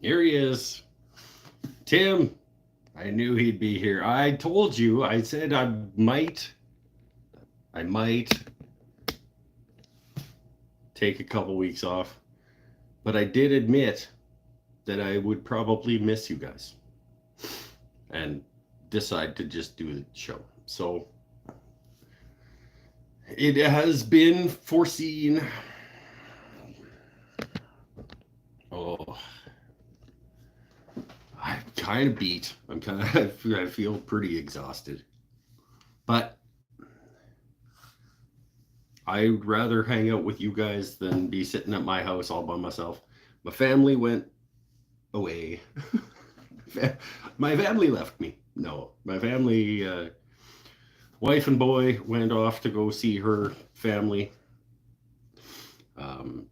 Here he is. Tim, I knew he'd be here. I told you, I said I might take a couple weeks off, but I did admit that I would probably miss you guys and decide to just do the show. So it has been foreseen. Oh, I'm kind of beat. I feel pretty exhausted. But I'd rather hang out with you guys than be sitting at my house all by myself. My family went away. My family left me. No, my family, wife and boy, went off to go see her family. Um,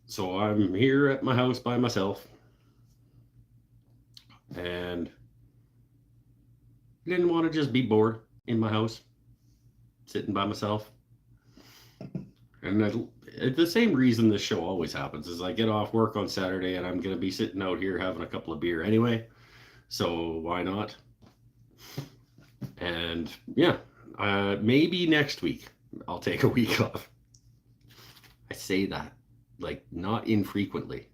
so I'm here at my house by myself, and didn't want to just be bored in my house, sitting by myself. And the same reason this show always happens is I get off work on Saturday and I'm going to be sitting out here having a couple of beer anyway. So why not? And yeah, maybe next week I'll take a week off. I say that like not infrequently.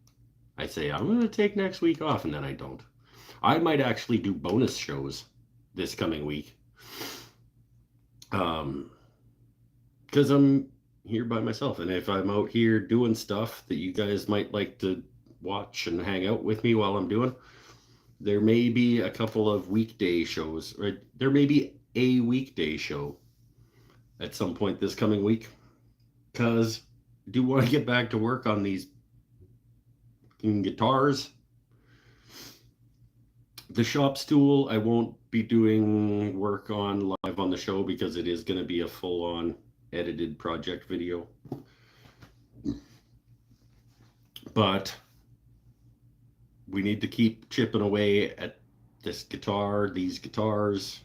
I say I'm going to take next week off and then I don't. I might actually do bonus shows this coming week. Um, because I'm here by myself, and if I'm out here doing stuff that you guys might like to watch and hang out with me while I'm doing, there may be a couple of weekday shows, or there may be a weekday show at some point this coming week, because I do want to get back to work on these guitars. The shop stool, I won't be doing work on live on the show because it is going to be a full on edited project video. But we need to keep chipping away at this guitar, these guitars,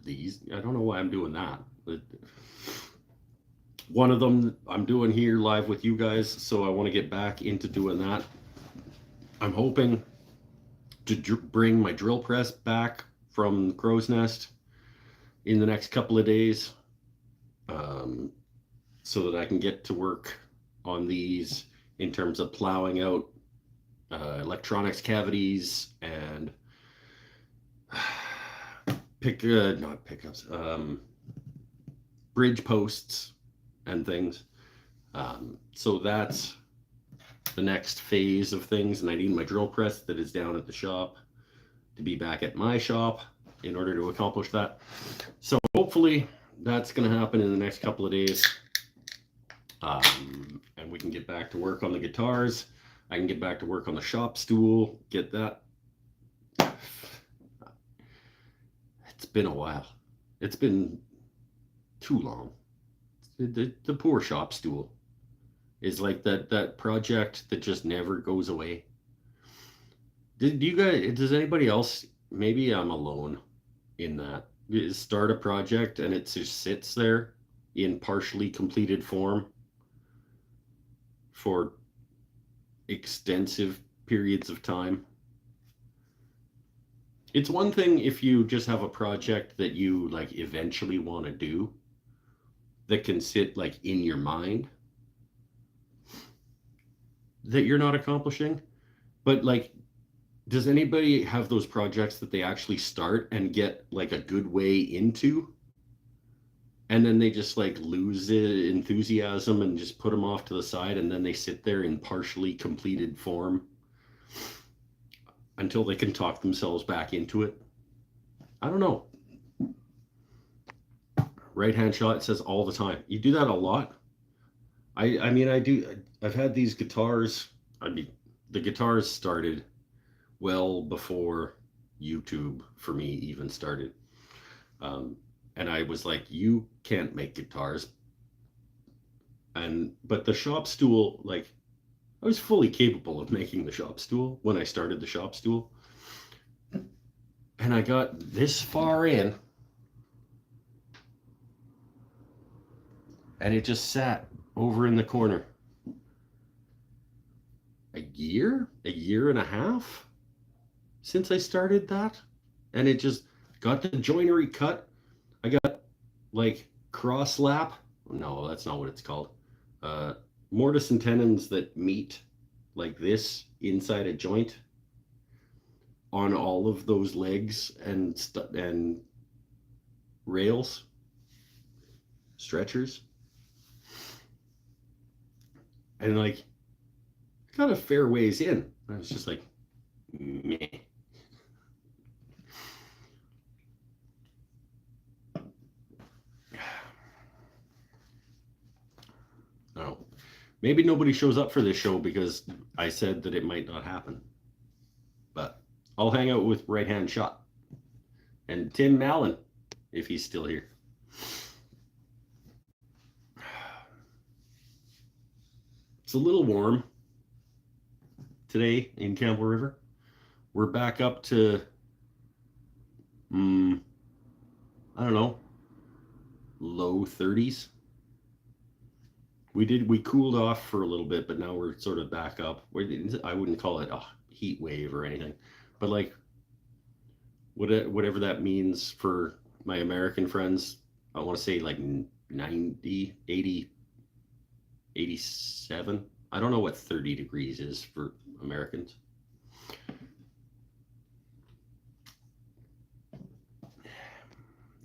these. I don't know why I'm doing that. But one of them I'm doing here live with you guys, so I want to get back into doing that. I'm hoping to bring my drill press back from Crow's Nest in the next couple of days, so that I can get to work on these in terms of plowing out electronics cavities and not pickups, bridge posts and things. So that's the next phase of things, and I need my drill press that is down at the shop to be back at my shop in order to accomplish that. So hopefully that's going to happen in the next couple of days, and we can get back to work on the guitars. I can get back to work on the shop stool, get that. It's been a while. It's been too long. The poor shop stool is like that project that just never goes away. Did you guys? Does anybody else? Maybe I'm alone in that. Start a project and it just sits there in partially completed form for extensive periods of time. It's one thing if you just have a project that you like eventually want to do that can sit like in your mind that you're not accomplishing. But like, does anybody have those projects that they actually start and get like a good way into, and then they just like lose the enthusiasm and just put them off to the side, and then they sit there in partially completed form until they can talk themselves back into it? I don't know. Right hand shot says all the time. You do that a lot. I mean I do. I've had these guitars. I mean the guitars started well before YouTube for me even started. Um, and I was like, you can't make guitars. But the shop stool, like, I was fully capable of making the shop stool when I started the shop stool. And I got this far in, and it just sat over in the corner. I year and a half since I started that. And it just got the joinery cut. I got like cross lap. No, that's not what it's called. Uh, Mortise and tenons that meet like this inside a joint on all of those legs and rails, stretchers. And like got a fair ways in. I was just like, meh. Oh, maybe nobody shows up for this show because I said that it might not happen. But I'll hang out with Right Hand Shot and Tim Mallon if he's still here. It's a little warm today in Campbell River. We're back up to, I don't know, low 30s. We cooled off for a little bit, but now we're sort of back up. I wouldn't call it a heat wave or anything, but like whatever that means for my American friends, I want to say like 90, 80, 87. I don't know what 30 degrees is for Americans.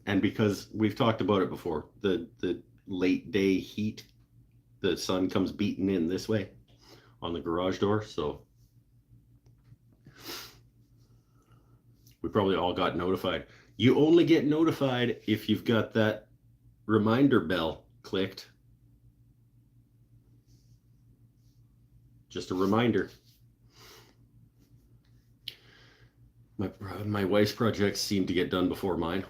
And because we've talked about it before, the late day heat, the sun comes beating in this way on the garage door. So we probably all got notified. You only get notified if you've got that reminder bell clicked. Just a reminder. My wife's projects seem to get done before mine.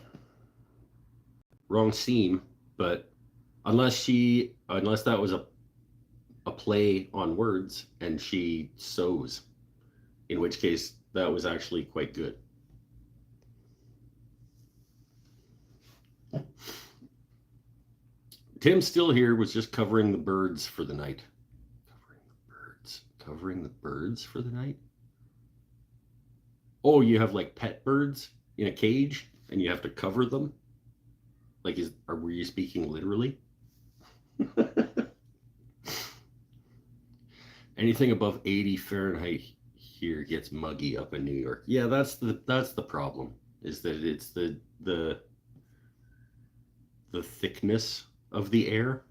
Wrong seam, but unless that was a play on words and she sews, in which case that was actually quite good. Tim still here was just covering the birds for the night. Covering the birds for the night? Oh, you have like pet birds in a cage and you have to cover them? Like, were you speaking literally? Anything above 80 Fahrenheit here gets muggy up in New York. Yeah, that's the problem, is that it's the thickness of the air.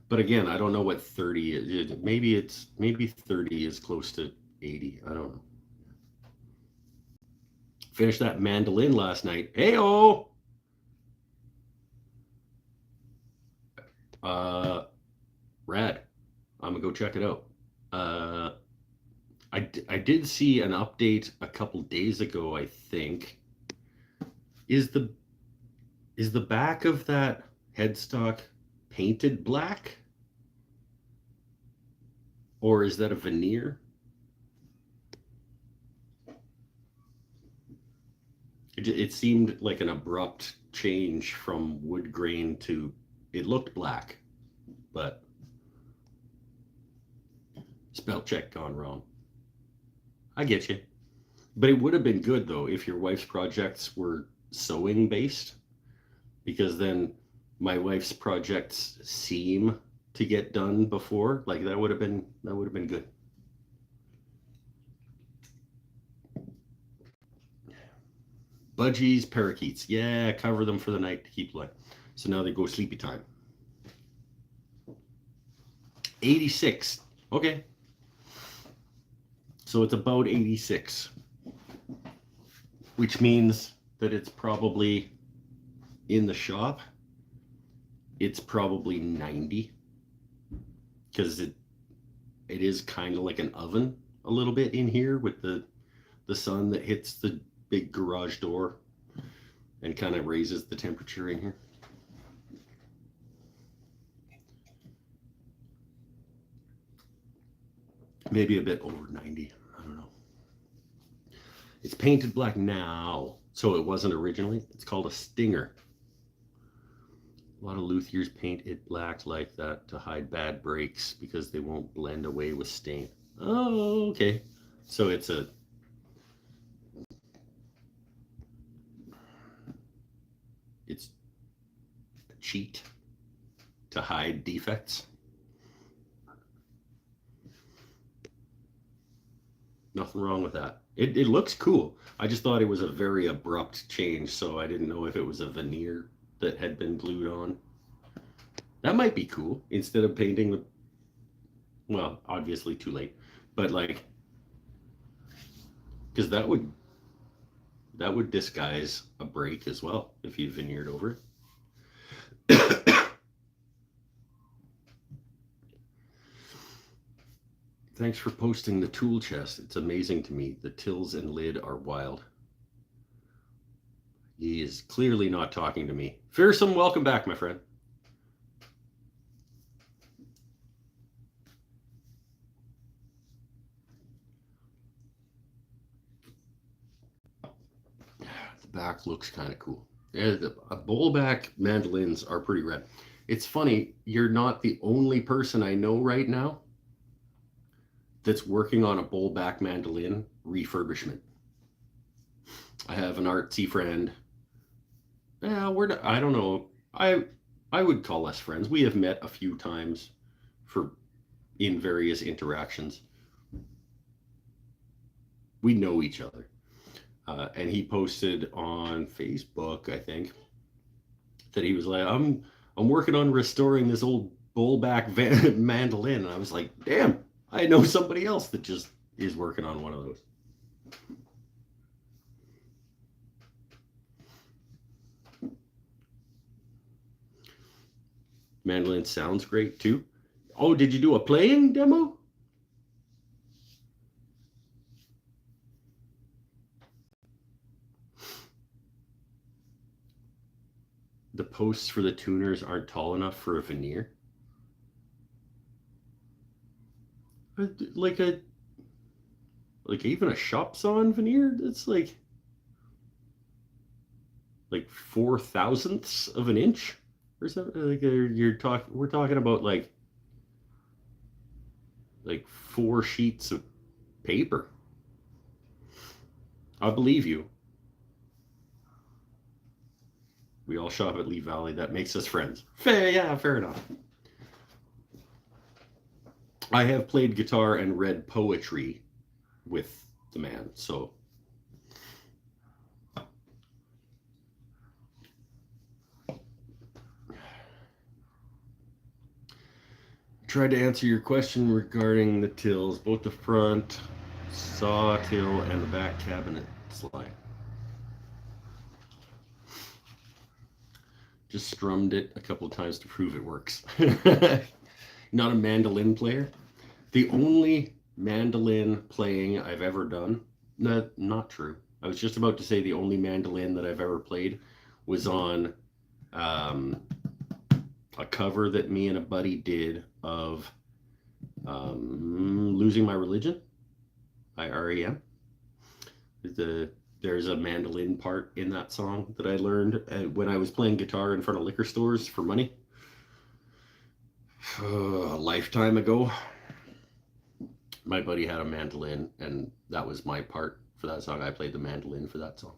But again, I don't know what 30 is. Maybe 30 is close to 80. I don't know. Finished that mandolin last night. Hey-oh! Rad. I'm gonna go check it out. I did see an update a couple days ago, I think. Is the back of that headstock painted black? Or is that a veneer? It seemed like an abrupt change from wood grain to, it looked black, but spell check gone wrong. I get you. But it would have been good though if your wife's projects were sewing based, because then my wife's projects seem to get done before. Like that would have been good. Budgies, parakeets. Yeah, cover them for the night to keep light. So now they go sleepy time. 86. Okay. So it's about 86. Which means that it's probably in the shop. It's probably 90. Because it is kind of like an oven a little bit in here with the sun that hits the big garage door and kind of raises the temperature in here. Maybe a bit over 90. I don't know. It's painted black now, so it wasn't originally. It's called a stinger. A lot of luthiers paint it black like that to hide bad breaks because they won't blend away with stain. Oh, okay. So it's a cheat to hide defects. Nothing wrong with that. It looks cool. I just thought it was a very abrupt change, so I didn't know if it was a veneer that had been glued on. That might be cool instead of painting the. Well, obviously too late, but like, because that would disguise a break as well if you veneered over it. Thanks for posting the tool chest. It's amazing to me. The tills and lid are wild. He is clearly not talking to me. Fearsome, welcome back, my friend. The back looks kind of cool. Yeah, the bowl back mandolins are pretty rad. It's funny, you're not the only person I know right now that's working on a bowl back mandolin refurbishment. I have an artsy friend. Yeah, I don't know. I would call us friends. We have met a few times for in various interactions. We know each other. And he posted on Facebook, I think, that he was like, I'm working on restoring this old bullback mandolin. And I was like, damn, I know somebody else that just is working on one of those. Mandolin sounds great too. Oh, did you do a playing demo? The posts for the tuners aren't tall enough for a veneer. Like even a shop sawn veneer, it's like 4 thousandths of an inch or something. Like we're talking about like 4 sheets of paper. I believe you. We all shop at Lee Valley. That makes us friends. Fair enough. I have played guitar and read poetry with the man, so tried to answer your question regarding the tills, both the front saw till and the back cabinet slide. Just strummed it a couple of times to prove it works. Not a mandolin player. The only mandolin playing I've ever done, not true. I was just about to say the only mandolin that I've ever played was on a cover that me and a buddy did of Losing My Religion by REM. There's a mandolin part in that song that I learned when I was playing guitar in front of liquor stores for money. A lifetime ago. My buddy had a mandolin, and that was my part for that song. I played the mandolin for that song.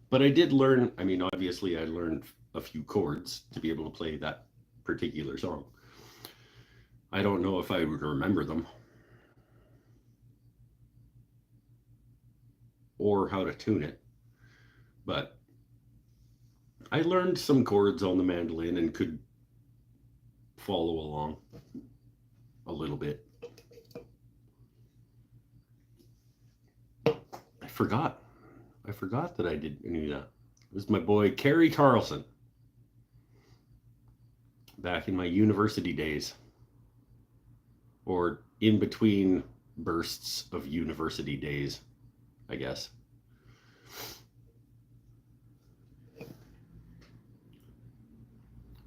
But I did learn, I mean, obviously I learned a few chords to be able to play that particular song. I don't know if I would remember them or how to tune it, but I learned some chords on the mandolin and could follow along a little bit. I forgot that I knew that. It was my boy Kerry Carlson back in my university days, or in between bursts of university days, I guess.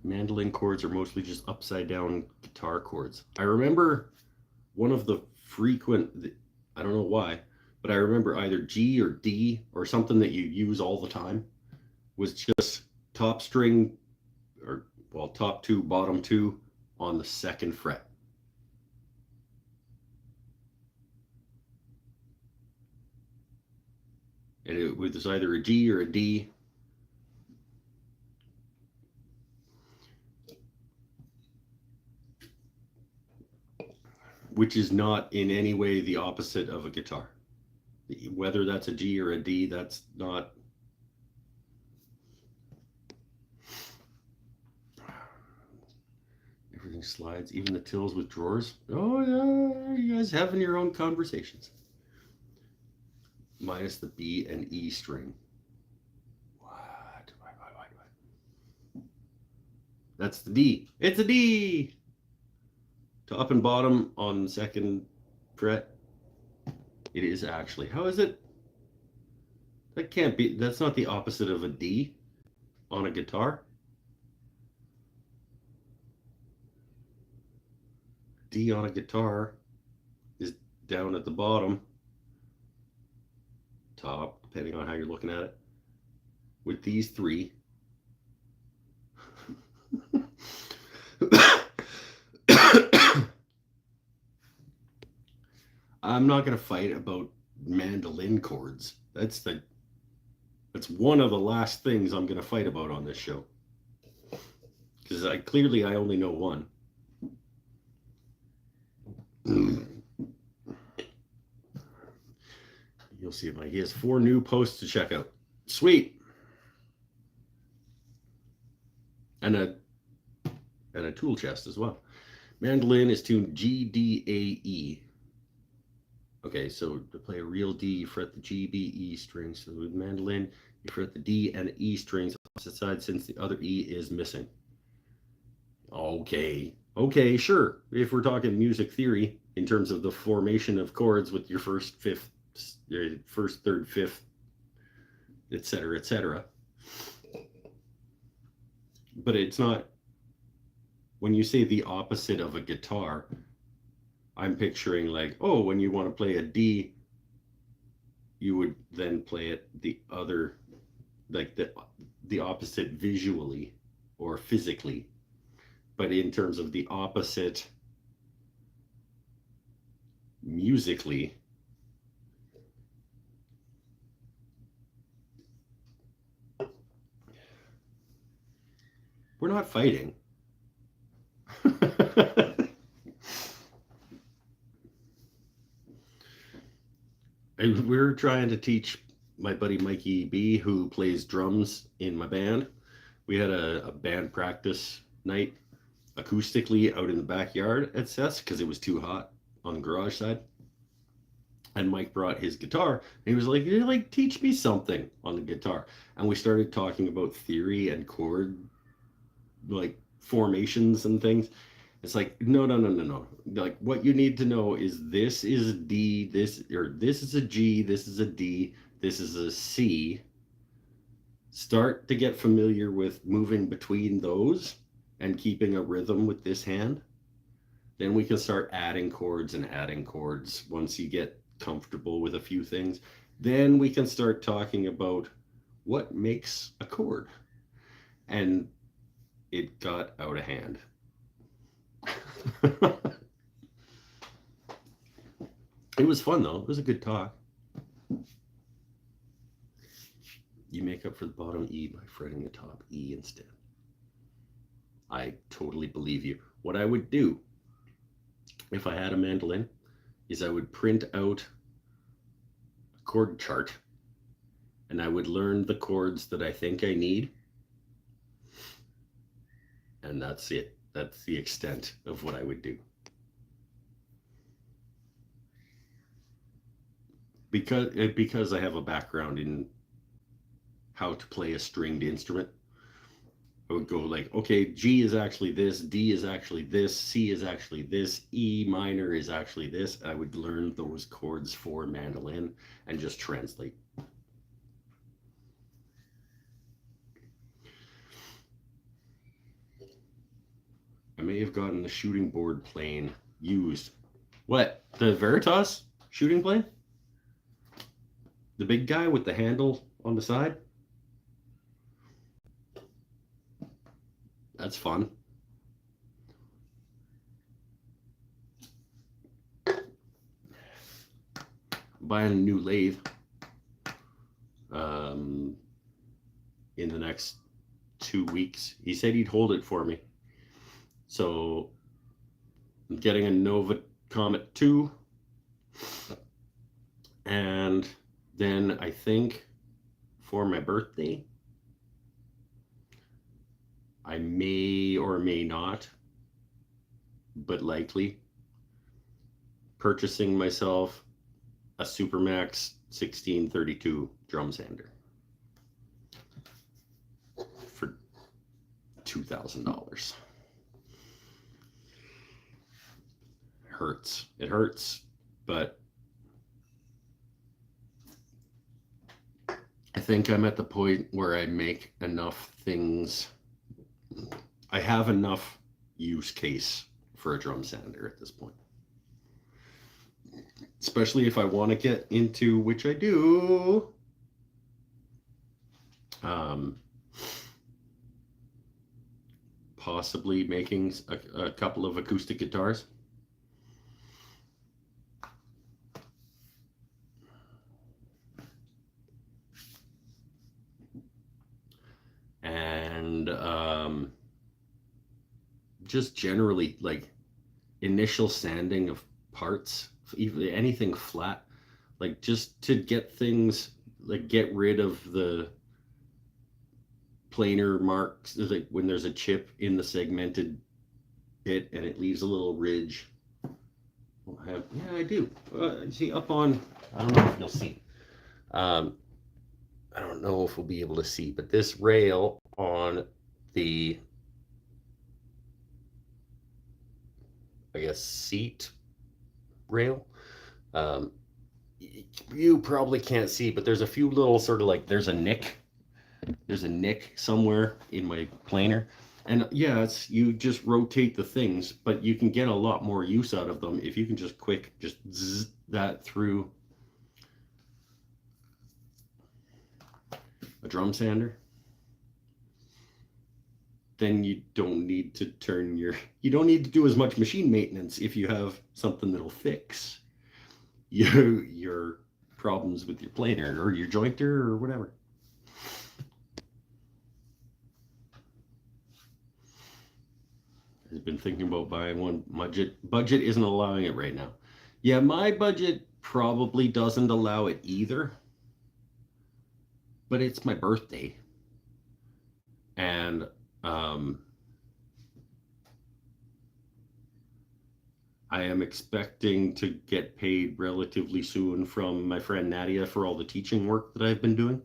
mandolin chords are mostly just upside down guitar chords. I remember one of the frequent, I don't know why, but I remember either G or D or something that you use all the time was just top string, or well, top two, bottom two on the second fret. And it was either a G or a D. Which is not in any way the opposite of a guitar. Whether that's a G or a D, that's not. Everything slides, even the tills with drawers. Oh, yeah, you guys having your own conversations. Minus the B and E string. What? That's the D. It's a D! Top and bottom on the second fret. It is actually. How is it? That can't be. That's not the opposite of a D on a guitar. D on a guitar is down at the bottom, top, depending on how you're looking at it, with these three. I'm not going to fight about mandolin chords. That's one of the last things I'm going to fight about on this show. Because I only know one. You'll see he has 4 new posts to check out. Sweet. And a tool chest as well. Mandolin is tuned G, D, A, E. Okay, so to play a real D, you fret the G, B, E strings. So with mandolin, you fret the D and the E strings opposite side since the other E is missing. Okay, sure. If we're talking music theory in terms of the formation of chords with your first, fifth, first, third, fifth, etc., etc. But it's not. When you say the opposite of a guitar, I'm picturing like, oh, when you want to play a D, you would then play it the other, like the opposite visually or physically. But in terms of the opposite musically, we're not fighting. And we're trying to teach my buddy Mikey B, who plays drums in my band. We had a band practice night acoustically out in the backyard at Seth's because it was too hot on the garage side. And Mike brought his guitar and he was like, teach me something on the guitar. And we started talking about theory and chord like formations and things. It's like, no. Like, what you need to know is this is a D, this is a G, this is a D, this is a C. Start to get familiar with moving between those and keeping a rhythm with this hand. Then we can start adding chords once you get comfortable with a few things. Then we can start talking about what makes a chord. And it got out of hand. It was fun though. It was a good talk. You make up for the bottom E by fretting the top E instead. I totally believe you. What I would do if I had a mandolin is I would print out a chord chart and I would learn the chords that I think I need. And that's it. That's the extent of what I would do. Because I have a background in how to play a stringed instrument, I would go like, okay, G is actually this, D is actually this, C is actually this, E minor is actually this. I would learn those chords for mandolin and just translate. may have gotten the shooting board plane used. What? The Veritas shooting plane? The big guy with the handle on the side? That's fun. Buying a new lathe in the next 2 weeks. He said he'd hold it for me. So I'm getting a Nova Comet 2. And then I think for my birthday, I may or may not, but likely, purchasing myself a Supermax 1632 drum sander for $2,000. Hurts. It hurts, but I think I'm at the point where I make enough things. I have enough use case for a drum sander at this point. Especially if I want to get into, which I do, possibly making a couple of acoustic guitars. And just generally like initial sanding of parts, even anything flat, like just to get things, like get rid of the planar marks, like when there's a chip in the segmented bit and it leaves a little ridge. Yeah, I do. See up on, I don't know if you'll see. I don't know if we'll be able to see, but this rail on the, I guess, seat rail, you probably can't see, but there's a few little sort of like, there's a nick somewhere in my planer. And yeah, it's, you just rotate the things, but you can get a lot more use out of them if you can just zzz that through a drum sander. Then you don't need to you don't need to do as much machine maintenance if you have something that'll fix your problems with your planer or your jointer or whatever. I've been thinking about buying one. Budget isn't allowing it right now. Yeah, my budget probably doesn't allow it either. But it's my birthday. And I am expecting to get paid relatively soon from my friend Nadia for all the teaching work that I've been doing.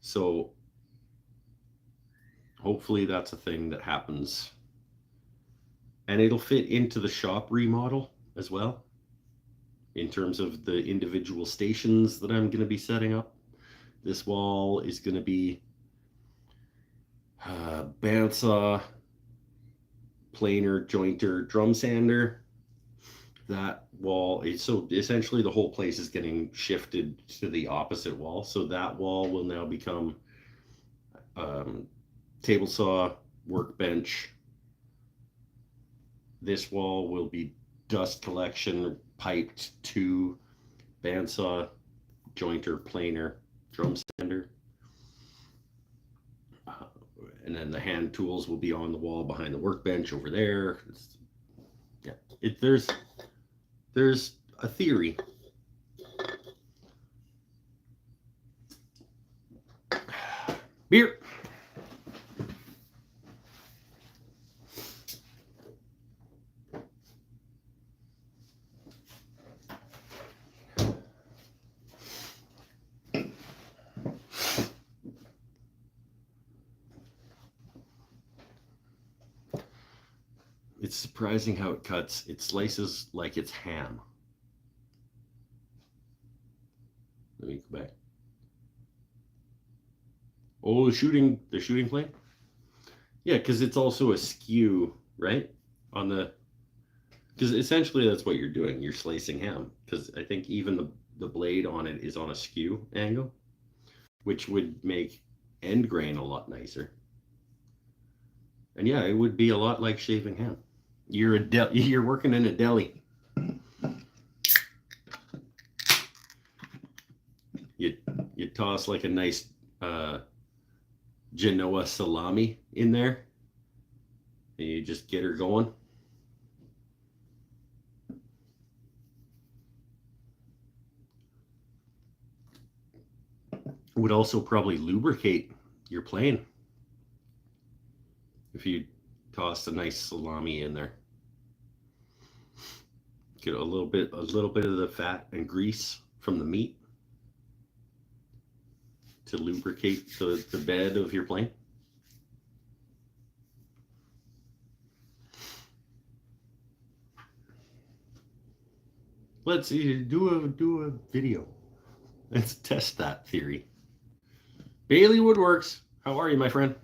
So hopefully that's a thing that happens. And it'll fit into the shop remodel as well, in terms of the individual stations that I'm going to be setting up. This wall is going to be bandsaw, planer, jointer, drum sander. That wall is, so essentially the whole place is getting shifted to the opposite wall. So that wall will now become table saw, workbench. This wall will be dust collection piped to bandsaw, jointer, planer, drum sander. And then the hand tools will be on the wall behind the workbench over there. Yeah, there's a theory. Beer. It's surprising how it cuts. It slices like it's ham. Let me go back. Oh, the shooting plane. Yeah, because it's also a skew, right? On the Because essentially that's what you're doing. You're slicing ham. Because I think even the blade on it is on a skew angle, which would make end grain a lot nicer. And yeah, it would be a lot like shaving ham. You're working in a deli. You you toss like a nice Genoa salami in there, and you just get her going. Would also probably lubricate your plane if you tossed a nice salami in there. Get a little bit of the fat and grease from the meat to lubricate the bed of your plane. Let's do a video. Let's test that theory. Bailey Woodworks, how are you, my friend?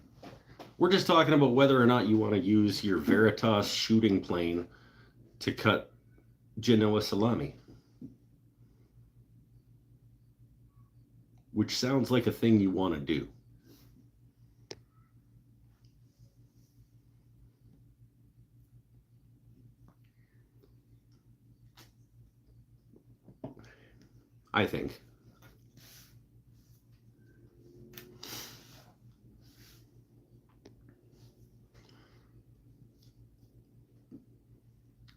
We're just talking about whether or not you want to use your Veritas shooting plane to cut Genoa salami, which sounds like a thing you want to do. I think.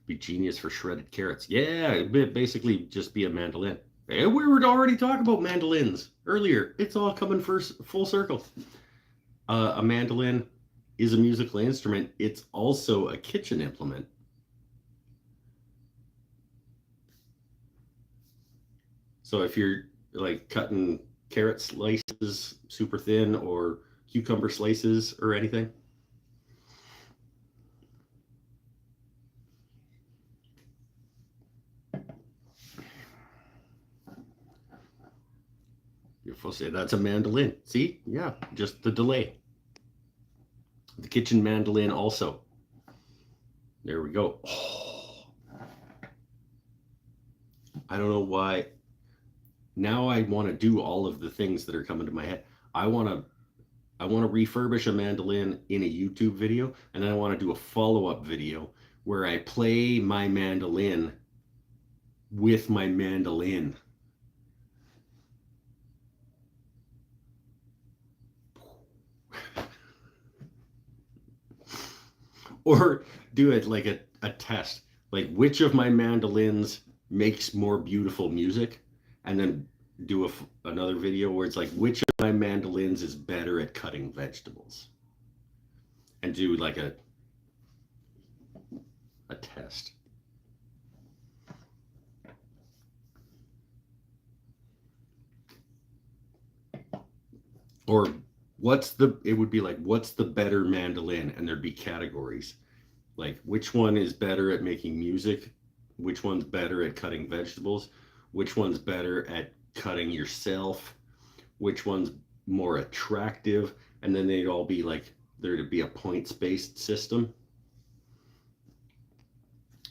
Be genius for shredded carrots. Yeah, it'd basically just be a mandolin. And we were already talking about mandolins earlier. It's all coming full circle. A mandolin is a musical instrument. It's also a kitchen implement. So if you're like cutting carrot slices super thin or cucumber slices or anything, you're supposed to say that's a mandolin. See? Yeah, just the delay. The kitchen mandolin also. There we go. Oh, I don't know why. Now I want to do all of the things that are coming to my head. I want to refurbish a mandolin in a YouTube video, and then I want to do a follow-up video where I play my mandolin with my mandolin. Or do it like a test, like which of my mandolins makes more beautiful music, and then do another video where it's like which of my mandolins is better at cutting vegetables, and do like a test. Or it would be like what's the better mandolin, and there'd be categories like which one is better at making music, which one's better at cutting vegetables, which one's better at cutting yourself, which one's more attractive, and then they'd all be like there'd be a points-based system.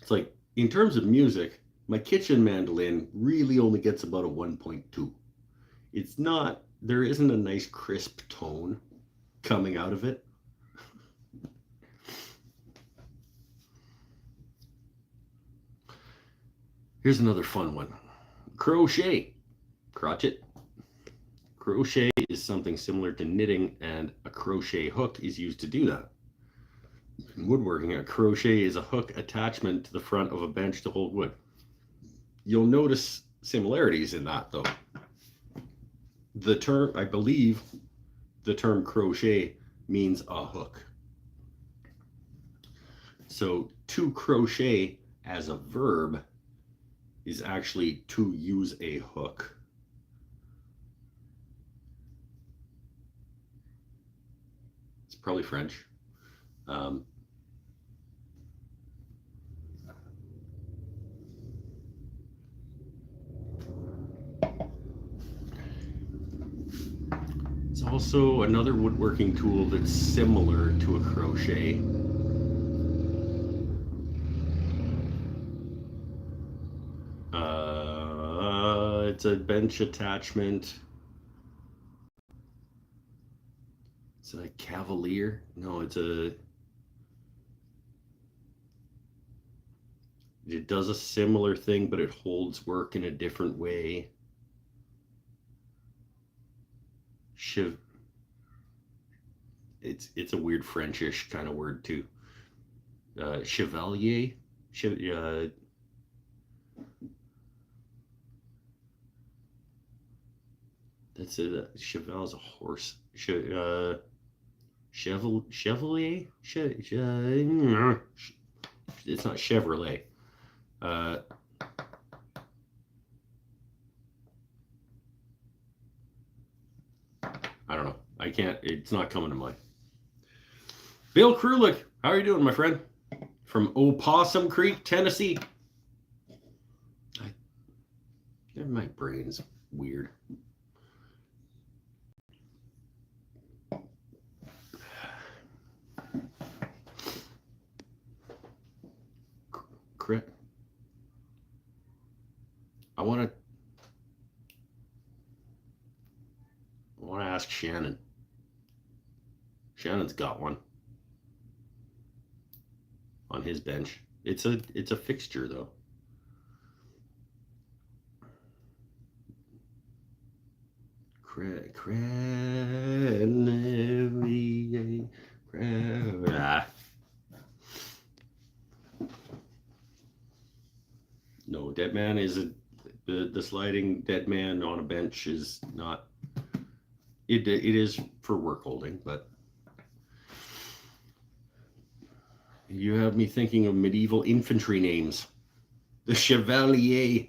It's like in terms of music, my kitchen mandolin really only gets about a 1.2. It's not, there isn't a nice crisp tone coming out of it. Here's another fun one. Crochet. Crotchet. Crochet is something similar to knitting, and a crochet hook is used to do that. In woodworking, a crochet is a hook attachment to the front of a bench to hold wood. You'll notice similarities in that, though. I believe the term crochet means a hook. So to crochet as a verb is actually to use a hook. It's probably French. It's Also, another woodworking tool that's similar to a crochet. It's a bench attachment. It's a Cavalier. No, it's a. It does a similar thing, but it holds work in a different way. It's a weird Frenchish kind of word too. Chevalier. That's it. Cheval's a horse. Chevalier. It's not Chevrolet. I don't know. I can't. It's not coming to mind. Bill Krulik, how are you doing, my friend? From Opossum Creek, Tennessee. My brain's weird. I want to ask Shannon. Shannon's got one on his bench. It's a fixture though. No, dead man is the sliding dead man on a bench is not. It is for work holding, but you have me thinking of medieval infantry names. The Chevalier.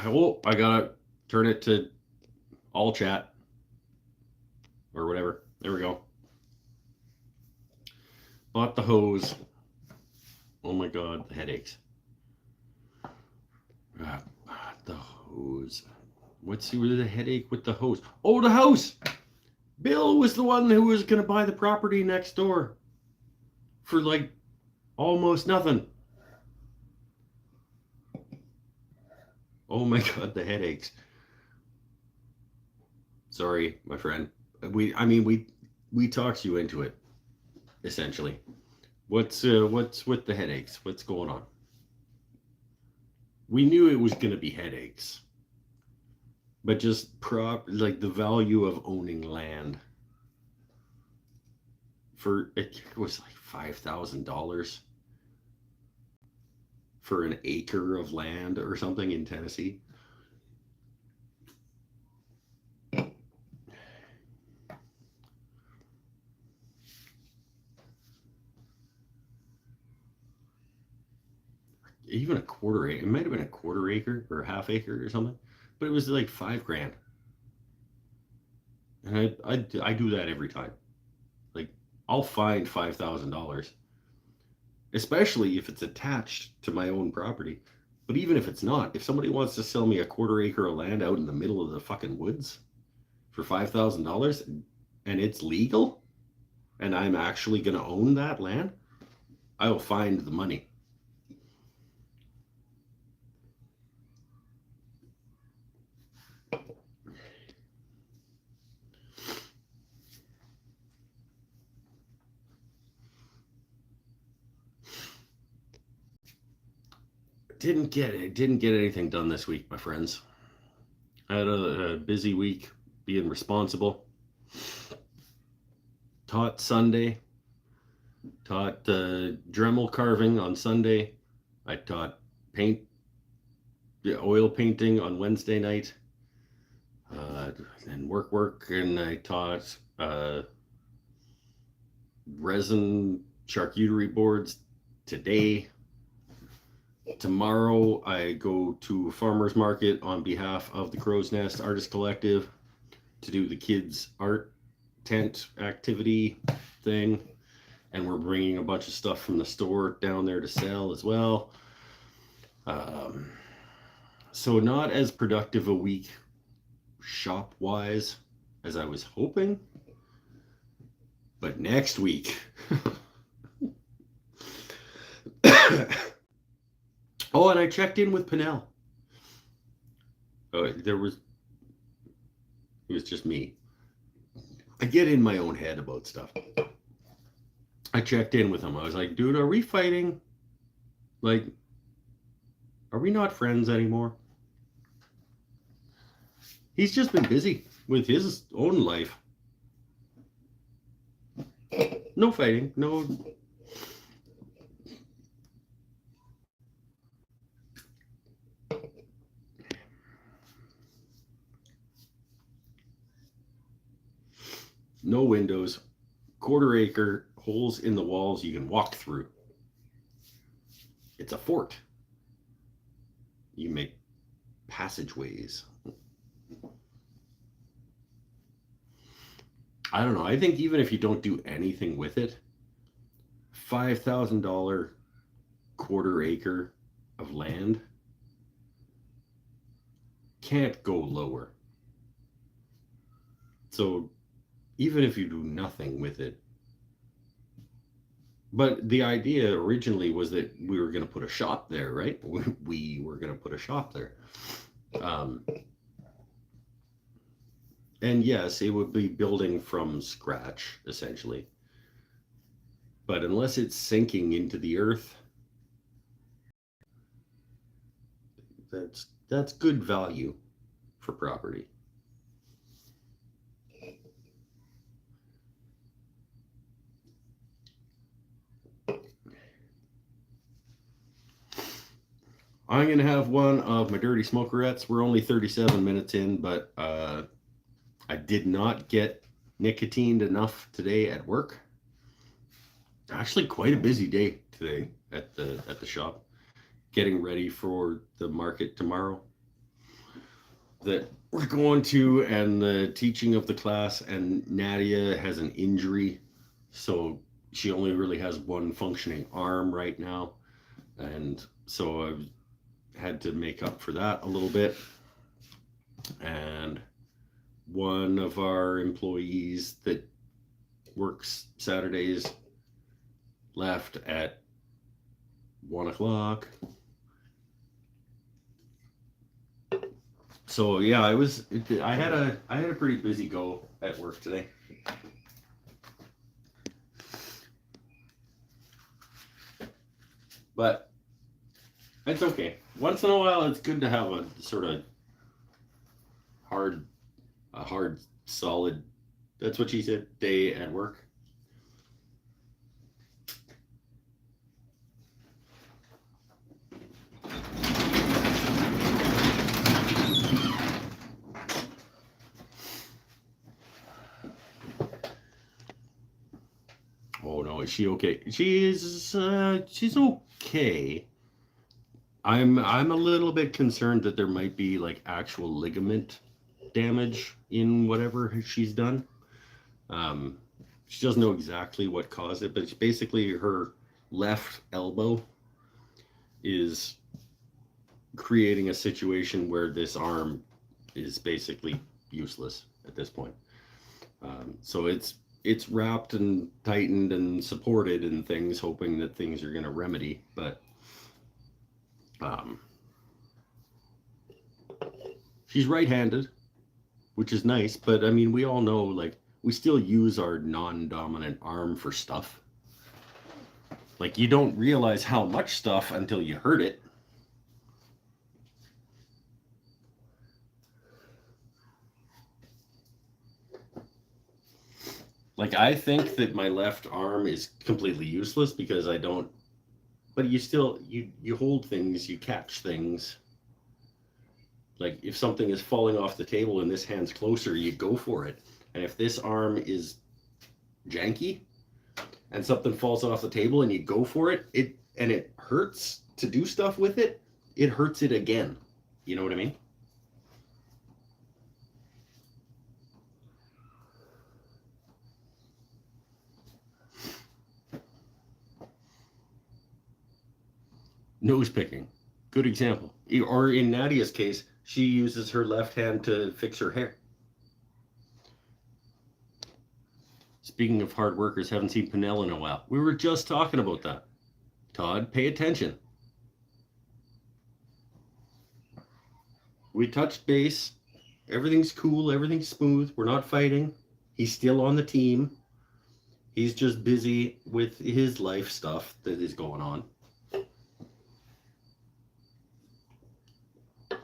Oh, I gotta turn it to all chat or whatever. There we go. Bought the hose. Oh my god, the headaches. The hose. What's the headache with the hose? Oh, the house! Bill was the one who was going to buy the property next door for like almost nothing. Oh my god, the headaches. Sorry, my friend. We talked you into it, essentially. What's with the headaches? What's going on? We knew it was going to be headaches. But just like the value of owning land. It was like $5,000 for an acre of land or something in Tennessee. Even a quarter acre. It might have been a quarter acre or a half acre or something, but it was like $5,000. And I do that every time. Like I'll find $5,000, especially if it's attached to my own property. But even if it's not, if somebody wants to sell me a quarter acre of land out in the middle of the fucking woods for $5,000 and it's legal and I'm actually going to own that land, I will find the money. Didn't get anything done this week, my friends. I had a busy week being responsible. Taught Sunday. Taught Dremel carving on Sunday. I taught oil painting on Wednesday night. And work, and I taught resin charcuterie boards today. Tomorrow I go to a farmer's market on behalf of the Crow's Nest Artist Collective to do the kids art tent activity thing, and we're bringing a bunch of stuff from the store down there to sell as well. Um, so not as productive a week shop wise as I was hoping, but next week. Oh, and I checked in with Pinnell. Oh, it was just me. I get in my own head about stuff. I checked in with him. I was like, dude, are we fighting? Like, are we not friends anymore? He's just been busy with his own life. No fighting, no windows, quarter acre, holes in the walls you can walk through. It's a fort. You make passageways. I don't know. I think even if you don't do anything with it, $5,000 quarter acre of land can't go lower. So even if you do nothing with it, but the idea originally was that we were going to put a shop there, right? We were going to put a shop there. Um, and yes, it would be building from scratch, essentially. But unless it's sinking into the earth, that's good value for property. I'm going to have one of my dirty smokerettes. We're only 37 minutes in, but I did not get nicotined enough today at work. Actually, quite a busy day today at the shop, getting ready for the market tomorrow that we're going to, and the teaching of the class. And Nadia has an injury, so she only really has one functioning arm right now, and so I've had to make up for that a little bit. And one of our employees that works Saturdays left at 1 o'clock. So yeah, I had a pretty busy go at work today. But it's okay. Once in a while, it's good to have a sort of hard, solid. That's what she said. Day at work. Oh no, is she okay? She's okay. I'm a little bit concerned that there might be like actual ligament damage in whatever she's done. Um, she doesn't know exactly what caused it, but it's basically her left elbow is creating a situation where this arm is basically useless at this point. So it's wrapped and tightened and supported and things, hoping that things are going to remedy. But she's right-handed, which is nice. But I mean, we all know, like, we still use our non-dominant arm for stuff. Like, you don't realize how much stuff until you hurt it. Like, I think that my left arm is completely useless because I don't. But you still you hold things, you catch things. Like, if something is falling off the table and this hand's closer, you go for it. And if this arm is janky and something falls off the table and you go for it, it hurts to do stuff with it. It hurts it again. You know what I mean? Nose picking. Good example. Or in Nadia's case, she uses her left hand to fix her hair. Speaking of hard workers, haven't seen Pinnell in a while. We were just talking about that. Todd, pay attention. We touched base. Everything's cool. Everything's smooth. We're not fighting. He's still on the team. He's just busy with his life stuff that is going on. I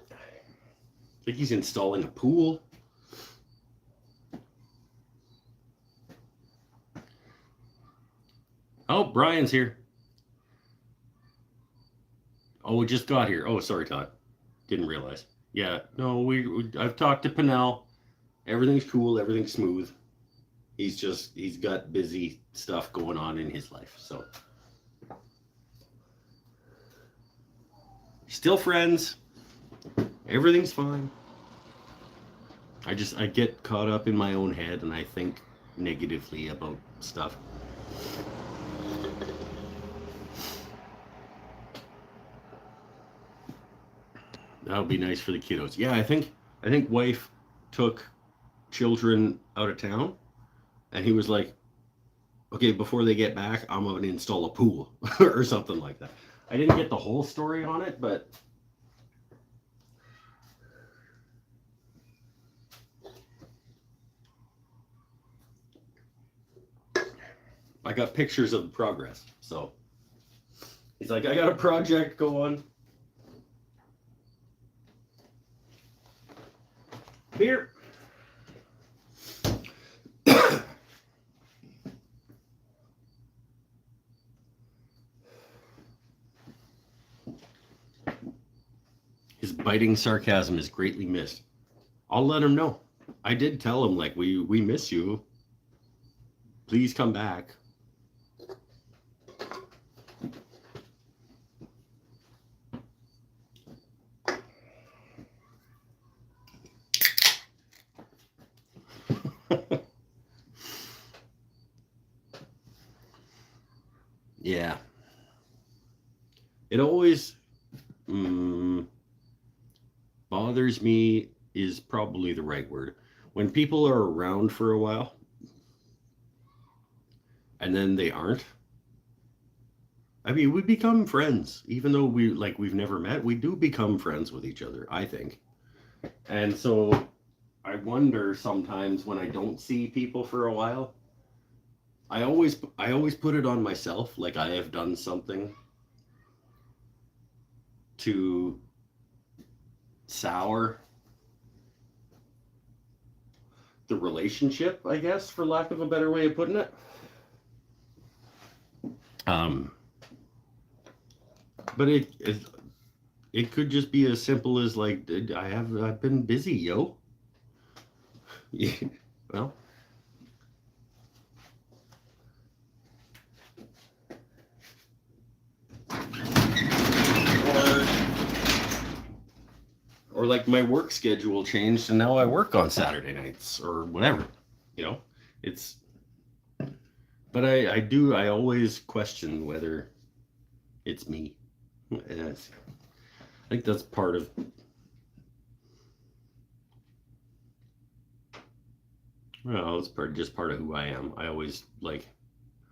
think he's installing a pool. Oh, Brian's here. Oh, we just got here. Oh, sorry, Todd. Didn't realize. Yeah, no, I've talked to Pinnell. Everything's cool. Everything's smooth. He's got busy stuff going on in his life. So still friends. Everything's fine. I get caught up in my own head and I think negatively about stuff. That would be nice for the kiddos. Yeah, I think wife took children out of town, and he was like, okay, before they get back, I'm going to install a pool or something like that. I didn't get the whole story on it, but I got pictures of progress. So he's like, I got a project going. Here. His biting sarcasm is greatly missed. I'll let him know. I did tell him, like, we miss you. Please come back. Yeah. It always bothers me is probably the right word. When people are around for a while and then they aren't. I mean, we become friends, even though we've never met. We do become friends with each other, I think. And so I wonder sometimes when I don't see people for a while, I always put it on myself, like I have done something to sour the relationship, I guess, for lack of a better way of putting it. But it could just be as simple as like, I've been busy, yo. Yeah, well. Or like my work schedule changed and now I work on Saturday nights or whatever, it's, but I always question whether it's me. I think that's part of, well, it's just part of who I am. I always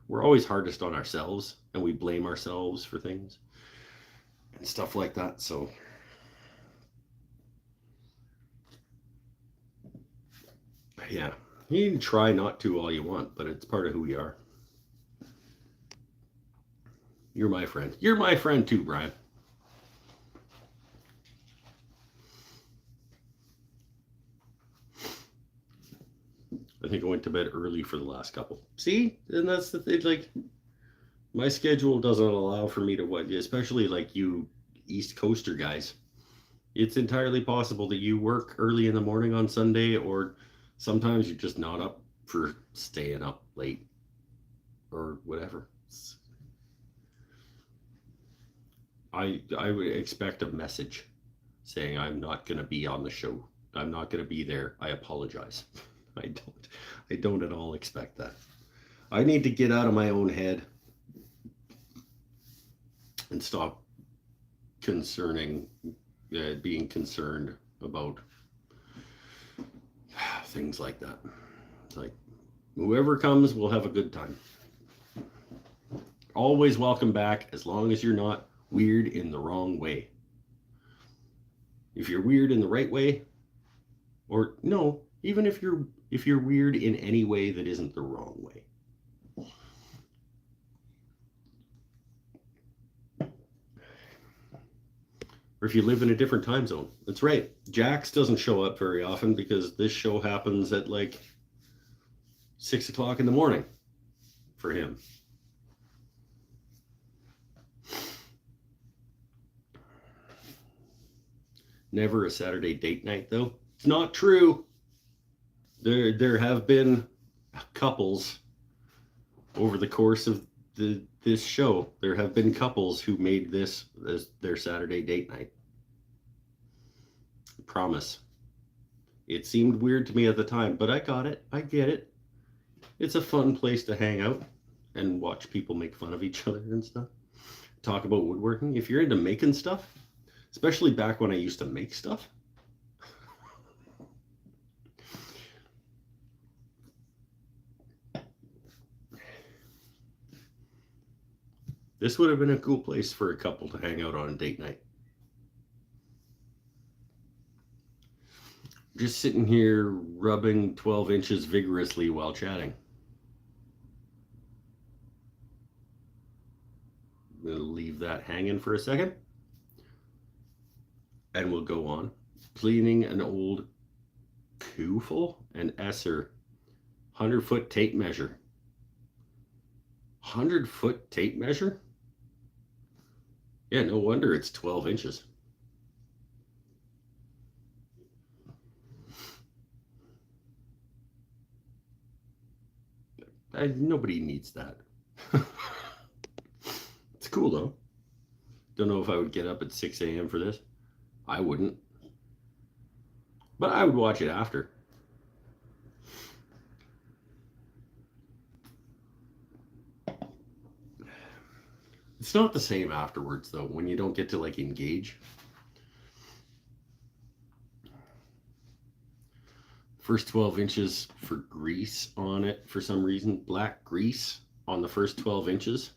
we're always hardest on ourselves and we blame ourselves for things and stuff like that. So yeah, you can try not to all you want, but it's part of who we are. You're my friend. You're my friend too, Brian. I think I went to bed early for the last couple. See? And that's the thing, like, my schedule doesn't allow for me to what, especially like you East Coaster guys. It's entirely possible that you work early in the morning on Sunday, or sometimes you're just not up for staying up late or whatever. I would expect a message saying I'm not going to be on the show. I'm not going to be there. I apologize. I don't at all expect that. I need to get out of my own head and stop concerning, being concerned about things like that. It's like, whoever comes will have a good time. Always welcome back, as long as you're not weird in the wrong way. If you're weird in the right way, or no, even if you're weird in any way that isn't the wrong way. Or if you live in a different time zone. That's right. Jax doesn't show up very often because this show happens at like 6 o'clock in the morning for him. Never a Saturday date night, though. It's not true. There have been couples over the course of this show. There have been couples who made this as their Saturday date night. I promise. It seemed weird to me at the time, but I got it. I get it. It's a fun place to hang out and watch people make fun of each other and stuff. Talk about woodworking. If you're into making stuff, especially back when I used to make stuff. This would have been a cool place for a couple to hang out on a date night. Just sitting here rubbing 12 inches vigorously while chatting. We'll leave that hanging for a second. And we'll go on. Cleaning an old Kufel and Esser 100-foot tape measure. 100-foot tape measure? Yeah, no wonder it's 12 inches. Nobody needs that. It's cool though. Don't know if I would get up at 6 a.m. for this. I wouldn't. But I would watch it after. It's not the same afterwards though, when you don't get to like engage. First 12 inches for grease on it for some reason. Black grease on the first 12 inches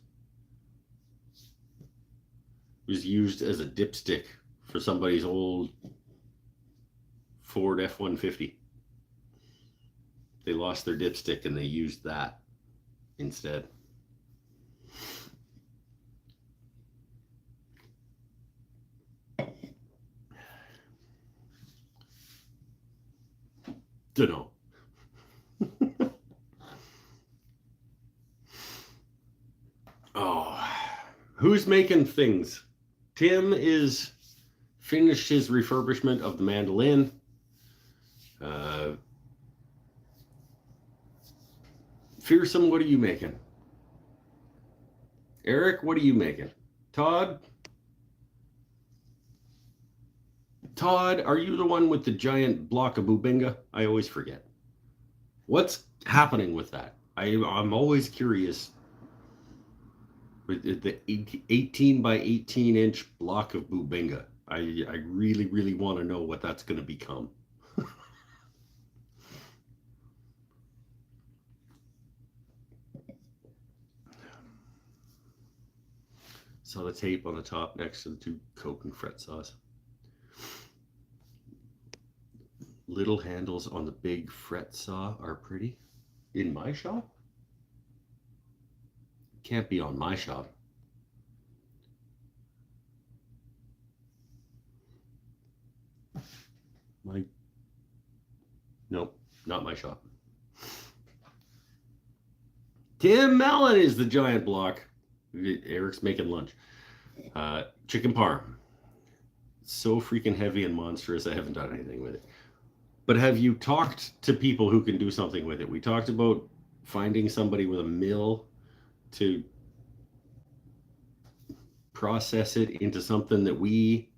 was used as a dipstick for somebody's old Ford F-150. They lost their dipstick and they used that instead. Dunno. Oh, who's making things? Tim is finished his refurbishment of the mandolin. Fearsome, what are you making? Eric, what are you making? Todd, are you the one with the giant block of Bubinga? I always forget. What's happening with that? I'm always curious. With the 18 by 18 inch block of Bubinga. I really, really want to know what that's going to become. Saw the tape on the top next to the two Coke and fret saws. Little handles on the big fret saw are pretty. In my shop? Can't be on my shop. Nope, not my shop. Tim Mellon is the giant block. Eric's making lunch. Chicken parm. So freaking heavy and monstrous, I haven't done anything with it. But have you talked to people who can do something with it? We talked about finding somebody with a mill to process it into something that we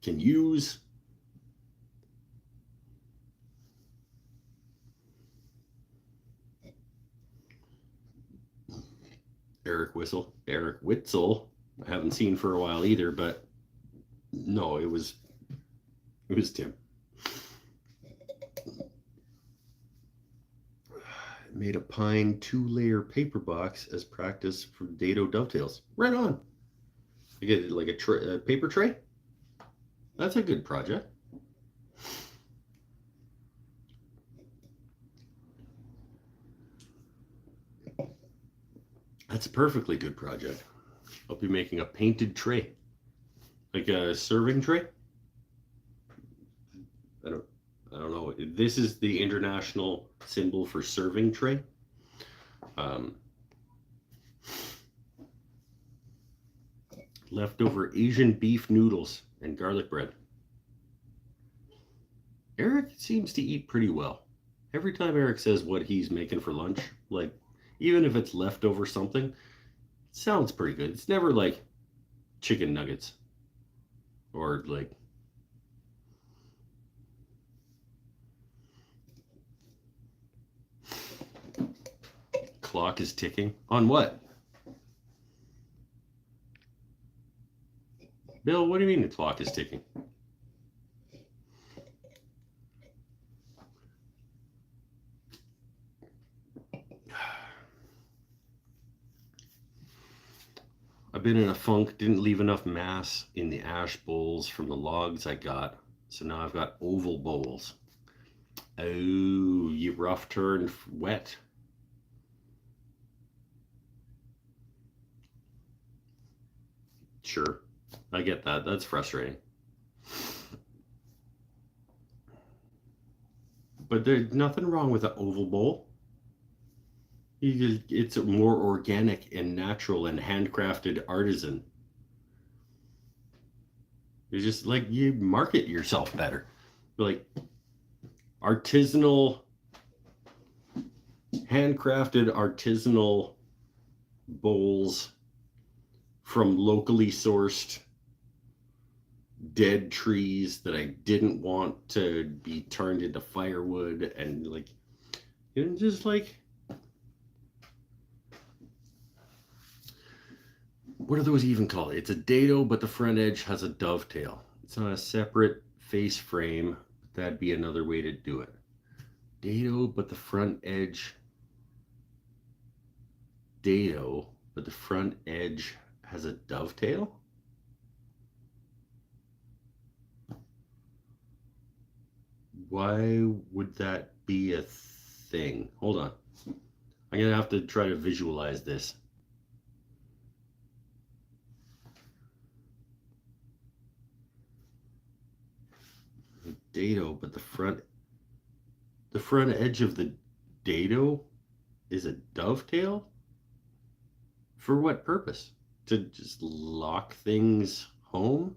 can use. Eric Witzel I haven't seen for a while either, but no, it was Tim. Made a pine 2-layer paper box as practice for dado dovetails. Right on. You get like a paper tray. That's a good project. That's a perfectly good project. I'll be making a painted tray, like a serving tray. I don't know. This is the international symbol for serving tray. Leftover Asian beef noodles and garlic bread. Eric seems to eat pretty well. Every time Eric says what he's making for lunch, like even if it's leftover something, it sounds pretty good. It's never like chicken nuggets or like clock is ticking. On what? Bill, what do you mean the clock is ticking? I've been in a funk, didn't leave enough mass in the ash bowls from the logs I got. So now I've got oval bowls. Oh, you rough turned wet. Sure, I get that. That's frustrating. But there's nothing wrong with an oval bowl. It's more organic and natural and handcrafted artisan. You just like you market yourself better. Like artisanal, handcrafted artisanal bowls from locally sourced dead trees that I didn't want to be turned into firewood, and like just like what are those even called? It's a dado, but the front edge has a dovetail. It's not a separate face frame. That'd be another way to do it. Dado, but the front edge. Dado, but the front edge has a dovetail? Why would that be a thing? Hold on. I'm going to have to try to visualize this. Dado, but the front edge of the dado is a dovetail? For what purpose? To just lock things home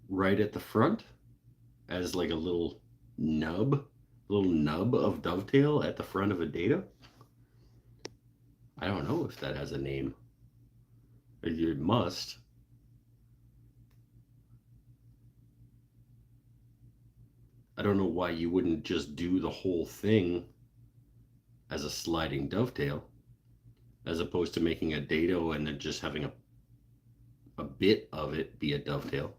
right at the front as like a little nub of dovetail at the front of a dado? I don't know if that has a name. It must. I don't know why you wouldn't just do the whole thing as a sliding dovetail, as opposed to making a dado and then just having a bit of it be a dovetail.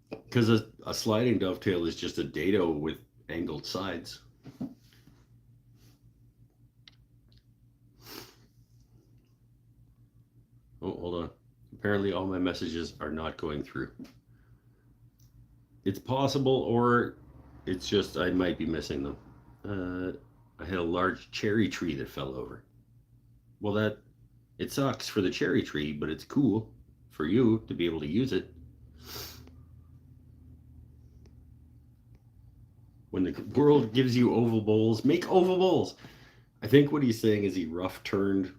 Because a sliding dovetail is just a dado with angled sides. Oh, hold on. Apparently all my messages are not going through. It's possible, or it's just I might be missing them. I had a large cherry tree that fell over. Well, it sucks for the cherry tree, but it's cool for you to be able to use it. When the world gives you oval bowls, make oval bowls. I think what he's saying is he rough turned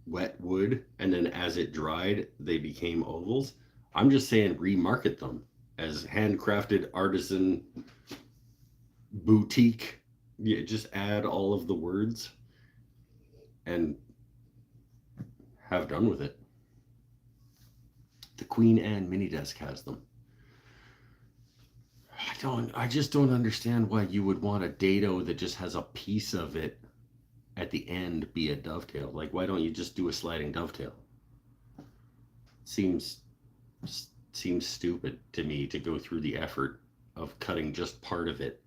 wet wood, and then as it dried, they became ovals. I'm just saying remarket them as handcrafted artisan boutique. Yeah, just add all of the words and have done with it. The Queen Anne mini desk has them. I just don't understand why you would want a dado that just has a piece of it at the end be a dovetail. Like, why don't you just do a sliding dovetail? Seems seems stupid to me to go through the effort of cutting just part of it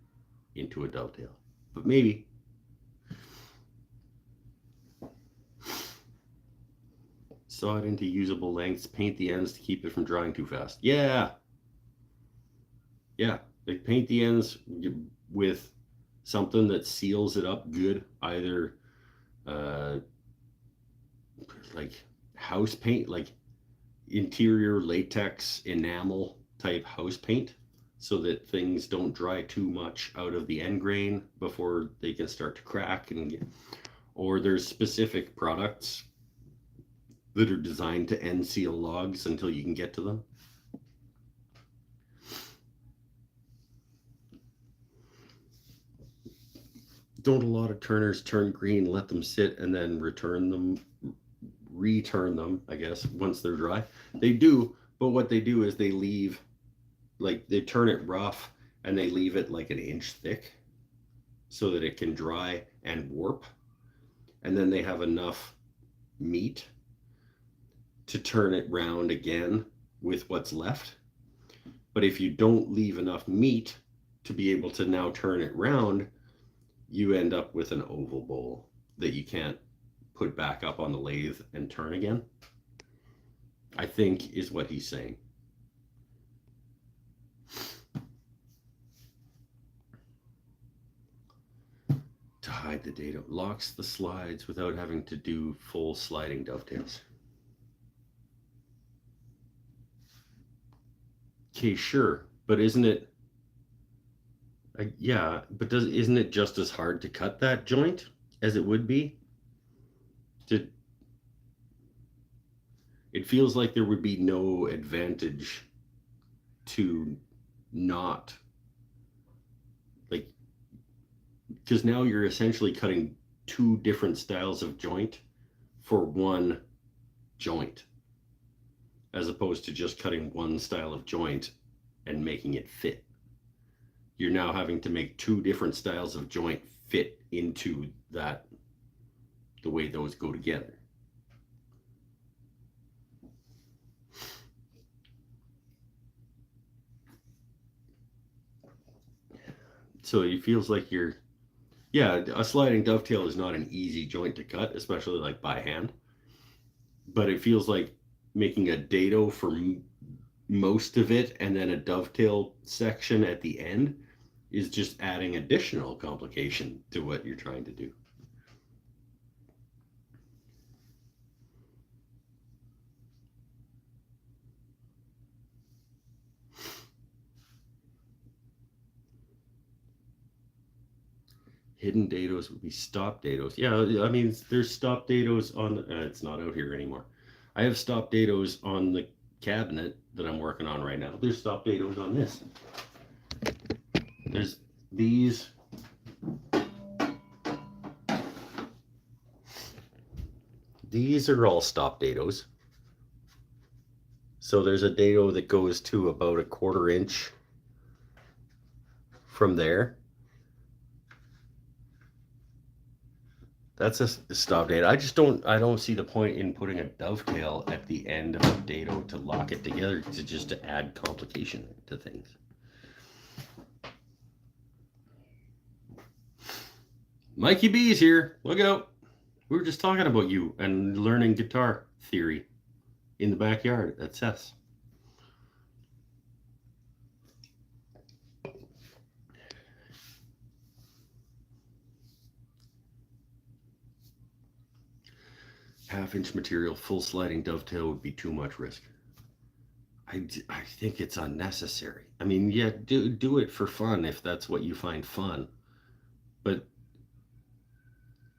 into a dovetail. But maybe. Saw it into usable lengths, paint the ends to keep it from drying too fast. Yeah. Yeah. Like, paint the ends with something that seals it up good, either like house paint, like interior latex enamel type house paint, so that things don't dry too much out of the end grain before they can start to crack. Or there's specific products that are designed to end seal logs until you can get to them. Don't a lot of turners turn green, let them sit, and then return them, I guess, once they're dry? They do, but what they do is they leave, like, they turn it rough and they leave it like an inch thick so that it can dry and warp. And then they have enough meat to turn it round again with what's left. But if you don't leave enough meat to be able to now turn it round, you end up with an oval bowl that you can't put back up on the lathe and turn again, I think is what he's saying. To hide the dado, locks the slides without having to do full sliding dovetails. Okay, sure, but isn't it? Yeah, but isn't it just as hard to cut that joint as it would be? It feels like there would be no advantage to not, like, because now you're essentially cutting two different styles of joint for one joint, as opposed to just cutting one style of joint and making it fit. You're now having to make two different styles of joint fit into that, the way those go together. So it feels like a sliding dovetail is not an easy joint to cut, especially like by hand. But it feels like making a dado for most of it and then a dovetail section at the end is just adding additional complication to what you're trying to do. Hidden dados would be stop dados. Yeah, I mean, there's stop dados on, it's not out here anymore. I have stop dados on the cabinet that I'm working on right now. There's stop dados on this. There's these. These are all stop dados. So there's a dado that goes to about a 1/4 inch from there. That's a stop dado. I don't see the point in putting a dovetail at the end of a dado to lock it together, to add complication to things. Mikey B's here. Look out. We were just talking about you and learning guitar theory in the backyard at Seth's. Half-inch material, full sliding dovetail would be too much risk. I think it's unnecessary. I mean, yeah, do it for fun if that's what you find fun. But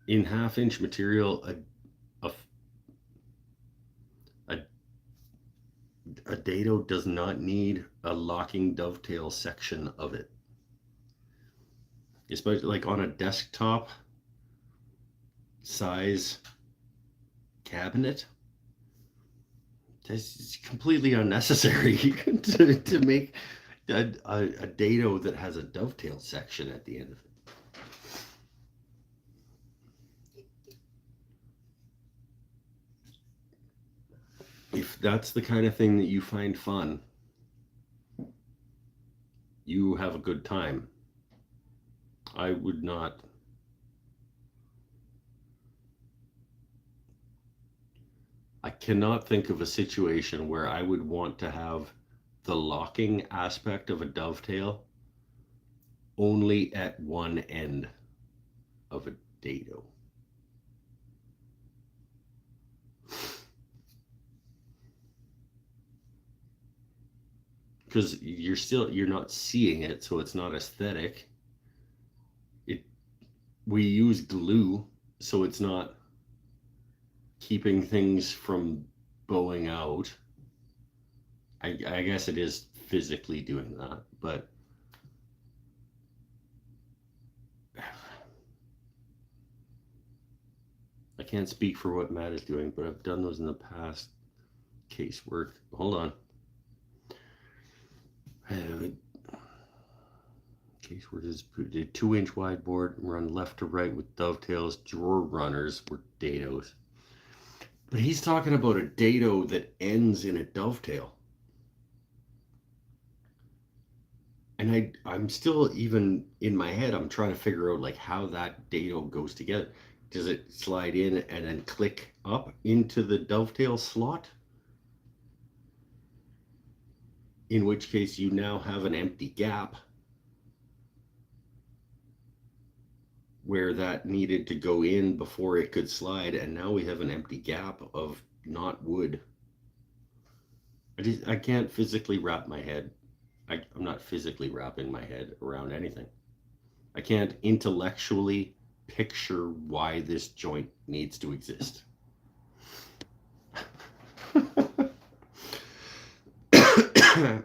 in half-inch material, a dado does not need a locking dovetail section of it. Especially like on a desktop size cabinet, that's completely unnecessary to make a dado that has a dovetail section at the end of it. If that's the kind of thing that you find fun, you have a good time. I would not. I cannot think of a situation where I would want to have the locking aspect of a dovetail only at one end of a dado. Because you're not seeing it, so it's not aesthetic. We use glue, so it's not keeping things from bowing out. I guess it is physically doing that, but I can't speak for what Matt is doing, but I've done those in the past. Casework. Hold on. Casework is a 2-inch wide board, run left to right with dovetails. Drawer runners were dados. But he's talking about a dado that ends in a dovetail. And I'm still, even in my head, I'm trying to figure out like how that dado goes together. Does it slide in and then click up into the dovetail slot? In which case you now have an empty gap where that needed to go in before it could slide, and now we have an empty gap of not wood. I can't physically wrap my head. I'm not physically wrapping my head around anything. I can't intellectually picture why this joint needs to exist.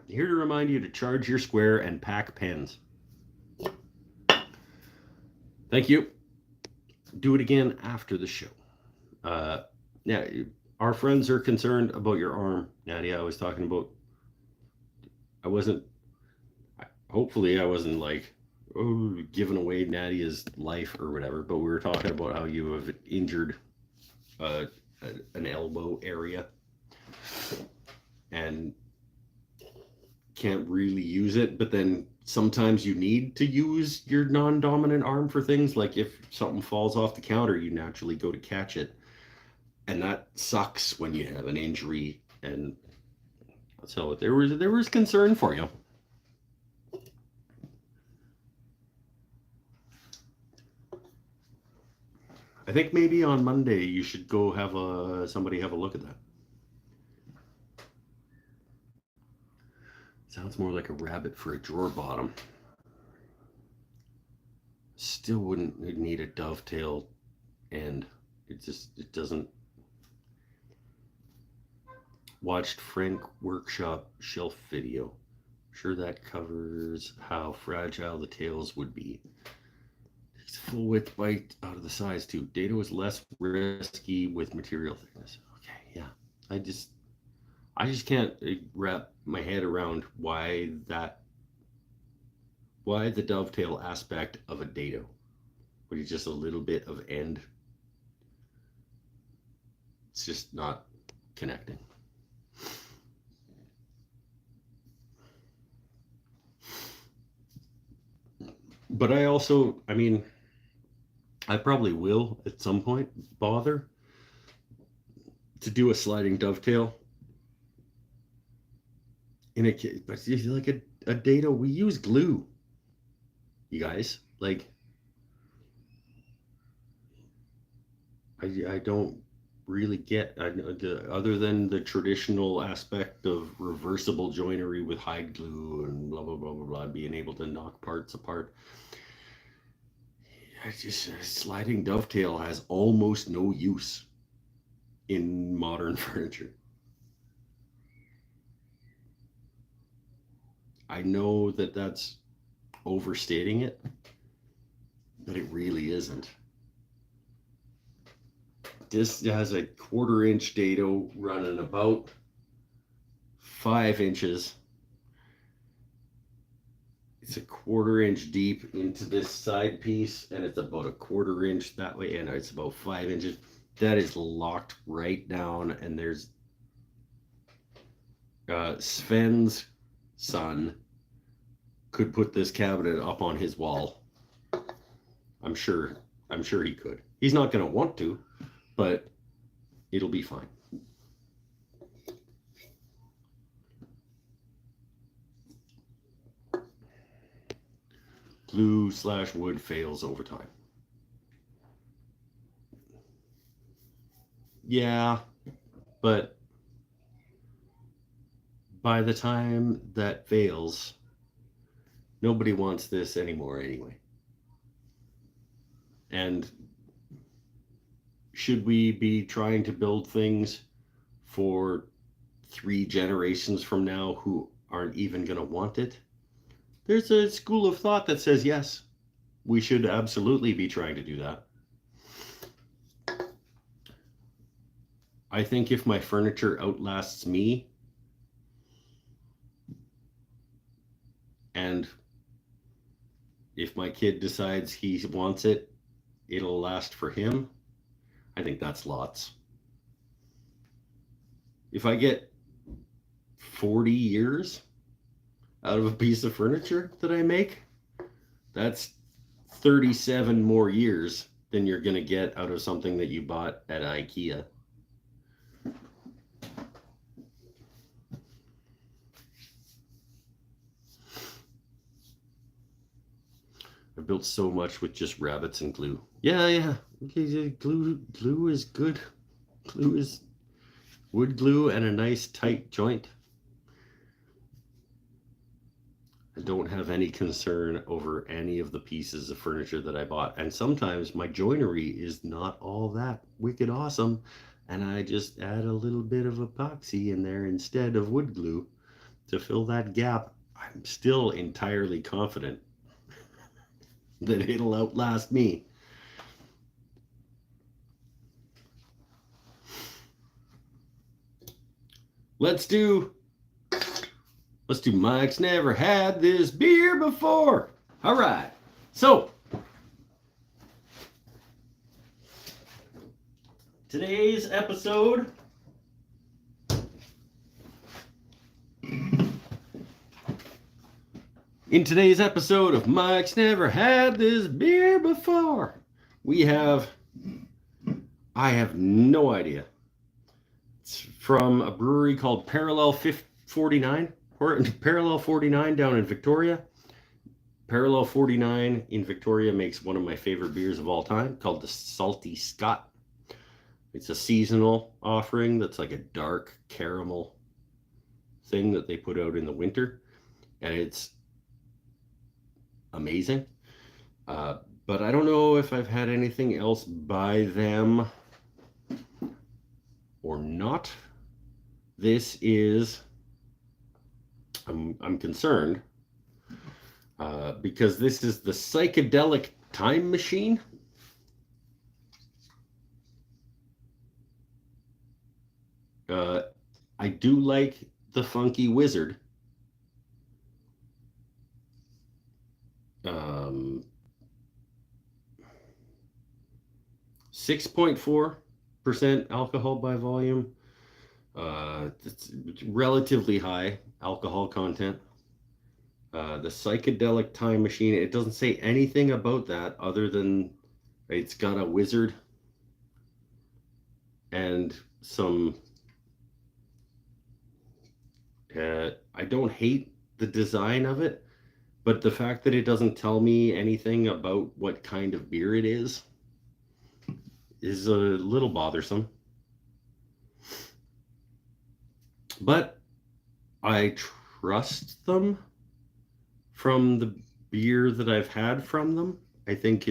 Here to remind you to charge your square and pack pens. Thank you. Do it again after the show. Now, our friends are concerned about your arm. Nadia, I was talking about. Hopefully I wasn't like, giving away Nadia's life or whatever, but we were talking about how you have injured an elbow area and can't really use it, but then sometimes you need to use your non-dominant arm for things like if something falls off the counter, you naturally go to catch it, and that sucks when you have an injury. And so there was concern for you. I think maybe on Monday you should go have somebody have a look at that. Sounds more like a rabbit for a drawer bottom. Still wouldn't need a dovetail end. It doesn't. Watched Frank Workshop shelf video. Sure that covers how fragile the tails would be. It's full width bite out of the size too. Dado is less risky with material thickness. Okay, yeah. I just can't wrap my head around why the dovetail aspect of a dado, which is just a little bit of end. It's just not connecting. But I probably will at some point bother to do a sliding dovetail in a case, but like a dado, we use glue, you guys. Like, I don't really get, other than the traditional aspect of reversible joinery with hide glue and blah blah blah blah blah, being able to knock parts apart. Sliding dovetail has almost no use in modern furniture. I know that that's overstating it, but it really isn't. This has a 1/4-inch dado running about 5 inches, it's a 1/4 inch deep into this side piece, and it's about a 1/4 inch that way, and it's about 5 inches. That is locked right down, and there's Sven's son could put this cabinet up on his wall. I'm sure he could. He's not going to want to, but it'll be fine. Glue/wood fails over time. Yeah, but by the time that fails, nobody wants this anymore anyway. And should we be trying to build things for 3 generations from now who aren't even going to want it? There's a school of thought that says yes, we should absolutely be trying to do that. I think if my furniture outlasts me, and if my kid decides he wants it, it'll last for him. I think that's lots. If I get 40 years out of a piece of furniture that I make, that's 37 more years than you're going to get out of something that you bought at IKEA. I built so much with just rabbits and glue. Yeah. Okay, glue is good. Glue is wood glue and a nice tight joint. I don't have any concern over any of the pieces of furniture that I bought. And sometimes my joinery is not all that wicked awesome, and I just add a little bit of epoxy in there instead of wood glue to fill that gap. I'm still entirely confident that it'll outlast me. Let's do Mike's Never Had This Beer Before. All right. So, today's episode of Mike's Never Had This Beer Before, I have no idea. It's from a brewery called Parallel 49, or Parallel 49 down in Victoria. Parallel 49 in Victoria makes one of my favorite beers of all time called the Salty Scot. It's a seasonal offering that's like a dark caramel thing that they put out in the winter, and it's amazing. But I don't know if I've had anything else by them or not. This is, I'm concerned because this is the Psychedelic Time Machine. I do like the Funky Wizard. 6.4% alcohol by volume. It's relatively high alcohol content. The Psychedelic Time Machine, it doesn't say anything about that other than it's got a wizard and some I don't hate the design of it, but the fact that it doesn't tell me anything about what kind of beer it is a little bothersome. But I trust them from the beer that I've had from them. I think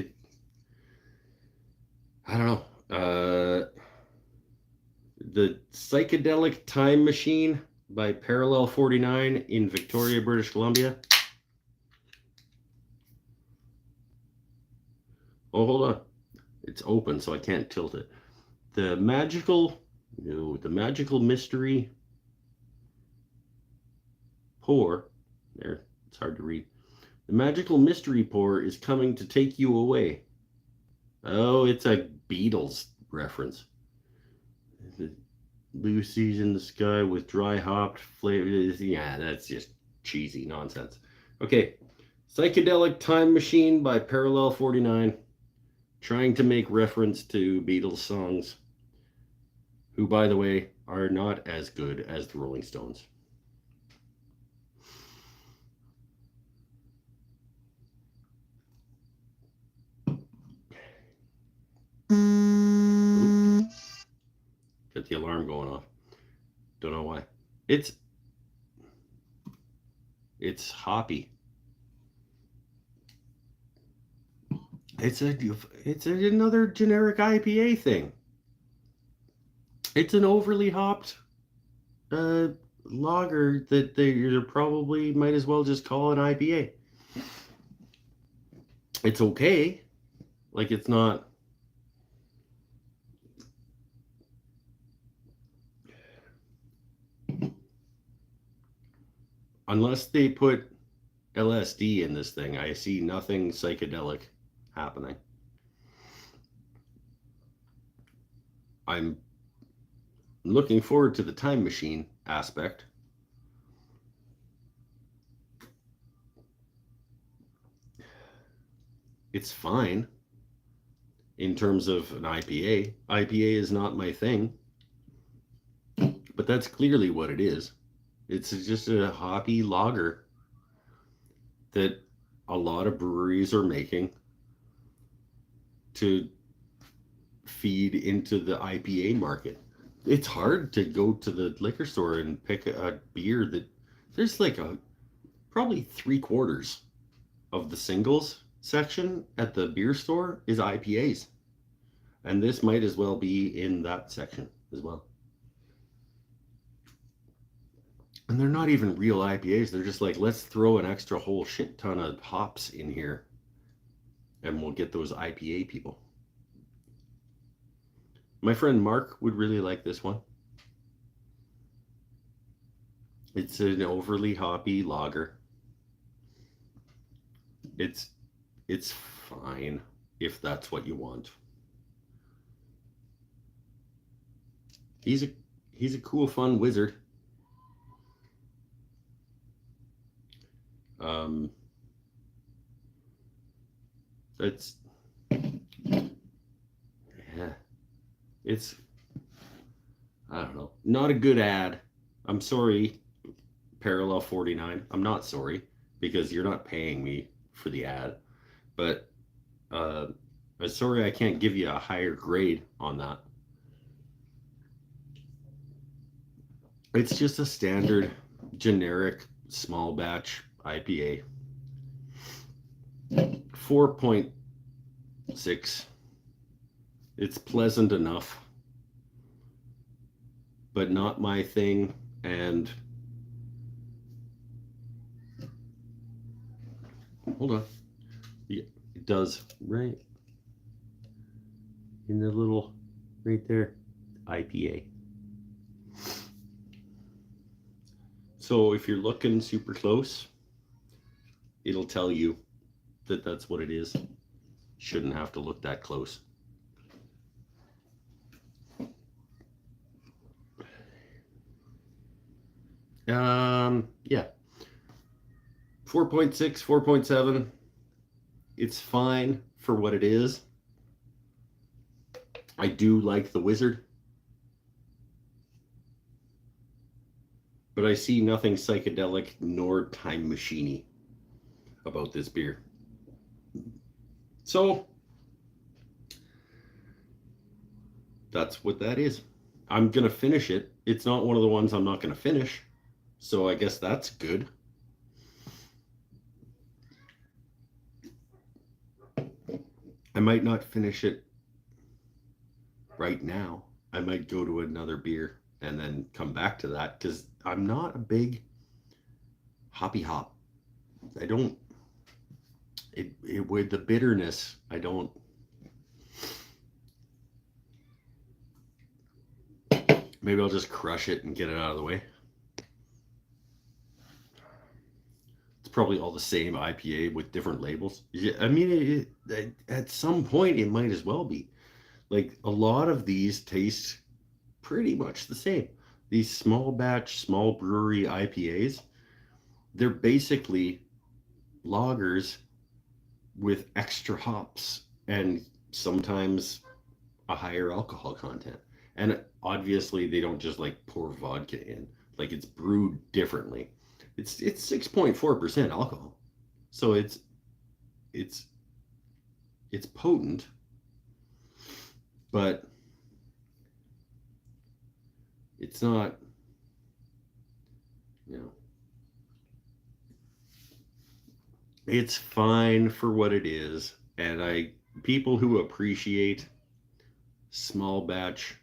I don't know. The Psychedelic Time Machine by Parallel 49 in Victoria, British Columbia. Oh, hold on. It's open, so I can't tilt it. The Magical Mystery Pour. There, it's hard to read. The magical mystery pour is coming to take you away. Oh, it's a Beatles reference. Lucy's in the sky with dry hopped flavors. Yeah, that's just cheesy nonsense. Okay, Psychedelic Time Machine by Parallel 49, trying to make reference to Beatles songs, who, by the way, are not as good as the Rolling Stones. Ooh, get the alarm going off. Don't know why. It's hoppy. It's another generic IPA thing. It's an overly hopped uh, lager that they probably might as well just call an IPA. It's okay. Like, it's not. Unless they put LSD in this thing, I see nothing psychedelic happening. I'm looking forward to the time machine aspect. It's fine in terms of an IPA. IPA is not my thing, but that's clearly what it is. It's just a hoppy lager that a lot of breweries are making to feed into the IPA market. It's hard to go to the liquor store and pick a beer that there's like probably 3/4 of the singles section at the beer store is IPAs. And this might as well be in that section as well. And they're not even real IPAs. They're just like, let's throw an extra whole shit ton of hops in here and we'll get those IPA people. My friend Mark would really like this one. It's an overly hoppy lager. It's fine if that's what you want. He's a cool, fun wizard. It's yeah, it's I don't know, not a good ad. I'm sorry, Parallel 49. I'm not sorry because you're not paying me for the ad, but I'm sorry I can't give you a higher grade on that. It's just a standard, generic, small batch IPA. 4.6. It's pleasant enough, but not my thing. And hold on. Yeah, it does right in the little right there, IPA. So if you're looking super close, it'll tell you that that's what it is. Shouldn't have to look that close. Yeah. 4.6, 4.7. It's fine for what it is. I do like the Wizard, but I see nothing psychedelic nor time machiney about this beer. So that's what that is. I'm gonna finish it. It's not one of the ones I'm not gonna finish, so I guess that's good. I might not finish it right now. I might go to another beer and then come back to that because I'm not a big hoppy hop. I don't. It with the bitterness, I don't. Maybe I'll just crush it and get it out of the way. It's probably all the same IPA with different labels. Yeah, I mean, at some point it might as well be. Like a lot of these taste pretty much the same. These small batch, small brewery IPAs, they're basically lagers with extra hops and sometimes a higher alcohol content. And obviously they don't just like pour vodka in. Like it's brewed differently. It's 6.4% alcohol. So it's it's potent, but it's not, you know, it's fine for what it is. And I people who appreciate small batch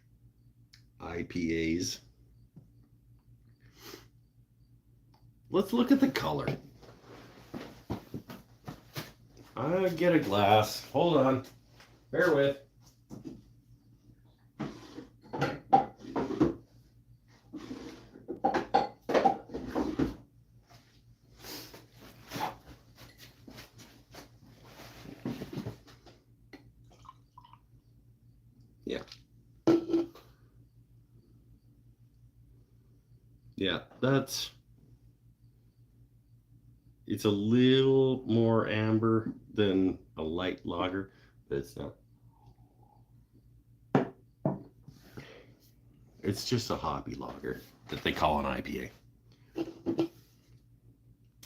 IPAs, let's look at the color. I get a glass. Hold on. Bear with. Yeah. Yeah, it's a little more amber than a light lager, but it's not. It's just a hoppy lager that they call an IPA.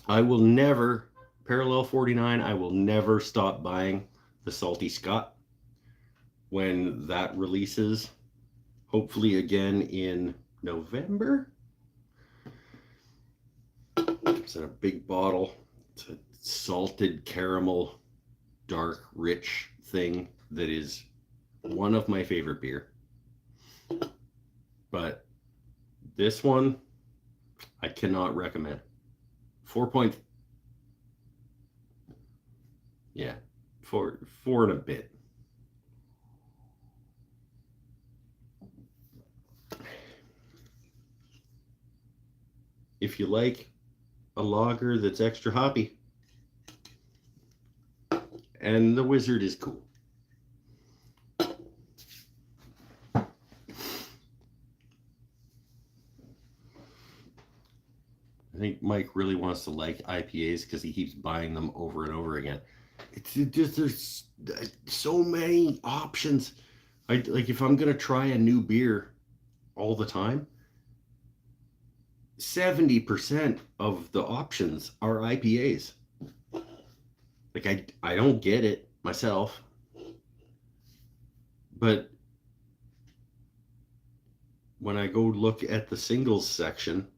I will never, Parallel 49, I will never stop buying the Salty Scott when that releases, hopefully again in November. It's in a big bottle. It's a salted caramel, dark, rich thing that is one of my favorite beer. But this one, I cannot recommend. 4 point, yeah, four and a bit. If you like a lager that's extra hoppy, and the Wizard is cool. I think Mike really wants to like IPAs because he keeps buying them over and over again. It's just there's so many options. I like if I'm gonna try a new beer all the time, 70% of the options are IPAs. Like I don't get it myself, but when I go look at the singles section,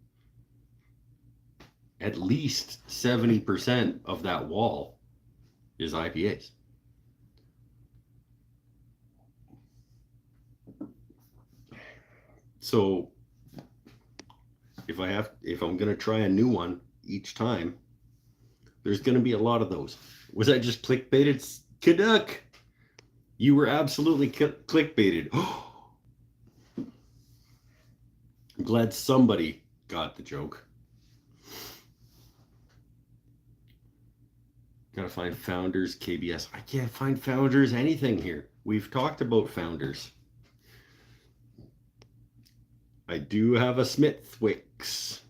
at least 70% of that wall is IPAs. So if I'm going to try a new one each time, there's going to be a lot of those. Was I just clickbaited? Canuck, you were absolutely clickbaited. I'm glad somebody got the joke. Gotta find Founders KBS. I can't find Founders anything here. We've talked about Founders. I do have a Smithwick's.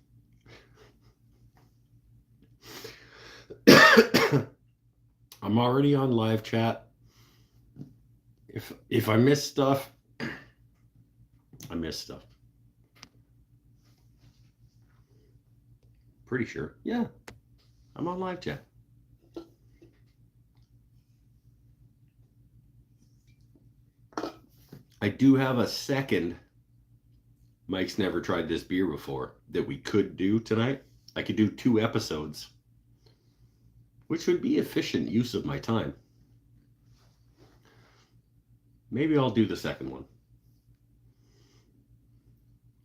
I'm already on live chat. If I miss stuff, I miss stuff. Pretty sure. Yeah. I'm on live chat. I do have a second Mike's never tried this beer before that we could do tonight. I could do 2 episodes, which would be efficient use of my time. Maybe I'll do the second one.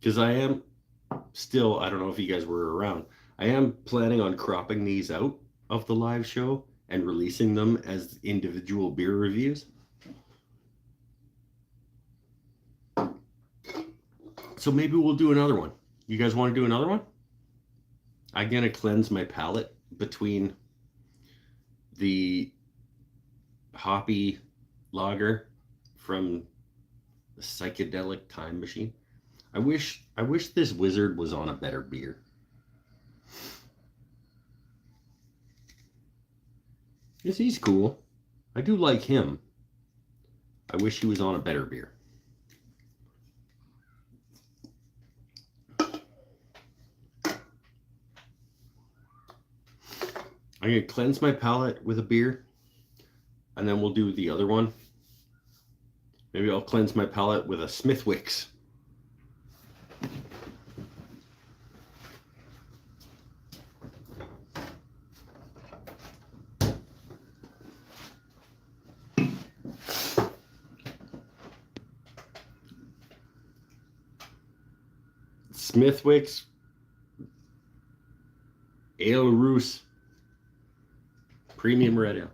Because I am still, I don't know if you guys were around, I am planning on cropping these out of the live show and releasing them as individual beer reviews. So maybe we'll do another one. You guys want to do another one? I'm going to cleanse my palate between the hoppy lager from the Psychedelic Time Machine. I wish this wizard was on a better beer. Yes, he's cool. I do like him. I wish he was on a better beer. I'm going to cleanse my palate with a beer, and then we'll do the other one. Maybe I'll cleanse my palate with a Smithwick's. Smithwick's Ale Roos Premium Red Ale.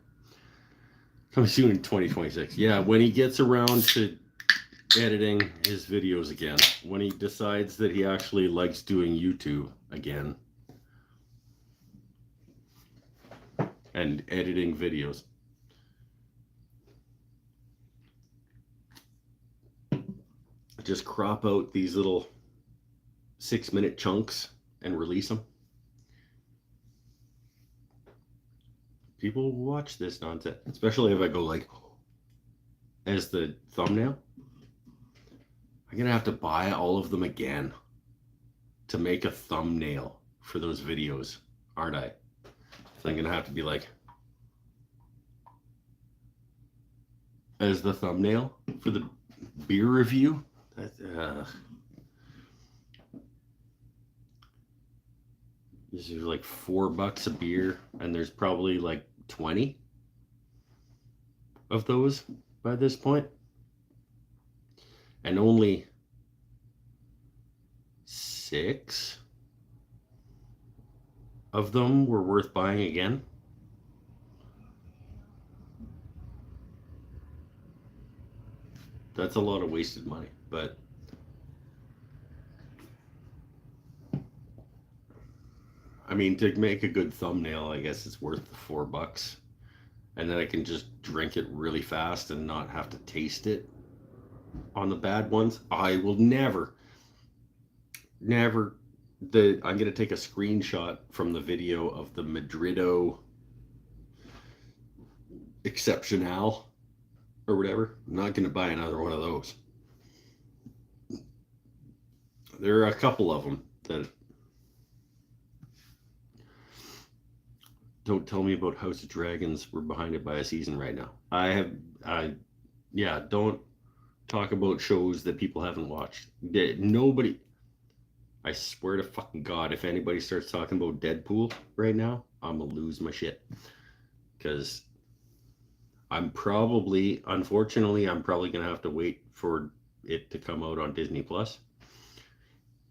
Coming soon in 2026. Yeah, when he gets around to editing his videos again. When he decides that he actually likes doing YouTube again. And editing videos. Just crop out these little 6-minute chunks and release them. People will watch this nonsense, especially if I go like as the thumbnail. I'm gonna have to buy all of them again to make a thumbnail for those videos, aren't I? So I'm gonna have to be like as the thumbnail for the beer review. This is like $4 a beer, and there's probably like 20 of those by this point, and only 6 of them were worth buying again. That's a lot of wasted money, but I mean, to make a good thumbnail, I guess it's worth the $4. And then I can just drink it really fast and not have to taste it on the bad ones. I will never, I'm going to take a screenshot from the video of the Madrido Exceptional or whatever. I'm not going to buy another one of those. There are a couple of them that don't tell me about House of Dragons. We're behind it by a season right now. Don't talk about shows that people haven't watched. Nobody, I swear to fucking God, if anybody starts talking about Deadpool right now, I'm gonna lose my shit. Because unfortunately, I'm probably gonna have to wait for it to come out on Disney Plus.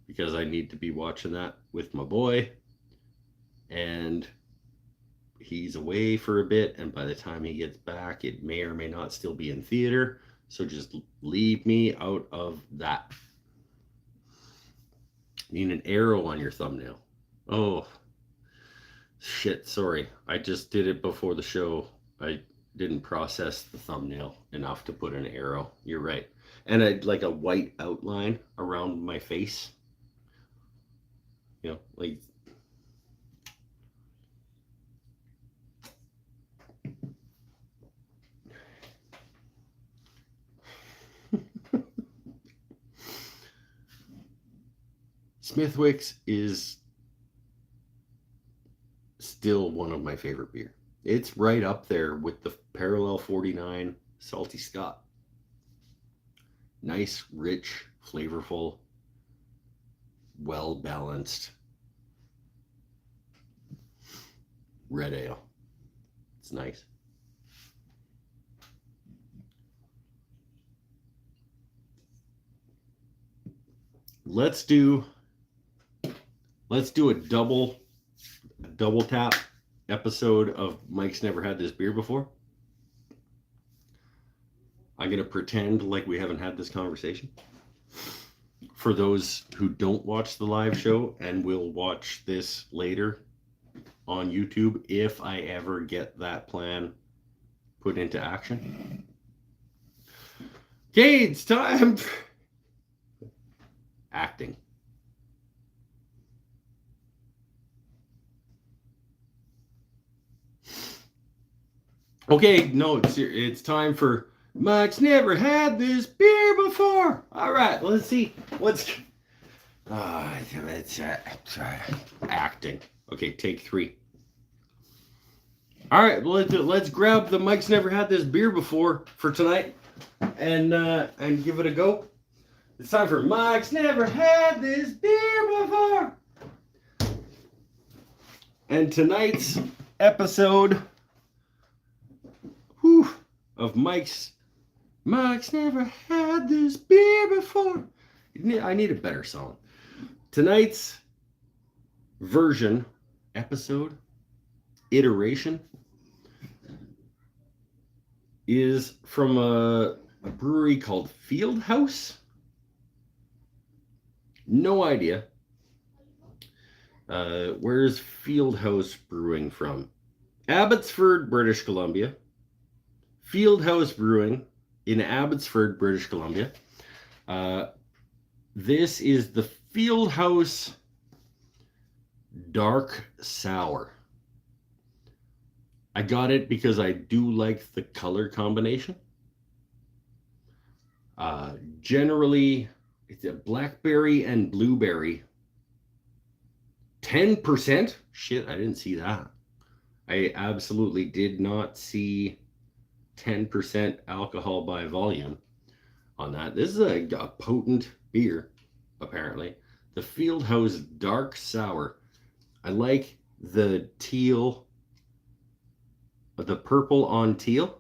Because I need to be watching that with my boy. And he's away for a bit, and by the time he gets back, it may or may not still be in theater. So just leave me out of that. You need an arrow on your thumbnail. Oh, shit, sorry. I just did it before the show. I didn't process the thumbnail enough to put an arrow. You're right. And I'd like a white outline around my face. You know, like... Smithwick's is still one of my favorite beer. It's right up there with the Parallel 49 Salty Scott. Nice, rich, flavorful, well-balanced red ale. It's nice. Let's do a double tap episode of Mike's Never Had This Beer Before. I'm going to pretend like we haven't had this conversation. For those who don't watch the live show and will watch this later, on YouTube if I ever get that plan put into action. Okay, it's time. Acting. Okay, no, it's time for Mike's never had this beer before. All right, let's see what's. It's acting. Okay, take 3. All right, let's grab the Mike's never had this beer before for tonight, and give it a go. It's time for Mike's never had this beer before. And tonight's episode of Mike's never had this beer before. I need a better song. Tonight's version, episode, iteration is from a brewery called Fieldhouse. No idea. Where's Fieldhouse Brewing from? Abbotsford, British Columbia. Fieldhouse Brewing in Abbotsford, British Columbia. This is the Fieldhouse Dark Sour. I got it because I do like the color combination. Generally, it's a blackberry and blueberry. 10%? Shit, I didn't see that. I absolutely did not see 10% alcohol by volume on that. This is a potent beer, apparently. The Fieldhouse Dark Sour. I like the teal, the purple on teal.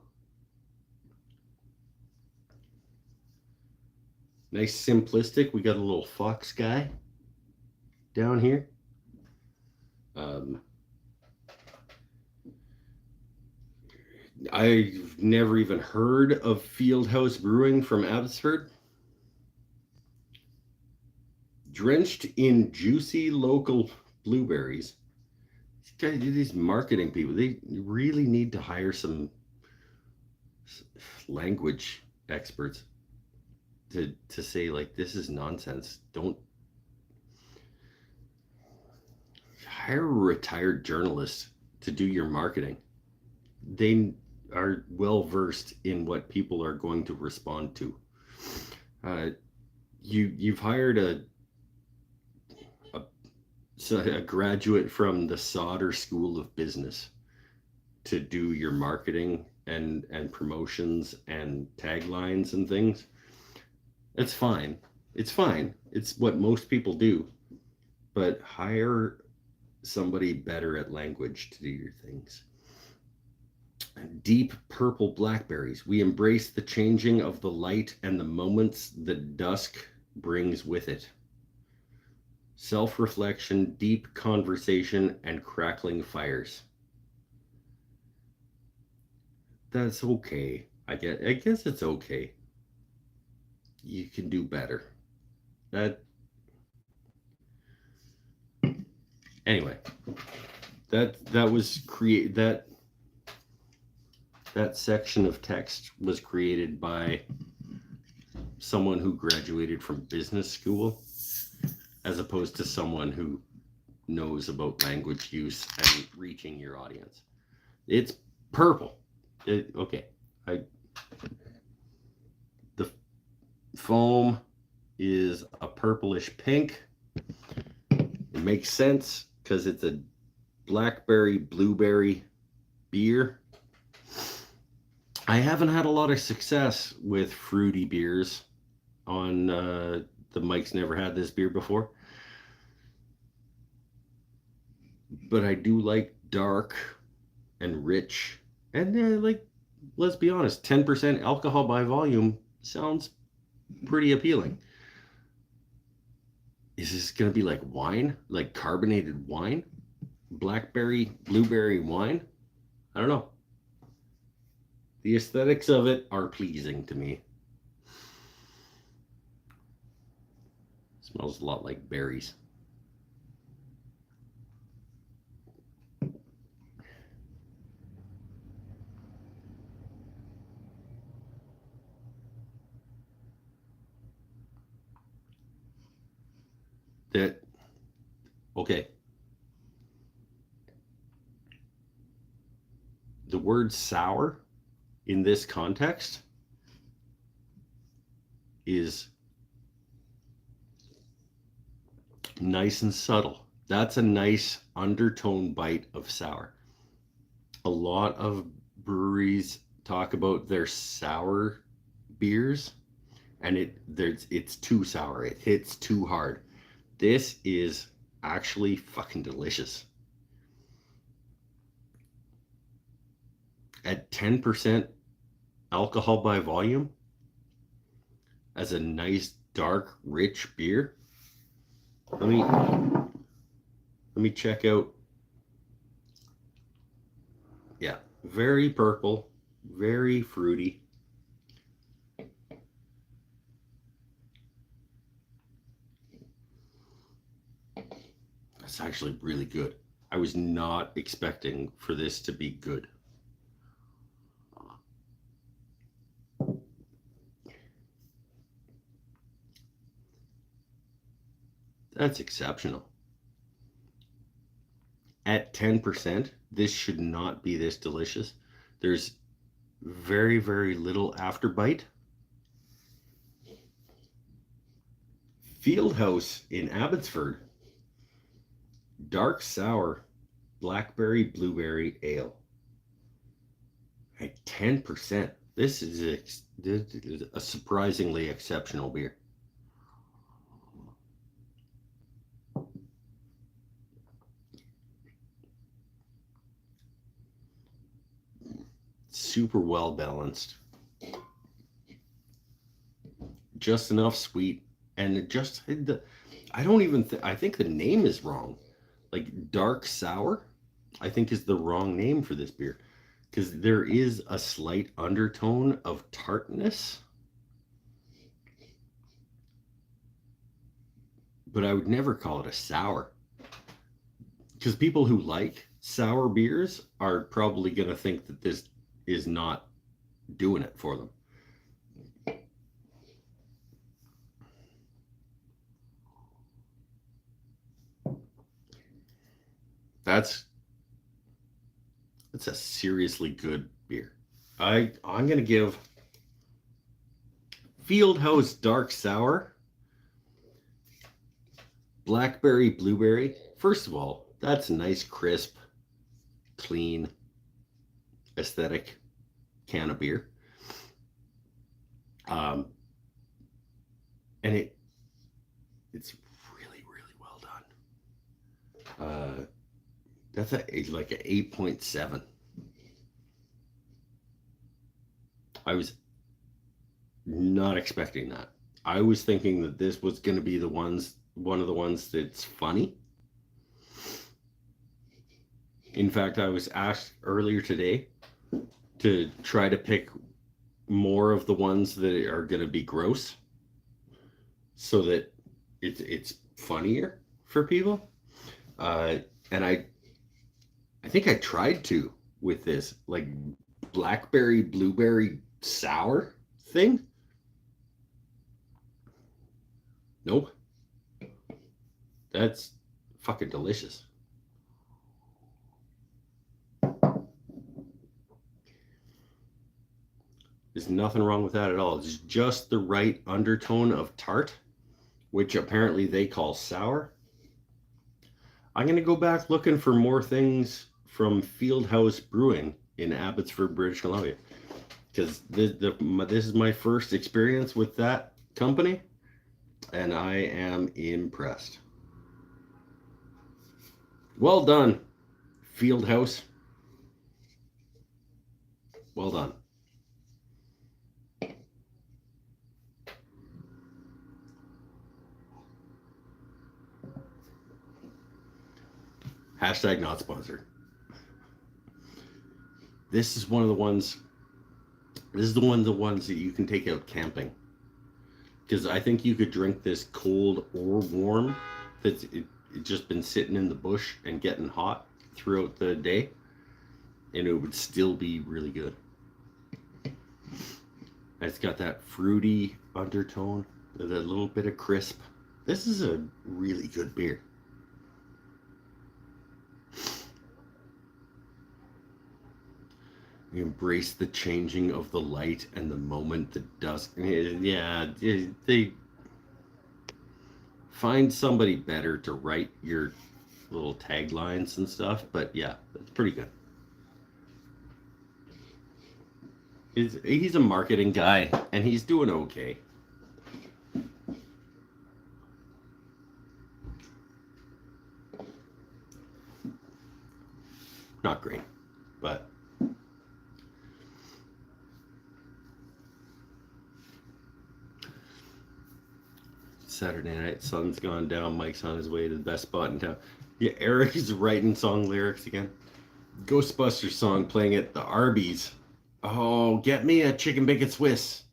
Nice simplistic. We got a little fox guy down here. I've never even heard of Fieldhouse Brewing from Abbotsford. Drenched in juicy local blueberries. These marketing people, they really need to hire some language experts to say, like, this is nonsense. Don't hire a retired journalist to do your marketing. They are well versed in what people are going to respond to. You've hired a graduate from the Sauder School of Business to do your marketing and promotions and taglines and things. It's fine. It's fine. It's what most people do. But hire somebody better at language to do your things. Deep purple blackberries. We embrace the changing of the light and the moments that dusk brings with it. Self-reflection, deep conversation, and crackling fires. That's okay. I guess it's okay. You can do better. Anyway, that was that section of text was created by someone who graduated from business school, as opposed to someone who knows about language use and reaching your audience. It's purple. Okay. The foam is a purplish pink. It makes sense because it's a blackberry blueberry beer. I haven't had a lot of success with fruity beers on the Mike's never had this beer before. But I do like dark and rich. And like, let's be honest, 10% alcohol by volume sounds pretty appealing. Is this going to be like wine? Like carbonated wine? Blackberry, blueberry wine? I don't know. The aesthetics of it are pleasing to me. Smells a lot like berries. that, okay, the word sour in this context is nice and subtle. That's a nice undertone bite of sour. A lot of breweries talk about their sour beers, and it's too sour. It hits too hard. This is actually fucking delicious. At 10% alcohol by volume, as a nice dark rich beer. Let me check out. Yeah, very purple, very fruity. That's actually really good. I was not expecting for this to be good. That's exceptional. At 10%, this should not be this delicious. There's very, very little afterbite. Fieldhouse in Abbotsford, dark sour blackberry blueberry ale at 10%. This is a surprisingly exceptional beer. Super well balanced. Just enough sweet, and it just I don't even I think the name is wrong. Like dark sour, I think is the wrong name for this beer, because there is a slight undertone of tartness, but I would never call it a sour, because people who like sour beers are probably going to think that this is not doing it for them. That's a seriously good beer. I'm going to give Fieldhouse Dark Sour blackberry blueberry. First of all, that's a nice crisp, clean, aesthetic can of beer. And it's really, really well done. That's like an 8.7. I was not expecting that. I was thinking that this was going to be one of the ones that's funny. In fact, I was asked earlier today to try to pick more of the ones that are going to be gross, so that it's funnier for people. And I think I tried to with this, like, blackberry blueberry sour thing. Nope. That's fucking delicious. There's nothing wrong with that at all. It's just the right undertone of tart, which apparently they call sour. I'm going to go back looking for more things from Fieldhouse Brewing in Abbotsford, British Columbia, because this is my first experience with that company, and I am impressed. Well done, Fieldhouse. Well done. Hashtag not sponsored. This is one of the ones. This is the ones that you can take out camping, because I think you could drink this cold or warm. That's it just been sitting in the bush and getting hot throughout the day, and it would still be really good. It's got that fruity undertone, with a little bit of crisp. This is a really good beer. You embrace the changing of the light and the moment the dusk. Yeah, they find somebody better to write your little taglines and stuff, but yeah, it's pretty good. He's a marketing guy, and he's doing okay. Not great, but Saturday night, sun's gone down. Mike's on his way to the best spot in town. Yeah, Eric is writing song lyrics again. Ghostbusters song playing at the Arby's. Oh, get me a chicken bacon Swiss.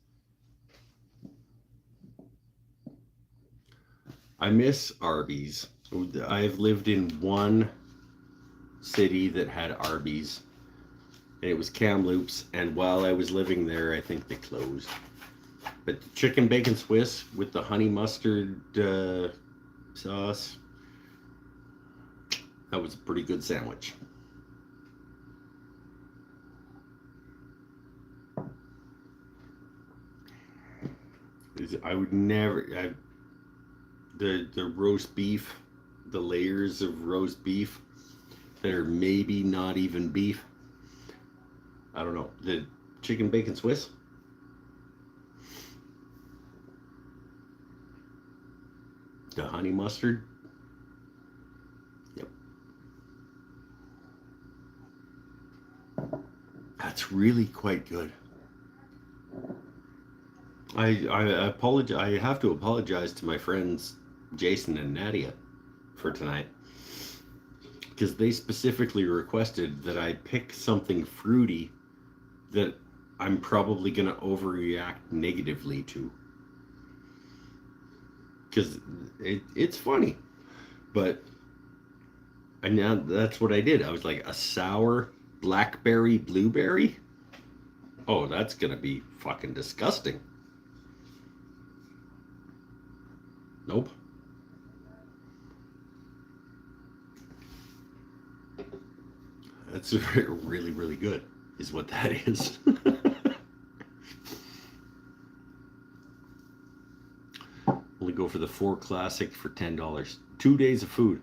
I miss Arby's. I've lived in one city that had Arby's, and it was Kamloops. And while I was living there, I think they closed. But the chicken bacon Swiss with the honey mustard sauce, that was a pretty good sandwich. I would never. The roast beef, the layers of roast beef that are maybe not even beef. I don't know. The chicken bacon Swiss. The honey mustard. Yep. That's really quite good. I apologize. I have to apologize to my friends Jason and Nadia for tonight because they specifically requested that I pick something fruity that I'm probably going to overreact negatively to. Because it's funny, but and now that's what I did. I was like, a sour blackberry blueberry. Oh, that's gonna be fucking disgusting. Nope. That's really, really good, is what that is. Only go for the 4 classic for $10. 2 days of food.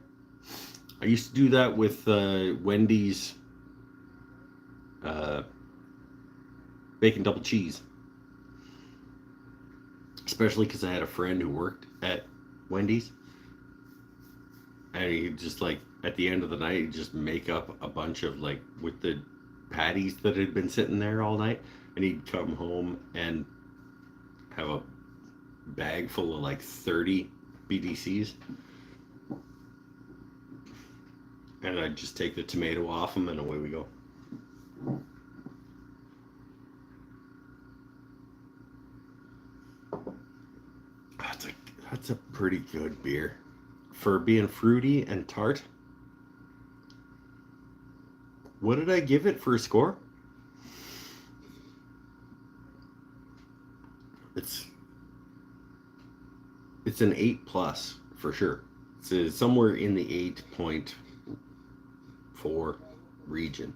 I used to do that with Wendy's bacon double cheese. Especially because I had a friend who worked at Wendy's. And he just like, at the end of the night, he'd just make up a bunch of like, with the patties that had been sitting there all night. And he'd come home and have a bag full of like 30 BDCs. And I'd just take the tomato off them and away we go. That's a pretty good beer. For being fruity and tart. What did I give it for a score? It's an 8 plus for sure. It's somewhere in the 8.4 region.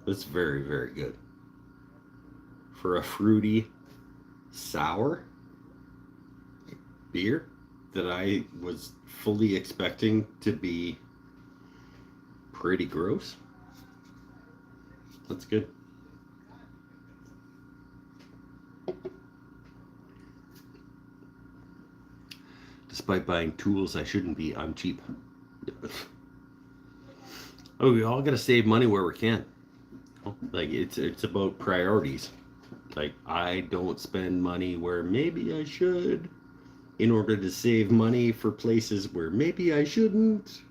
It's very, very good. For a fruity, sour beer that I was fully expecting to be pretty gross. That's good. Despite buying tools I shouldn't be, I'm cheap. Oh, we all gotta save money where we can. Like it's about priorities. Like I don't spend money where maybe I should in order to save money for places where maybe I shouldn't.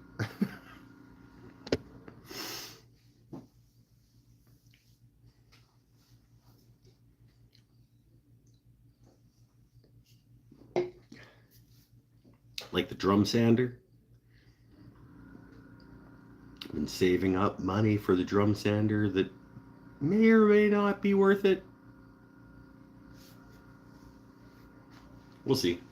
Like the drum sander. I've been saving up money for the drum sander that may or may not be worth it. We'll see.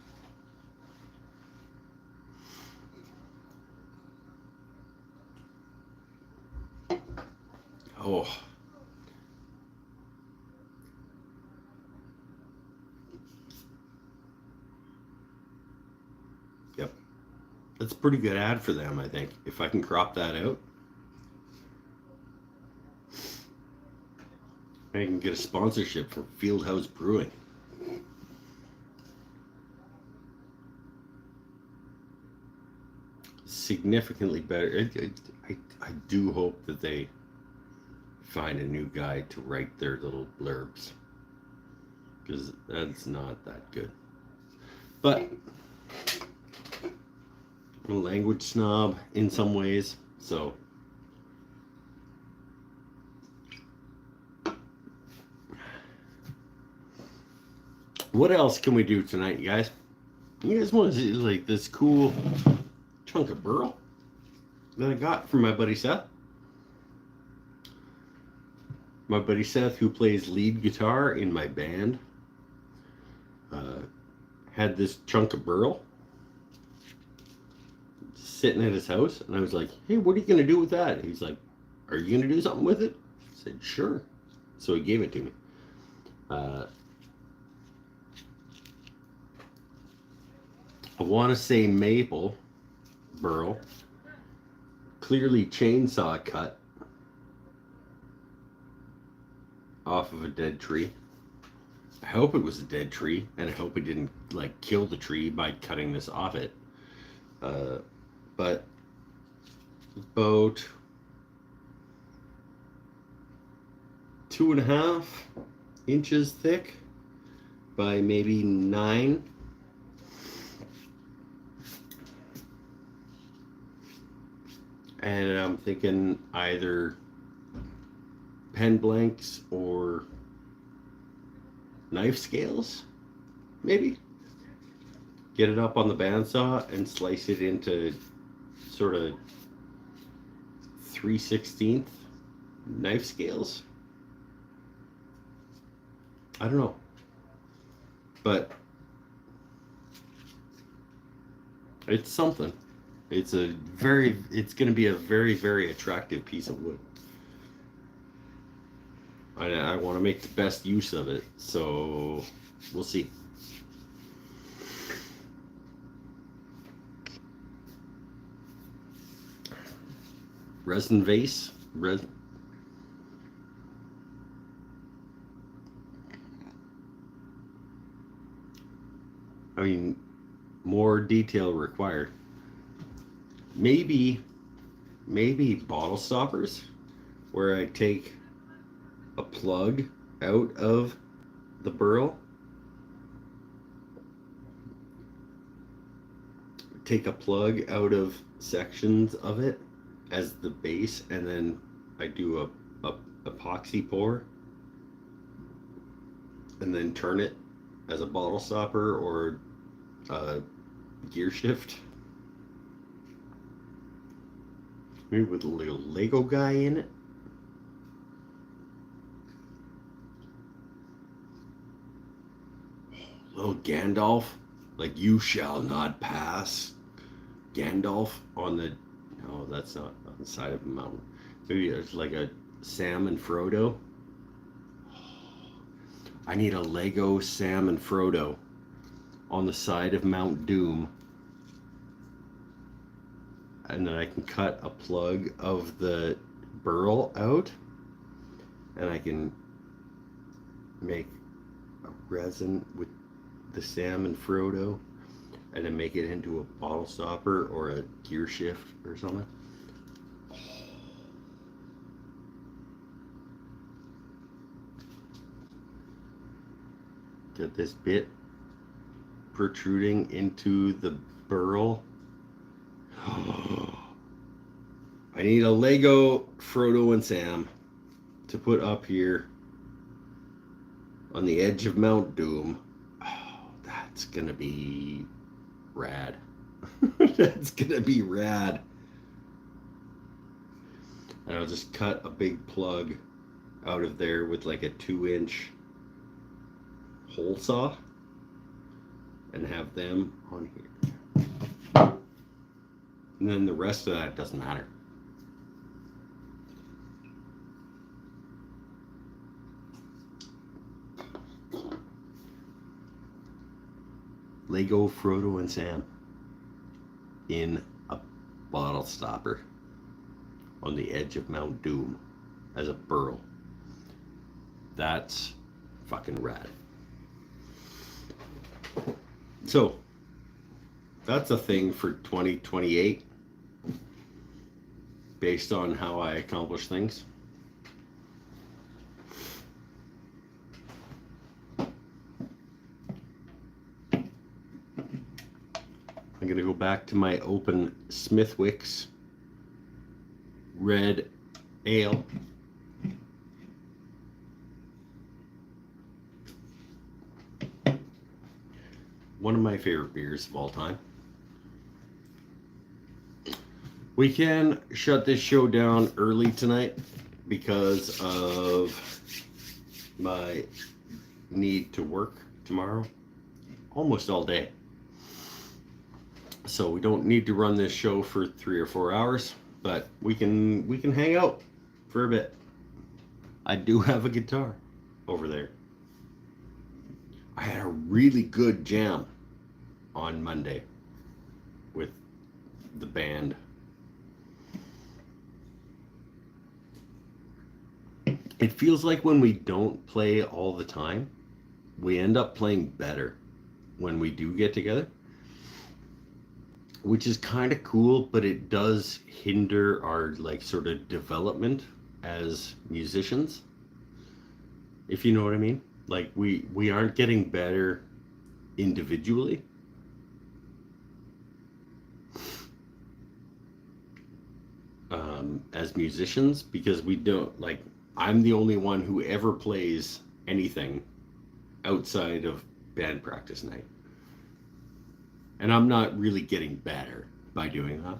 Oh, yep. That's a pretty good ad for them, I think. If I can crop that out, I can get a sponsorship from Fieldhouse Brewing. Significantly better. I do hope that they find a new guy to write their little blurbs, because that's not that good. But I'm a language snob in some ways, so what else can we do tonight, you guys? You guys want to see like this cool chunk of burl that I got from my buddy Seth? My buddy Seth, who plays lead guitar in my band, had this chunk of burl sitting at his house, and I was like, "Hey, what are you gonna do with that?" And he's like, "Are you gonna do something with it?" I said, "Sure." So he gave it to me. I want to say maple burl, clearly chainsaw cut off of a dead tree. I hope it was a dead tree, and I hope it didn't like kill the tree by cutting this off it. But about 2.5 inches thick by maybe 9. And I'm thinking either pen blanks or knife scales, maybe. Get it up on the bandsaw and slice it into sort of 3/16 knife scales. I don't know. But it's something. It's going to be a very, very attractive piece of wood. I want to make the best use of it, so we'll see. Resin vase. I mean, more detail required. Maybe bottle stoppers, where I take a plug out of the burl, take a plug out of sections of it as the base, and then I do a epoxy pour, and then turn it as a bottle stopper or a gear shift. Maybe with a little Lego guy in it. Little Gandalf, like "You shall not pass." Gandalf on the, no, that's not on the side of a mountain. Maybe it's like a Sam and Frodo. I need a Lego Sam and Frodo on the side of Mount Doom, and then I can cut a plug of the burl out, and I can make a resin with the Sam and Frodo, and then make it into a bottle stopper or a gear shift or something. Get this bit protruding into the burl. I need a Lego Frodo and Sam to put up here on the edge of Mount Doom. Oh, that's gonna be rad. That's gonna be rad. And I'll just cut a big plug out of there with like a 2-inch hole saw and have them on here. And then the rest of that doesn't matter. Lego Frodo and Sam in a bottle stopper on the edge of Mount Doom as a burrow. That's fucking rad. So, that's a thing for 2028 based on how I accomplish things. I'm going to go back to my open Smithwick's red ale. One of my favorite beers of all time. We can shut this show down early tonight because of my need to work tomorrow almost all day. So we don't need to run this show for 3 or 4 hours, but we can hang out for a bit. I do have a guitar over there. I had a really good jam on Monday with the band. It feels like when we don't play all the time, we end up playing better when we do get together, which is kind of cool, but it does hinder our like sort of development as musicians, if you know what I mean. Like we aren't getting better individually. As musicians, because we don't, like, I'm the only one who ever plays anything outside of band practice night, and I'm not really getting better by doing that.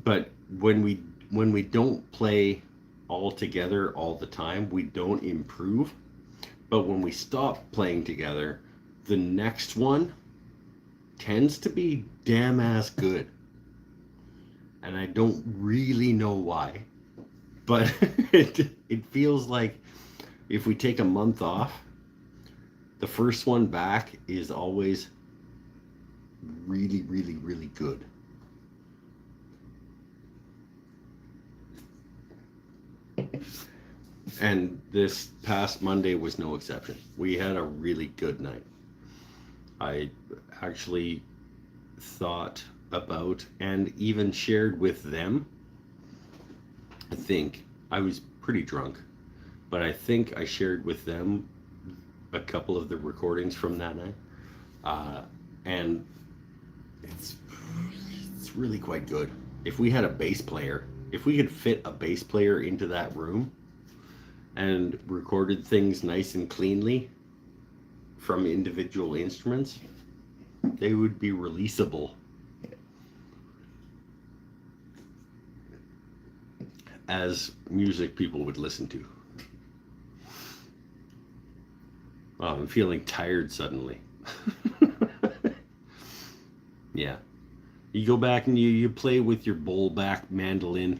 But when we don't play all together all the time, we don't improve. But when we stop playing together, the next one tends to be damn ass good. And I don't really know why, but it feels like if we take a month off, the first one back is always really, really, really good. And this past Monday was no exception. We had a really good night. I actually thought about and even shared with them. I think I was pretty drunk, but I think I shared with them a couple of the recordings from that night, and it's really quite good. If we had a bass player, if we could fit a bass player into that room and recorded things nice and cleanly from individual instruments, they would be releasable as music people would listen to. Oh, I'm feeling tired suddenly. Yeah. You go back and you play with your bowl back mandolin.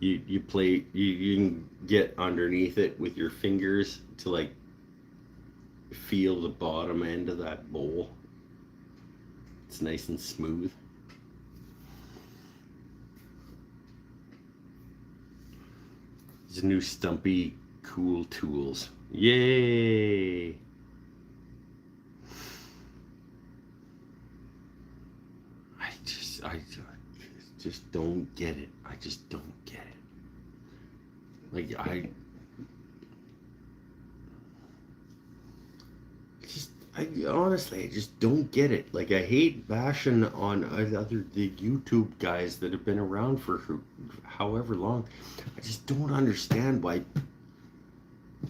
You play, you can get underneath it with your fingers to like feel the bottom end of that bowl. It's nice and smooth. These new Stumpy cool tools. Yay! I just don't get it. I just don't get it. Like honestly, I just don't get it. Like, I hate bashing on the YouTube guys that have been around for however long. I just don't understand why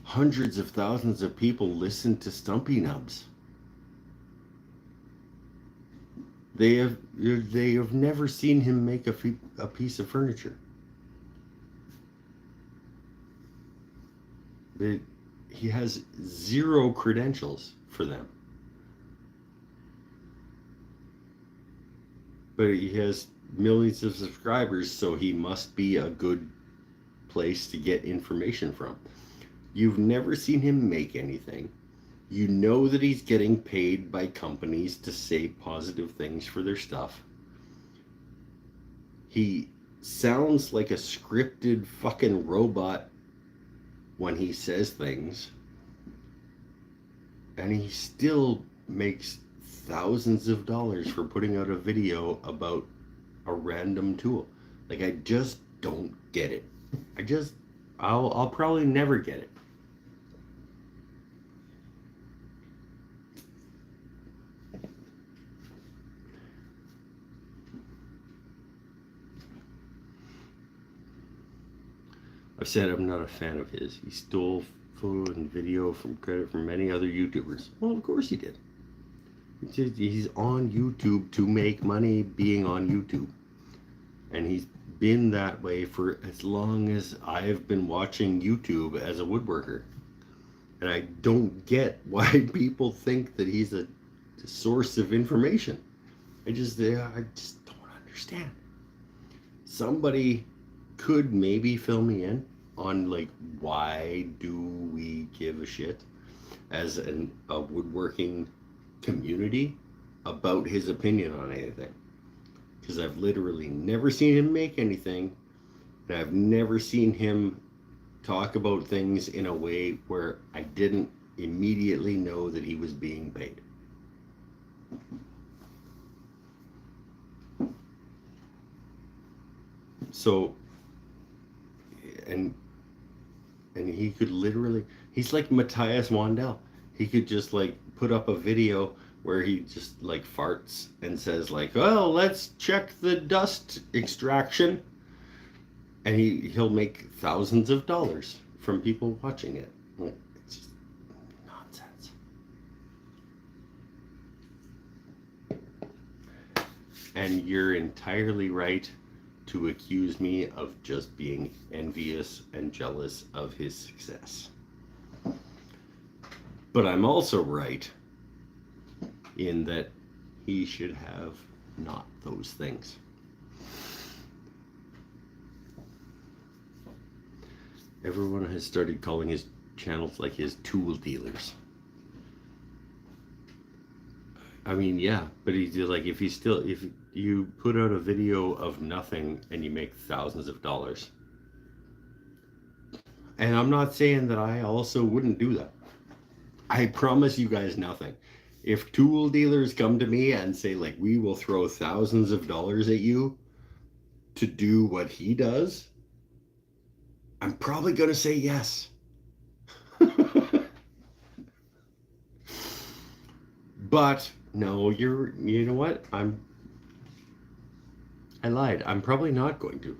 hundreds of thousands of people listen to Stumpy Nubs. They have never seen him make a piece of furniture. He has zero credentials for them. But he has millions of subscribers, so he must be a good place to get information from. You've never seen him make anything. You know that he's getting paid by companies to say positive things for their stuff. He sounds like a scripted fucking robot when he says things, and he still makes thousands of dollars for putting out a video about a random tool. Like, I just don't get it. I'll probably never get it. I've said I'm not a fan of his. He stole photo and video from credit from many other YouTubers. Well, of course he did. He's on YouTube to make money being on YouTube. And he's been that way for as long as I've been watching YouTube as a woodworker. And I don't get why people think that he's a source of information. I just don't understand. Somebody could maybe fill me in on like why do we give a shit as a woodworking community about his opinion on anything, because I've literally never seen him make anything, and I've never seen him talk about things in a way where I didn't immediately know that he was being paid. So and he could literally, he's like Matthias Wandel. He could just like put up a video where he just like farts and says like, well, let's check the dust extraction, and he'll make thousands of dollars from people watching it. Like, it's just nonsense. And you're entirely right to accuse me of just being envious and jealous of his success. But I'm also right in that he should have not those things. Everyone has started calling his channels like his tool dealers. I mean, yeah, but he's like, if you put out a video of nothing and you make thousands of dollars. And I'm not saying that I also wouldn't do that. I promise you guys nothing. If tool dealers come to me and say like, we will throw thousands of dollars at you to do what he does, I'm probably going to say yes. But no, you know what? I lied. I'm probably not going to.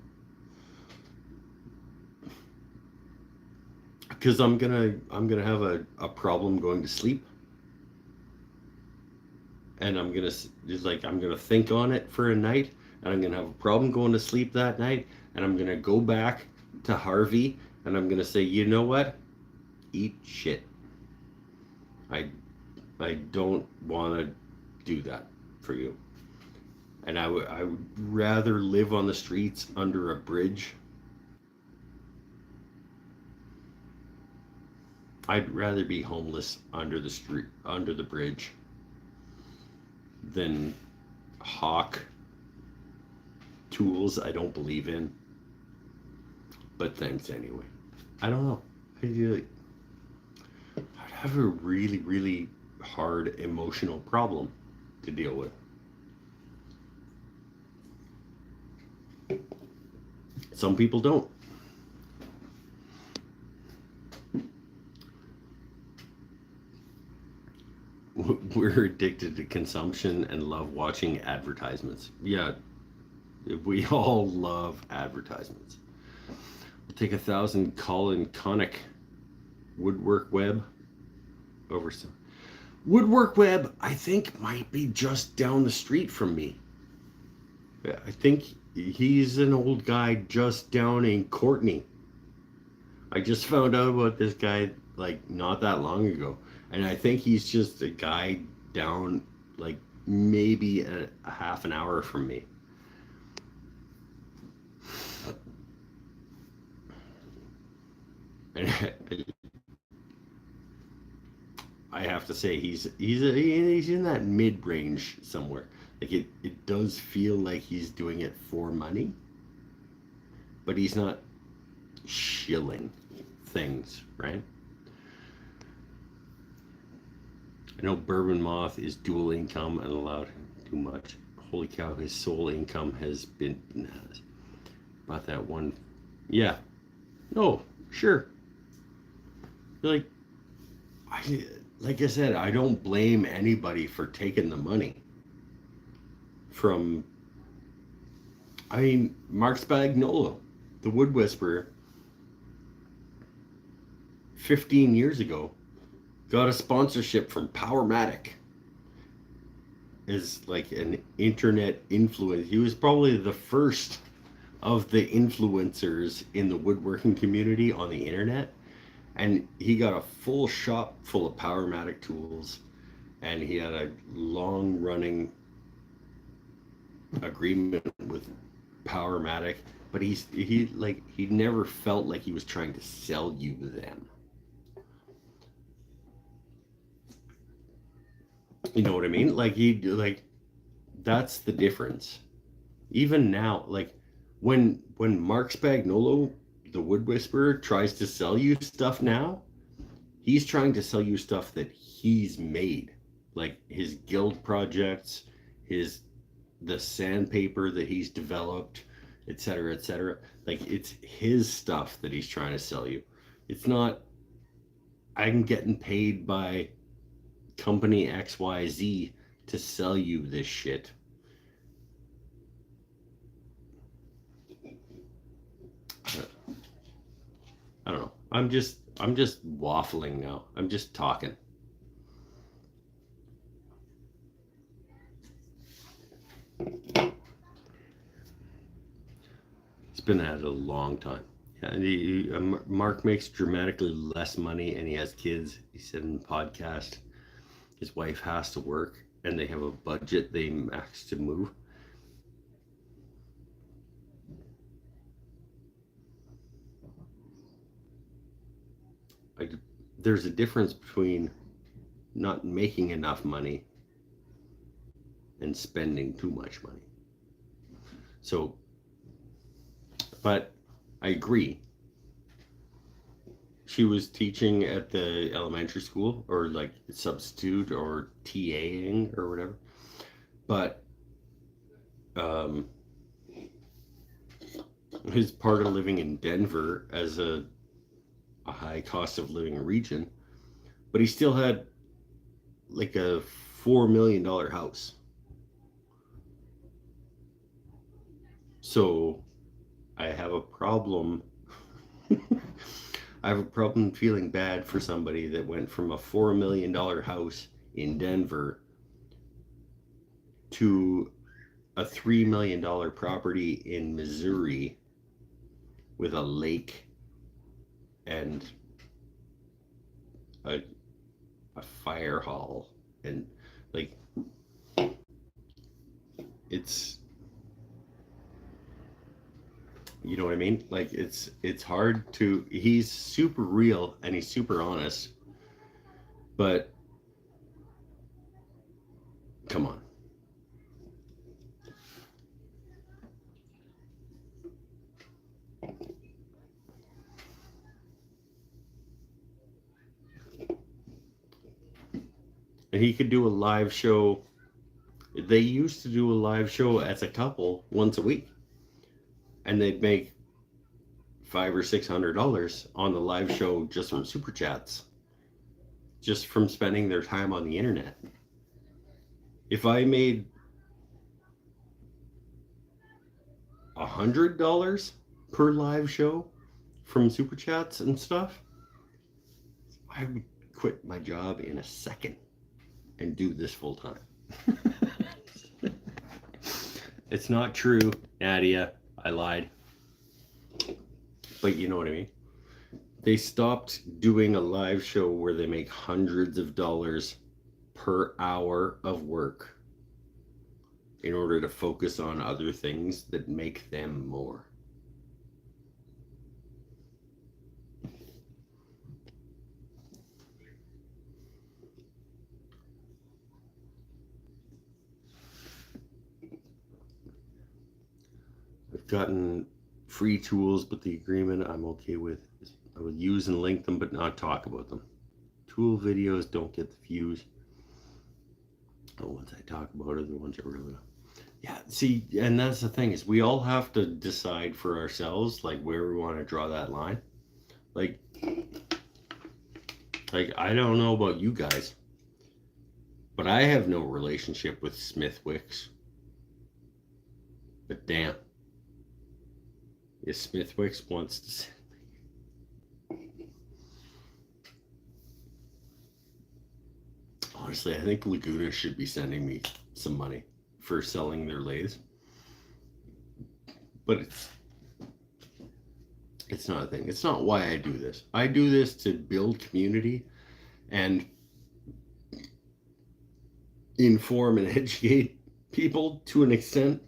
Because I'm gonna have a problem going to sleep. And I'm gonna think on it for a night, and I'm gonna have a problem going to sleep that night, and I'm gonna go back to Harvey, and I'm gonna say, you know what? Eat shit. I don't want to do that for you. And I would rather live on the streets under a bridge. I'd rather be homeless under the bridge than hawk tools I don't believe in. But thanks anyway. I don't know. I'd have a really, really hard emotional problem to deal with. Some people don't. We're addicted to consumption and love watching advertisements. Yeah, we all love advertisements. We'll take 1,000 Colin Connick Woodwork Web over some. Woodwork Web, I think, might be just down the street from me. I think he's an old guy just down in Courtenay. I just found out about this guy like not that long ago, and I think he's just a guy down like maybe a half an hour from me. And I have to say he's in that mid range somewhere. Like it does feel like he's doing it for money, but he's not shilling things, right? I know Bourbon Moth is dual income and allowed too much. Holy cow, his sole income has been about that one. Yeah. No, sure. Like I like I said, I don't blame anybody for taking the money from. I mean, Mark Spagnolo, the Wood Whisperer, 15 years ago, got a sponsorship from Powermatic as like an internet influence. He was probably the first of the influencers in the woodworking community on the internet, and he got a full shop full of Powermatic tools, and he had a long running agreement with Powermatic, but he never felt like he was trying to sell you them. You know what I mean? That's the difference. Even now, like when Mark Spagnolo, the Wood Whisperer, tries to sell you stuff now, he's trying to sell you stuff that he's made, like his guild projects, his the sandpaper that he's developed, etc., etc. Like it's his stuff that he's trying to sell you. It's not I'm getting paid by company XYZ to sell you this shit. I don't know. I'm just waffling now. I'm just talking. It's been at a long time. Yeah, Mark makes dramatically less money, and he has kids. He said in the podcast, his wife has to work, and they have a budget they max to move. I, there's a difference between not making enough money and spending too much money. So, but I agree. She was teaching at the elementary school, or like substitute or TAing or whatever. But um, his part of living in Denver as a high cost of living region, but he still had like a $4 million house. So I have a problem. I have a problem feeling bad for somebody that went from a $4 million house in Denver to a $3 million property in Missouri with a lake and a, a fire hall, and like it's, you know what I mean? Like it's hard to, he's super real and he's super honest, but come on. And he could do a live show. They used to do a live show as a couple once a week, and they'd make $500 or $600 on the live show just from super chats, just from spending their time on the internet. If I made $100 per live show from super chats and stuff, I would quit my job in a second and do this full time. It's not true, Nadia. I lied. But you know what I mean? They stopped doing a live show where they make hundreds of dollars per hour of work in order to focus on other things that make them more. gotten free tools, but the agreement I'm okay with is I will use and link them, but not talk about them. Tool videos don't get the views. The ones I talk about are the ones that really. Yeah, see, and that's the thing is we all have to decide for ourselves like where we want to draw that line. Like I don't know about you guys, but I have no relationship with Smithwick's. But damn, if Smithwick's wants to send me. Honestly, I think Laguna should be sending me some money for selling their lathes. But it's not a thing. It's not why I do this. I do this to build community and inform and educate people to an extent.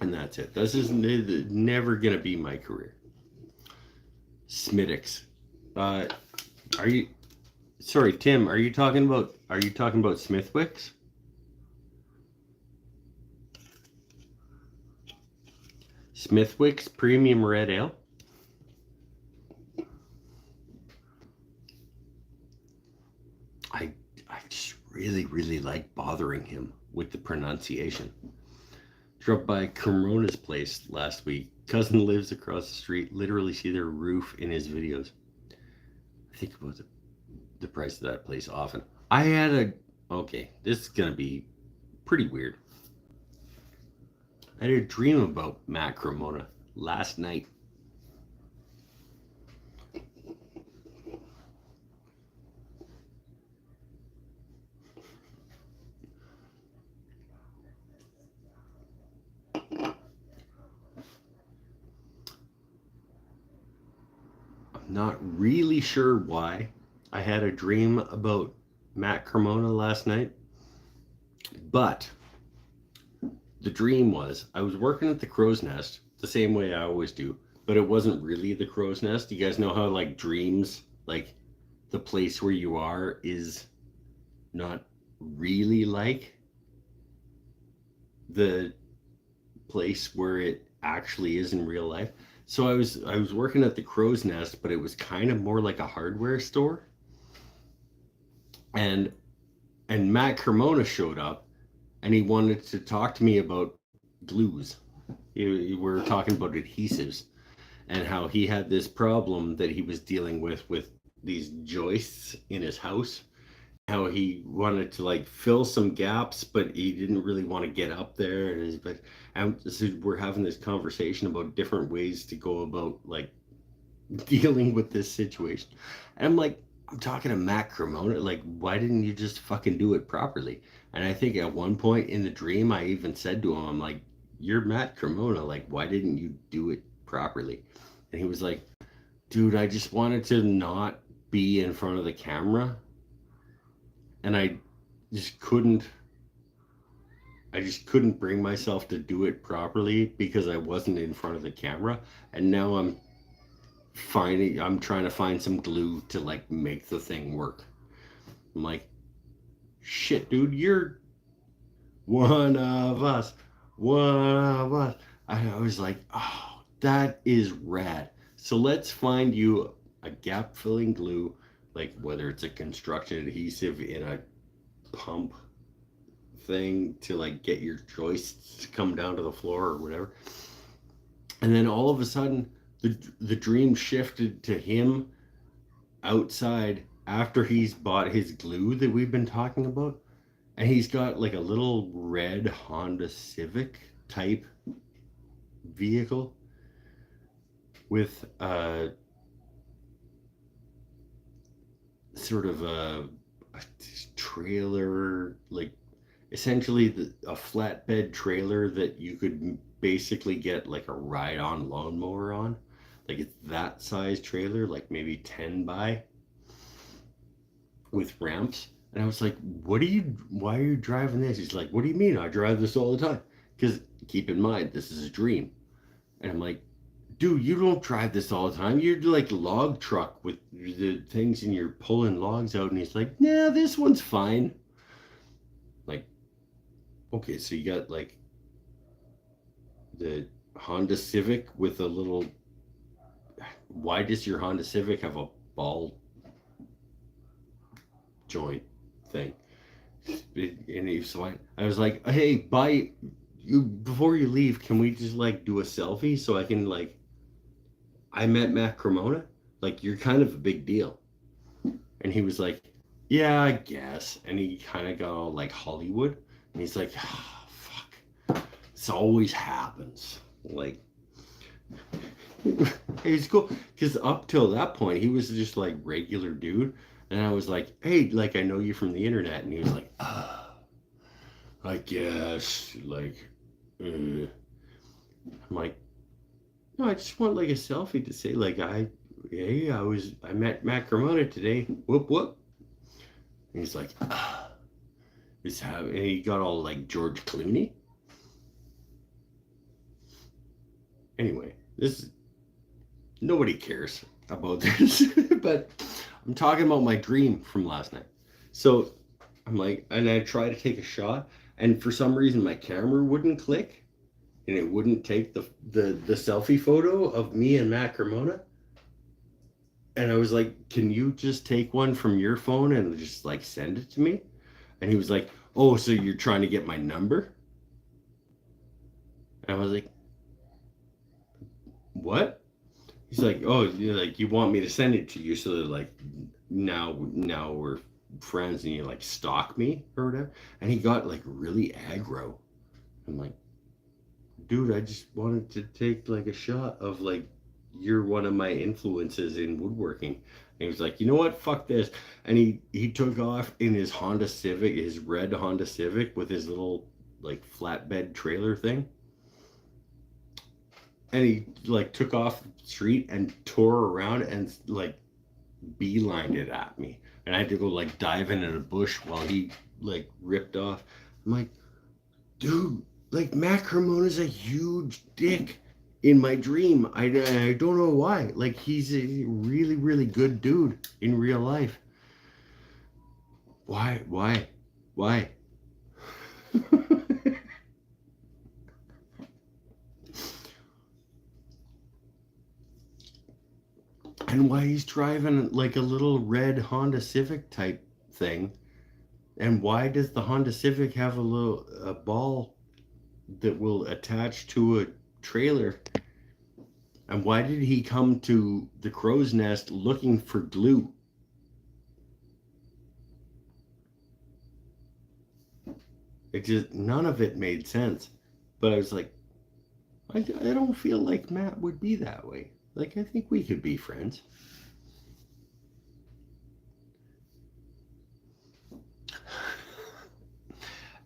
And that's it. This is never going to be my career. Smittix. Are you... Sorry, Tim, are you talking about Smithwick's? Smithwick's Premium Red Ale? I just really like bothering him with the pronunciation. Drove by Corona's place last week. Cousin lives across the street. Literally see their roof in his videos. I think about the price of that place often. I had okay, this is gonna be pretty weird. I had a dream about Matt Cremona last night. I'm not really sure why I had a dream about Matt Cremona last night, but the dream was I was working at the Crow's Nest the same way I always do, but it wasn't really the Crow's Nest. You guys know how like dreams, like the place where you are is not really like the place where it actually is in real life. So I was working at the Crow's Nest, but it was kind of more like a hardware store. And Matt Cremona showed up and he wanted to talk to me about glues. We were talking about adhesives and how he had this problem that he was dealing with these joists in his house. How he wanted to like fill some gaps, but he didn't really want to get up there. And so we're having this conversation about different ways to go about like dealing with this situation. And I'm like, I'm talking to Matt Cremona. Like, why didn't you just fucking do it properly? And I think at one point in the dream, I even said to him, I'm like, you're Matt Cremona. Like, why didn't you do it properly? And he was like, dude, I just wanted to not be in front of the camera. And I just couldn't bring myself to do it properly because I wasn't in front of the camera. And now I'm trying to find some glue to like make the thing work. I'm like, shit, dude, you're one of us. I was like, oh, that is rad. So let's find you a gap filling glue, like whether it's a construction adhesive in a pump thing to like get your joists to come down to the floor or whatever. And then all of a sudden the dream shifted to him outside after he's bought his glue that we've been talking about, and he's got like a little red Honda Civic type vehicle with sort of a trailer, like essentially a flatbed trailer that you could basically get like a ride-on lawnmower on. Like it's that size trailer, like maybe 10 by with ramps. And I was like, why are you driving this? He's like, what do you mean? I drive this all the time. Because keep in mind, this is a dream. And I'm like, dude, you don't drive this all the time. You're like log truck with the things and you're pulling logs out. And he's like, nah, this one's fine. Like, okay, so you got like the Honda Civic with a little. Why does your Honda Civic have a ball joint thing? And he was like, I was like, hey, bye. You before you leave, can we just like do a selfie so I can like. I met Matt Cremona. Like you're kind of a big deal. And he was like, yeah, I guess. And he kind of got all like Hollywood. And he's like, oh, fuck. This always happens. Like, he's cool. Because up till that point, he was just like regular dude. And I was like, hey, like, I know you from the internet. And he was like, I guess. Like, I'm like, no, I just want like a selfie to say, like, hey, I met Matt Cremona today. Whoop, whoop. And he's like, and he got all like George Clooney. Anyway, nobody cares about this, but I'm talking about my dream from last night. So I'm like, and I try to take a shot, and for some reason my camera wouldn't click, and it wouldn't take the selfie photo of me and Matt Cremona. And I was like, can you just take one from your phone and just like send it to me? And he was like, oh, so you're trying to get my number? And I was like, what? He's like, oh, you want me to send it to you so that like now we're friends and you like stalk me or whatever. And he got like really aggro. I'm like, dude, I just wanted to take like a shot of like you're one of my influences in woodworking. And he was like, you know what? Fuck this. And he took off in his Honda Civic, his red Honda Civic with his little like flatbed trailer thing. And he like took off the street and tore around and like beelined it at me. And I had to go like dive into the bush while he like ripped off. I'm like, dude, like Matt Cremona's a huge dick in my dream. I don't know why. Like he's a really, really good dude in real life. Why? And why he's driving like a little red Honda Civic type thing. And why does the Honda Civic have a ball that will attach to a trailer? And why did he come to the Crow's Nest looking for glue? It just, none of it made sense. But I was like, I don't feel like Matt would be that way. Like, I think we could be friends.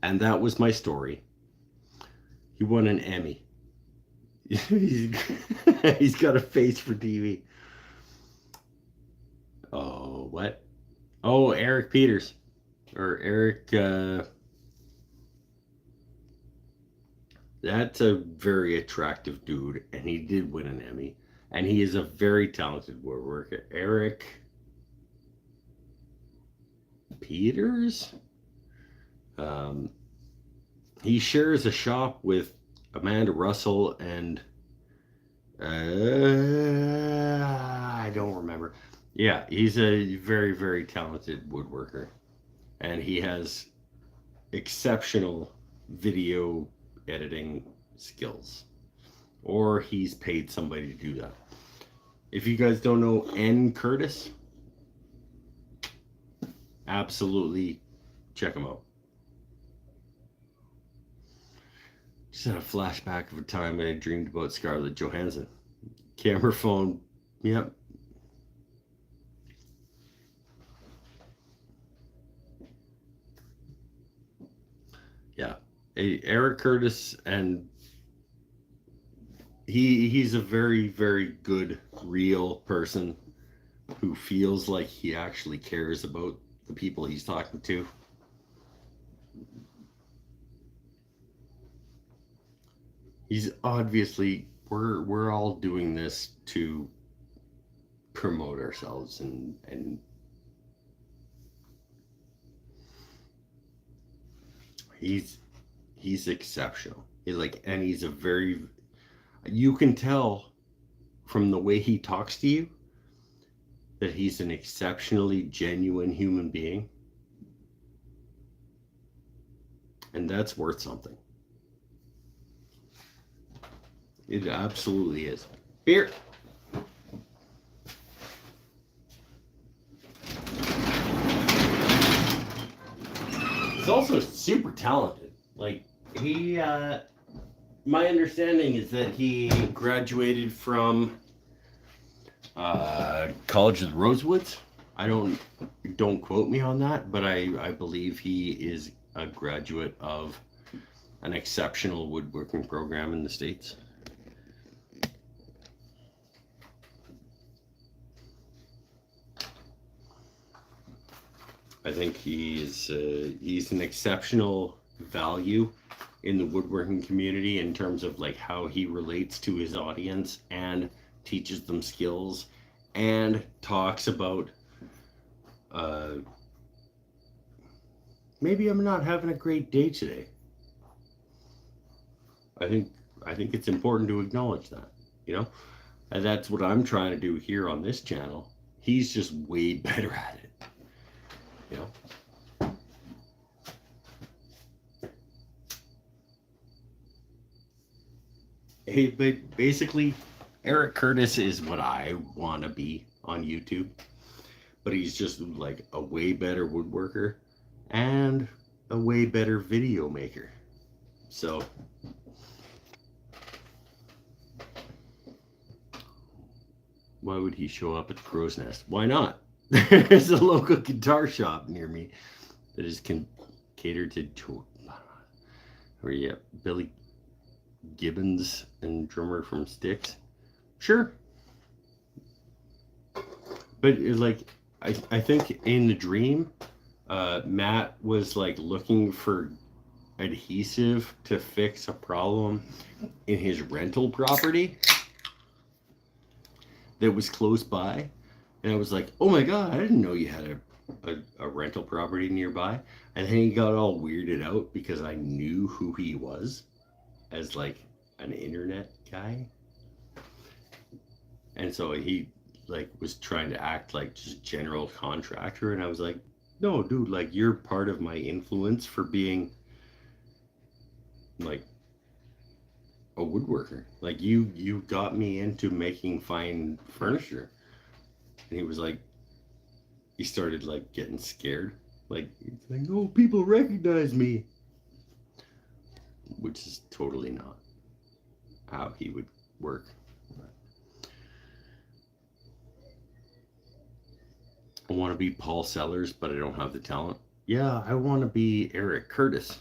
And that was my story. He won an Emmy. He's got a face for TV. Oh, what? Oh, Eric Peters. Or Eric, that's a very attractive dude, and he did win an Emmy. And he is a very talented woodworker. Eric Peters? He shares a shop with Amanda Russell and I don't remember. Yeah, he's a very, very talented woodworker. And he has exceptional video editing skills. Or he's paid somebody to do that. If you guys don't know N. Curtis, absolutely check him out. Just had a flashback of a time when I dreamed about Scarlett Johansson. Camera phone, yep. Yeah, Eric Curtis, and he's a very, very good, real person who feels like he actually cares about the people he's talking to. He's obviously, we're all doing this to promote ourselves and he's exceptional. And he's a very, You can tell from the way he talks to you that he's an exceptionally genuine human being. And that's worth something. It absolutely is. Beer. He's also super talented. Like, my understanding is that he graduated from College of the Rosewoods. Don't quote me on that, but I believe he is a graduate of an exceptional woodworking program in the States. I think he's an exceptional value in the woodworking community in terms of like how he relates to his audience and teaches them skills and talks about maybe I'm not having a great day today. I think it's important to acknowledge that, you know? And that's what I'm trying to do here on this channel. He's just way better at it. You know? Hey, but basically, Eric Curtis is what I want to be on YouTube. But he's just like a way better woodworker and a way better video maker. So, why would he show up at the Crow's Nest? Why not? There's a local guitar shop near me that is catered to where you have Billy Gibbons and drummer from Styx. Sure. But like I think in the dream, Matt was like looking for adhesive to fix a problem in his rental property that was close by. And I was like, oh my God, I didn't know you had a rental property nearby. And then he got all weirded out because I knew who he was as like an internet guy. And so he like was trying to act like just general contractor. And I was like, no, dude, like you're part of my influence for being like a woodworker. Like you got me into making fine furniture. And he was like, he started like getting scared. Like, oh, people recognize me. Which is totally not how he would work. I want to be Paul Sellers, but I don't have the talent. Yeah, I want to be Eric Curtis.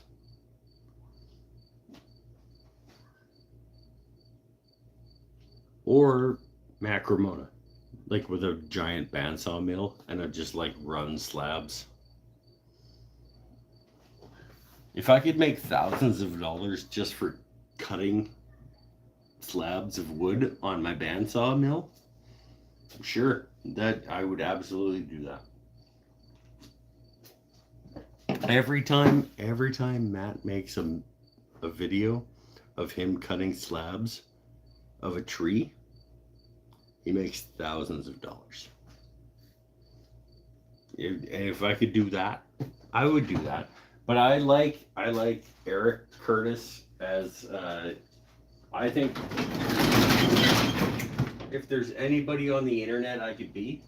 Or Matt Cremona. Like with a giant bandsaw mill and I just like run slabs. If I could make thousands of dollars just for cutting slabs of wood on my bandsaw mill, sure, that I would absolutely do that. Every time Matt makes a video of him cutting slabs of a tree, he makes thousands of dollars. If I could do that, I would do that. But I like Eric Curtis as I think if there's anybody on the internet I could be,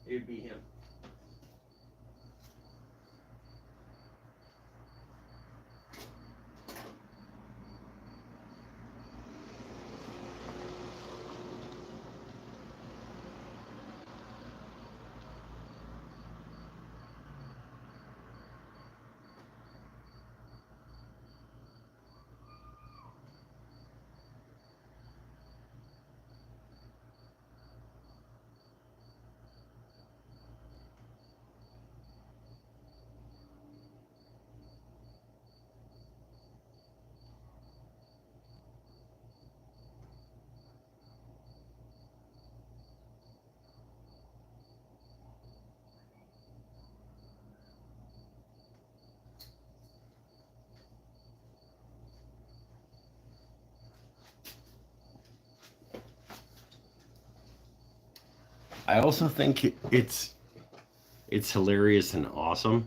it'd be him. I also think it's hilarious and awesome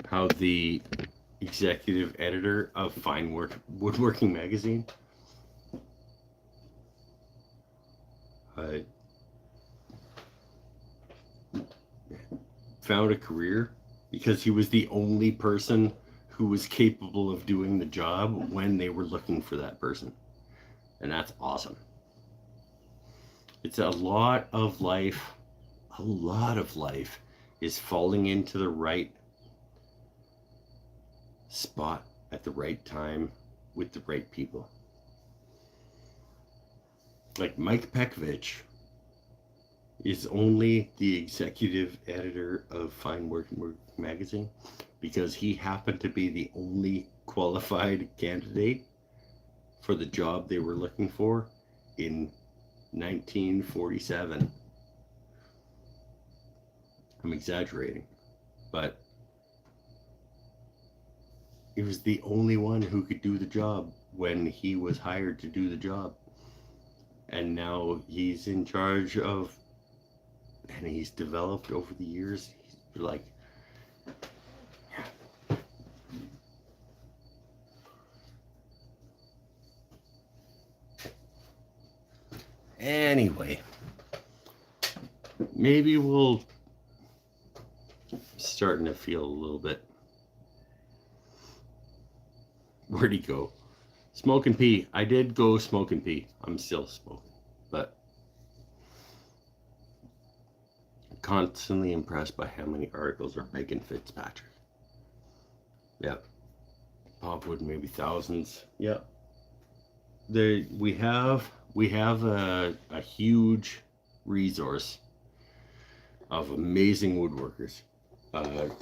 how the executive editor of Woodworking Magazine uh, found a career because he was the only person who was capable of doing the job when they were looking for that person. And that's awesome. It's a lot of life is falling into the right spot at the right time with the right people. Like Mike Pekovich is only the executive editor of Fine Work magazine because he happened to be the only qualified candidate for the job they were looking for in 1947. I'm exaggerating, but he was the only one who could do the job when he was hired to do the job. And now he's in charge of, and he's developed over the years. He's like, anyway, maybe we'll starting to feel a little bit. Where'd he go? Smoke and pee. I did go smoke and pee. I'm still smoking, but constantly impressed by how many articles are Megan Fitzpatrick. Yeah, Bob Wood maybe thousands. Yeah, we have a huge resource of amazing woodworkers.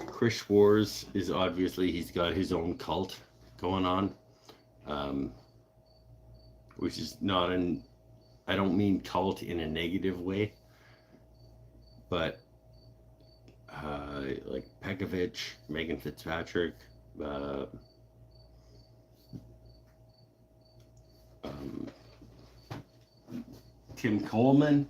Chris Schwarz is obviously, he's got his own cult going on, which is not an, I don't mean cult in a negative way, but like Pekovich, Megan Fitzpatrick, Tim Coleman.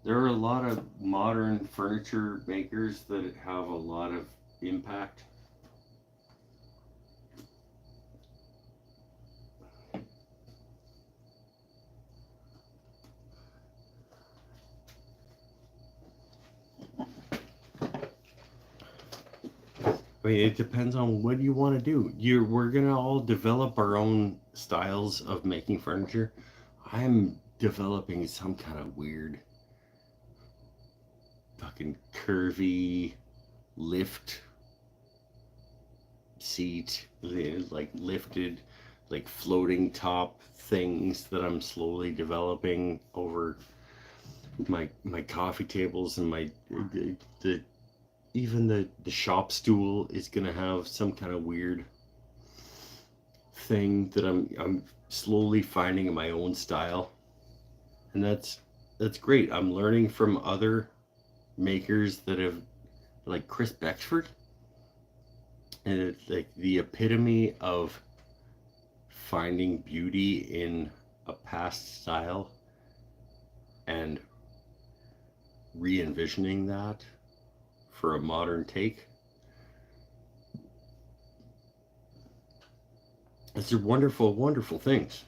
There are a lot of modern furniture makers that have a lot of impact. I mean, it depends on what you want to do. We're gonna all develop our own styles of making furniture. I'm developing some kind of weird, fucking curvy lift seat, like lifted, like floating top things that I'm slowly developing over my coffee tables and the even the shop stool is gonna have some kind of weird thing that I'm slowly finding in my own style, and that's great. I'm learning from other makers that have, like Chris Bexford, and it's like the epitome of finding beauty in a past style and re-envisioning that for a modern take. These are wonderful, wonderful things.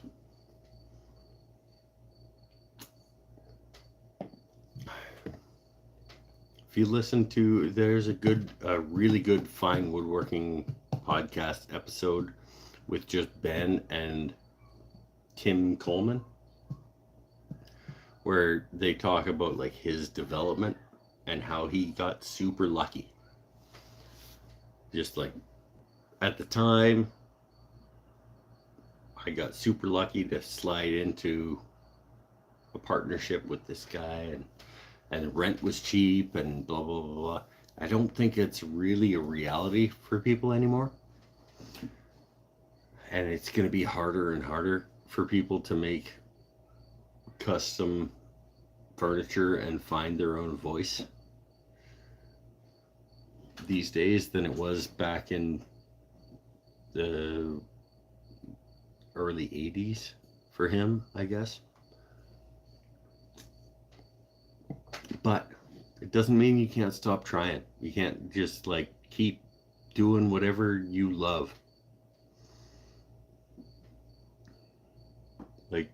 If you listen to, there's a really good fine woodworking podcast episode with just Ben and Tim Coleman, where they talk about like his development and how he got super lucky. Just like at the time, I got super lucky to slide into a partnership with this guy, and rent was cheap and blah blah blah blah. I don't think it's really a reality for people anymore, and it's going to be harder and harder for people to make custom furniture and find their own voice these days than it was back in the early 80s for him, I guess. it doesn't mean you can't stop trying. You can't just like keep doing whatever you love. Like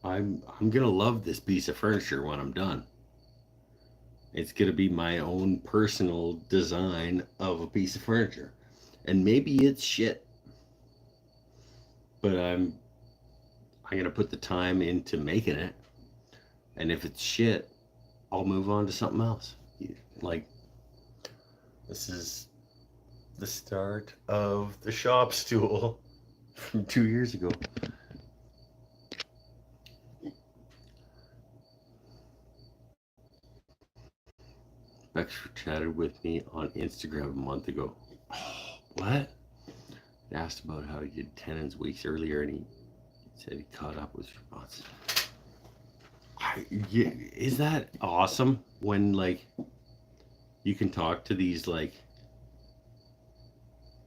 I'm gonna love this piece of furniture when I'm done. It's gonna be my own personal design of a piece of furniture. And maybe it's shit, but I'm gonna put the time into making it. And if it's shit, I'll move on to something else. Like this is the start of the shop stool from 2 years ago. Bex chatted with me on Instagram a month ago. Oh, what? I asked about how he did tenants weeks earlier, and he said he caught up with responses. Yeah, is that awesome when like you can talk to these like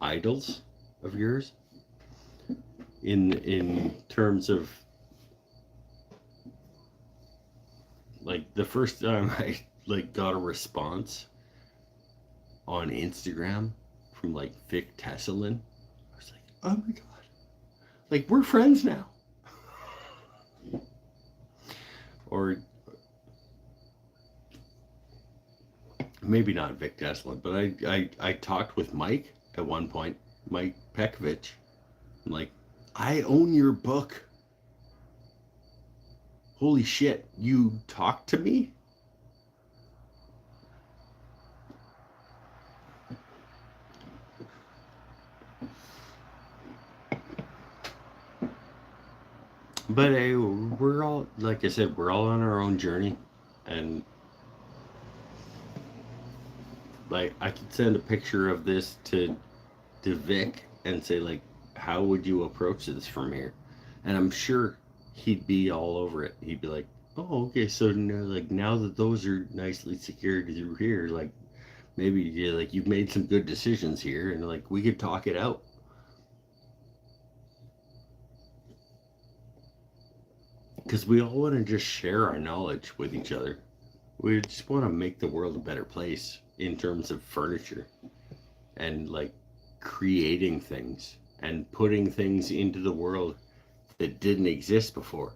idols of yours in terms of like the first time I like got a response on Instagram from like Vic Tesselin, I was like, oh my god, like we're friends now. Or maybe not Vic Tesselin, but I talked with Mike at one point, Mike Pekovich. I'm like, I own your book. Holy shit, you talk to me? But hey, we're all, like I said, we're all on our own journey. And like, I could send a picture of this to Vic and say, like, how would you approach this from here? And I'm sure he'd be all over it. He'd be like, oh, okay, so now, like, now that those are nicely secured through here, like, maybe yeah, like you've made some good decisions here, and like we could talk it out. Because we all want to just share our knowledge with each other. We just want to make the world a better place in terms of furniture and like creating things and putting things into the world that didn't exist before.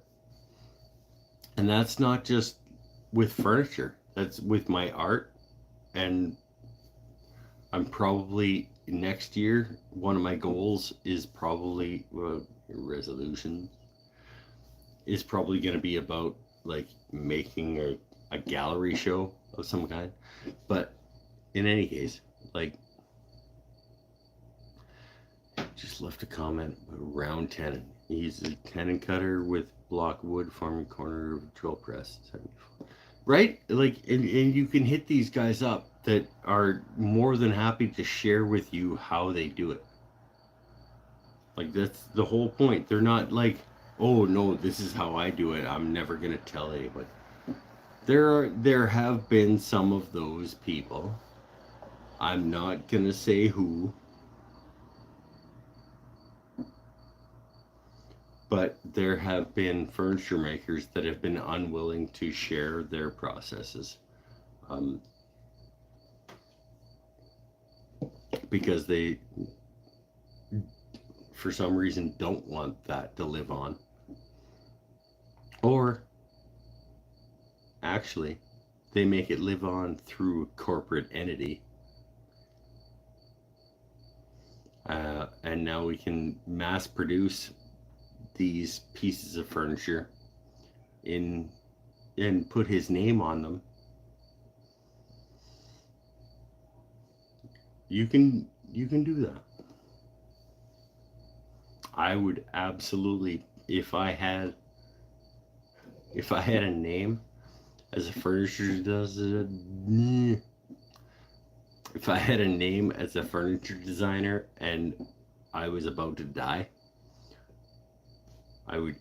And that's not just with furniture, that's with my art. And I'm probably next year, one of my goals is probably resolution is probably going to be about like making a gallery show of some kind. But in any case, like, just left a comment about round tenon. He's a tenon cutter with block wood farming corner of drill press. Right? Like, and you can hit these guys up that are more than happy to share with you how they do it. Like, that's the whole point. They're not like, oh no, this is how I do it. I'm never gonna tell anybody. There have been some of those people. I'm not gonna say who, but there have been furniture makers that have been unwilling to share their processes, um, because they, for some reason, don't want that to live on, or actually, they make it live on through a corporate entity. And now we can mass produce these pieces of furniture in and put his name on them. You can do that. I would absolutely, if I had a name as a furniture does it, if I had a name as a furniture designer and I was about to die, I would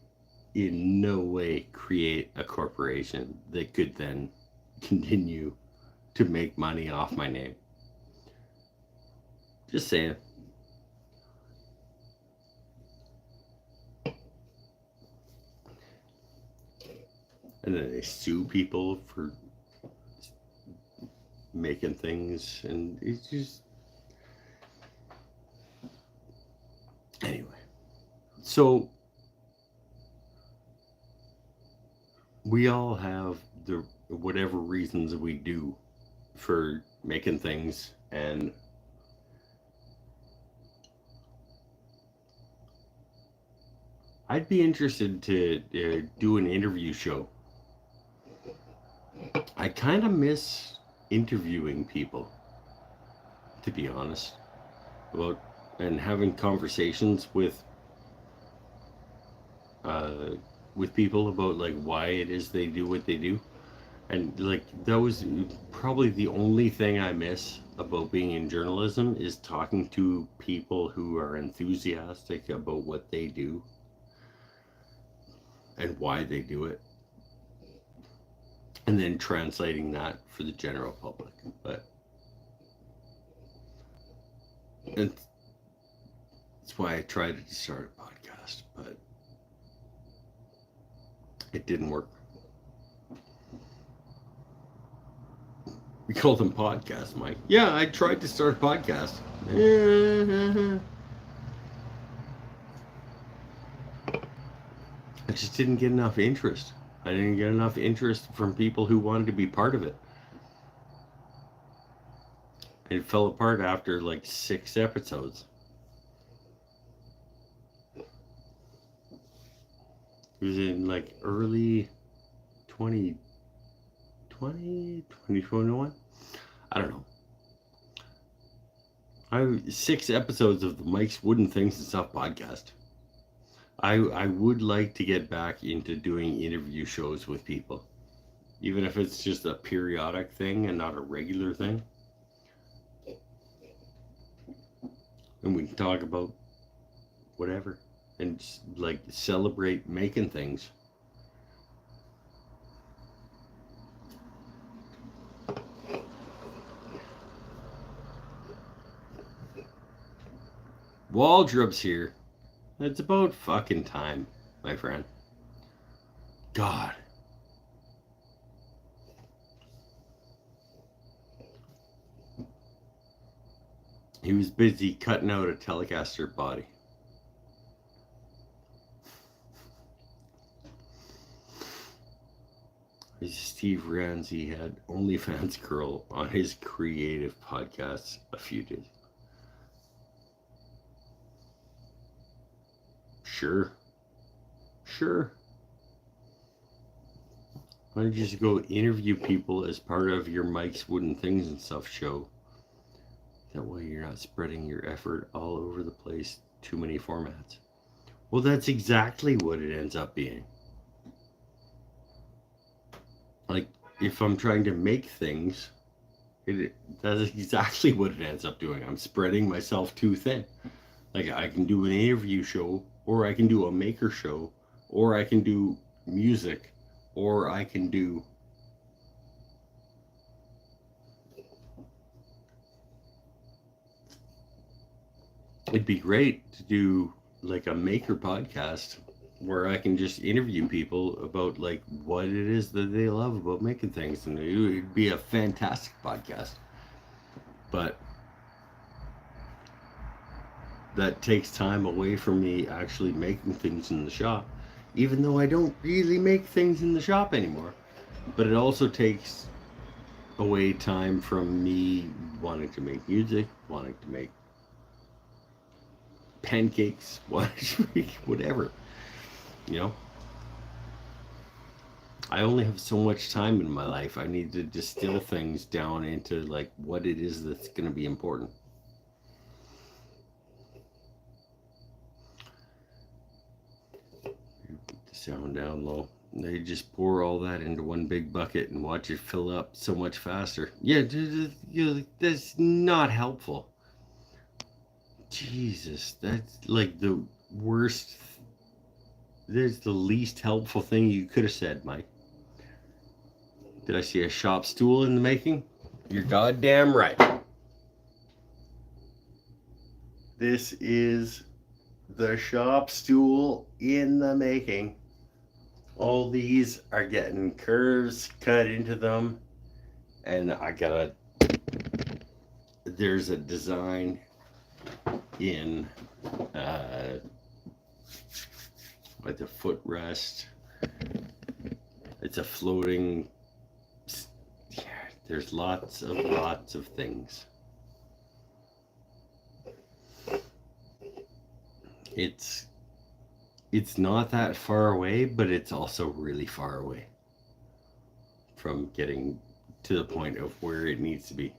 in no way create a corporation that could then continue to make money off my name. Just saying. And then they sue people for making things, and it's just anyway. So we all have the whatever reasons we do for making things, and I'd be interested to do an interview show. I kind of miss interviewing people, to be honest, about and having conversations with people about like why it is they do what they do. And like that was probably the only thing I miss about being in journalism is talking to people who are enthusiastic about what they do and why they do it, and then translating that for the general public. But and that's why I tried to start a podcast, but it didn't work. We call them podcasts, Mike. Yeah, I tried to start a podcast. I just didn't get enough interest. I didn't get enough interest from people who wanted to be part of it. It fell apart after like 6 episodes. It was in like early 2020, 2021. I don't know. 6 episodes of the Mike's Wooden Things and Stuff podcast. I would like to get back into doing interview shows with people, even if it's just a periodic thing and not a regular thing. And we can talk about whatever and just, like, celebrate making things. Waldrop's here. It's about fucking time, my friend. God. He was busy cutting out a Telecaster body. Steve Ramsey had OnlyFans Girl on his creative podcast a few days. Sure. Why don't you just go interview people as part of your Mike's Wooden Things and Stuff show? That way you're not spreading your effort all over the place, too many formats. Well, that's exactly what it ends up being. Like, if I'm trying to make things, that's exactly what it ends up doing. I'm spreading myself too thin. Like, I can do an interview show, or I can do a maker show, or I can do music, or I can do it'd be great to do like a maker podcast where I can just interview people about like what it is that they love about making things, and it'd be a fantastic podcast. But that takes time away from me actually making things in the shop, even though I don't really make things in the shop anymore. But it also takes away time from me wanting to make music, wanting to make pancakes, whatever, you know. I only have so much time in my life. I need to distill things down into like what it is that's going to be important. Put the sound down low. They just pour all that into one big bucket and watch it fill up so much faster. Yeah, that's not helpful. Jesus, that's like the worst. That's the least helpful thing you could have said, Mike. Did I see a shop stool in the making? You're goddamn right. This is the shop stool in the making. All these are getting curves cut into them, and I gotta there's a design in like the footrest. It's a floating. Yeah, there's lots of things. It's not that far away, but it's also really far away from getting to the point of where it needs to be.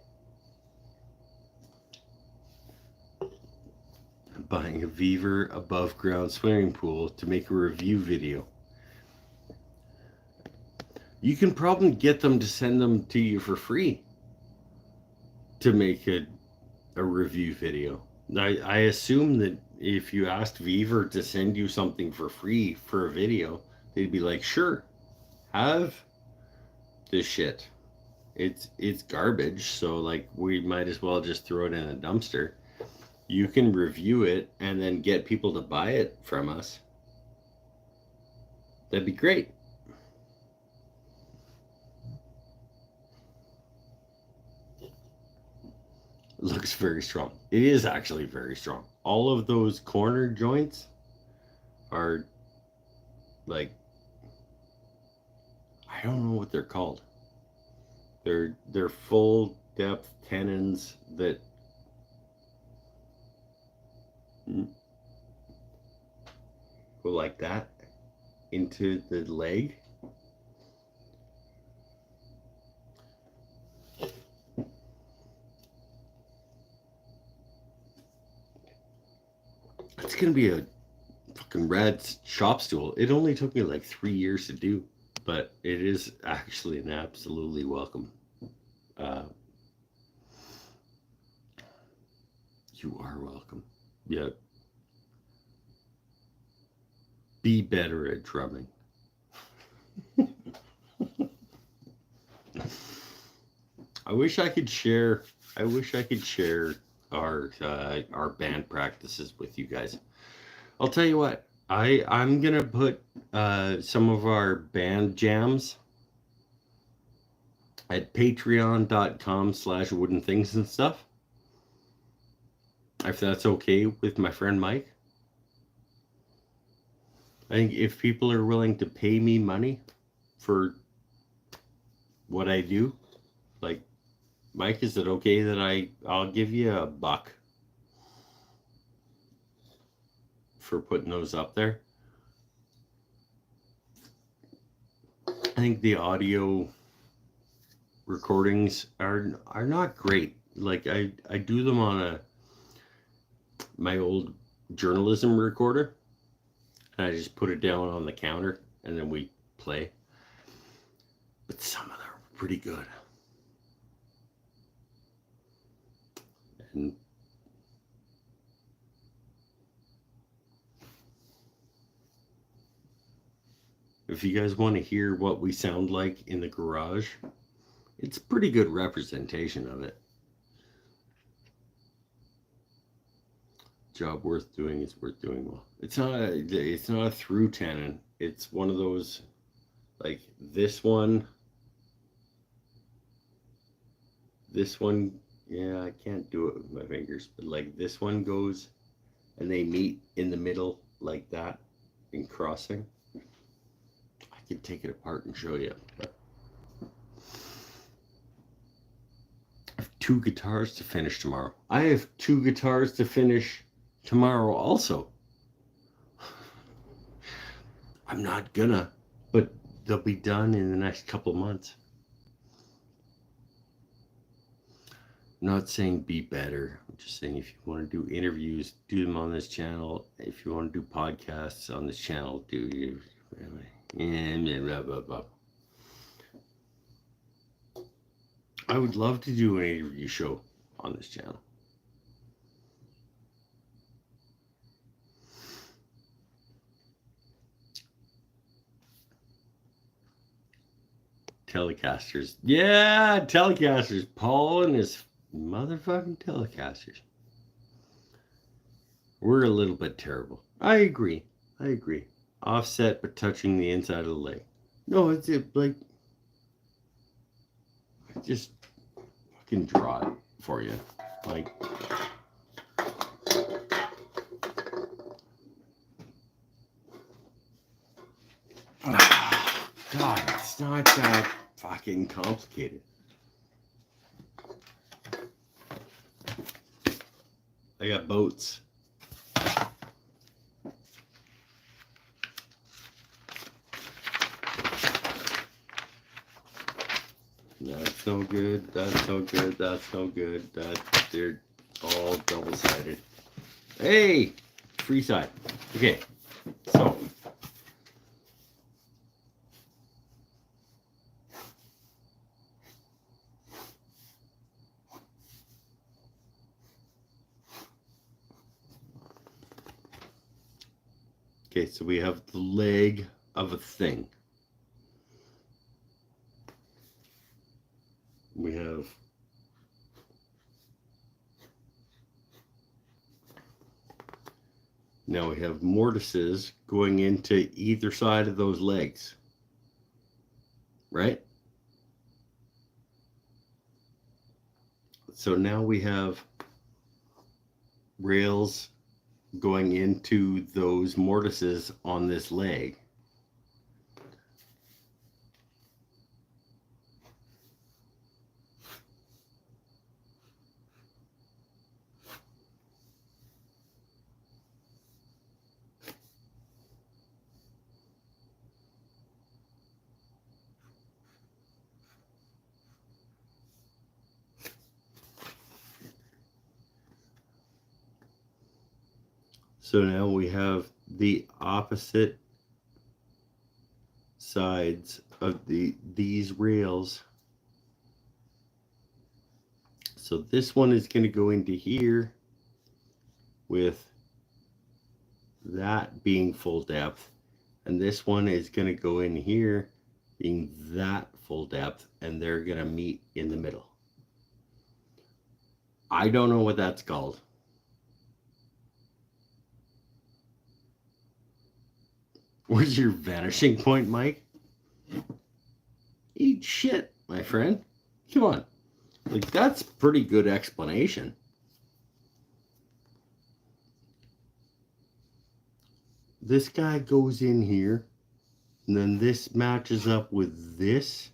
Buying a Beaver above ground swimming pool to make a review video. You can probably get them to send them to you for free to make a review video. I assume that if you asked Beaver to send you something for free for a video, they'd be like, sure, have this shit. It's garbage, so like we might as well just throw it in a dumpster. You can review it and then get people to buy it from us. That'd be great. It looks very strong. It is actually very strong. All of those corner joints are like, I don't know what they're called. They're full depth tenons that go like that into the leg. It's gonna be a fucking rad shop stool. It only took me like 3 years to do, but it is actually an absolutely welcome. You are welcome. Yeah. Be better at drumming. I wish I could share our band practices with you guys. I'll tell you what, I'm gonna put some of our band jams at patreon.com/wooden things and stuff, if that's okay with my friend Mike. I think if people are willing to pay me money for what I do, like, Mike, is it okay that I'll give you $1 for putting those up there? I think the audio recordings are not great. Like I do them on my old journalism recorder, and I just put it down on the counter and then we play. But some of them are pretty good. And if you guys want to hear what we sound like in the garage, it's a pretty good representation of it. Job worth doing is worth doing well. It's not a through tenon. It's one of those, like this one. Yeah, I can't do it with my fingers, but like this one goes and they meet in the middle like that in crossing. I could take it apart and show you. But I have 2 guitars to finish tomorrow. I have 2 guitars to finish tomorrow also. I'm not gonna, but they'll be done in the next couple months. I'm not saying be better. I'm just saying if you want to do interviews, do them on this channel. If you want to do podcasts on this channel, do you. Blah, blah, blah. I would love to do an interview show on this channel. Telecasters. Yeah, Telecasters. Paul and his motherfucking Telecasters. We're a little bit terrible. I agree. Offset but touching the inside of the leg. No, it's like, just fucking draw it for you. Like, God, it's not that fucking complicated. I got boats. That's no good. That's no good. That's no good. They're all double-sided. Hey, free side. Okay, so so we have the leg of a thing. We have now we have mortises going into either side of those legs, right? So now we have rails going into those mortises on this leg. So now we have the opposite sides of these rails. So this one is going to go into here with that being full depth, and this one is going to go in here being that full depth, and they're going to meet in the middle. I don't know what that's called. Where's your vanishing point, Mike? Eat shit, my friend. Come on. Like, that's pretty good explanation. This guy goes in here, and then this matches up with this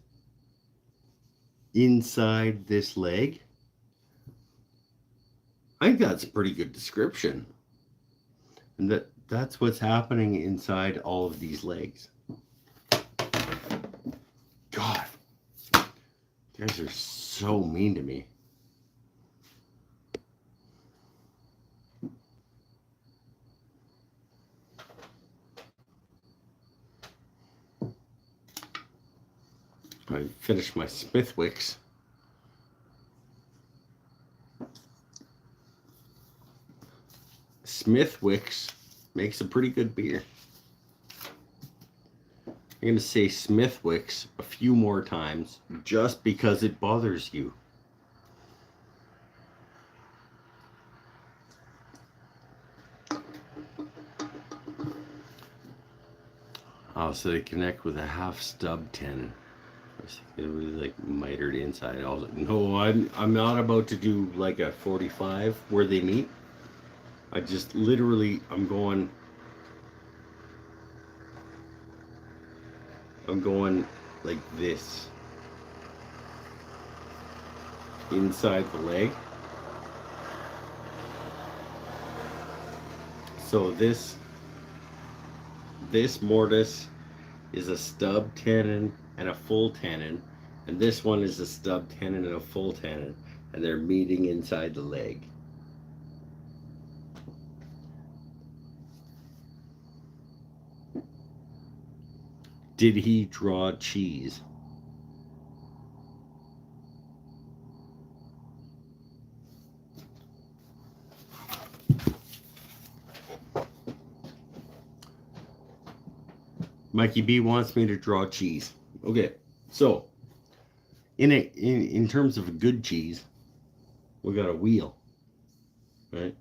inside this leg. I think that's a pretty good description. And that's what's happening inside all of these legs. God, you guys are so mean to me. I finished my Smithwicks. Smithwicks makes a pretty good beer. I'm going to say Smithwicks a few more times just because it bothers you. Oh, so they connect with a half stub tenon. It was like mitered inside. I was like, no, I'm not about to do like a 45 where they meet. I just literally, I'm going like this inside the leg. So this mortise is a stub tenon and a full tenon, and this one is a stub tenon and a full tenon, and they're meeting inside the leg. Did he draw cheese? Mikey B wants me to draw cheese. Okay, so in terms of a good cheese, we got a wheel, right?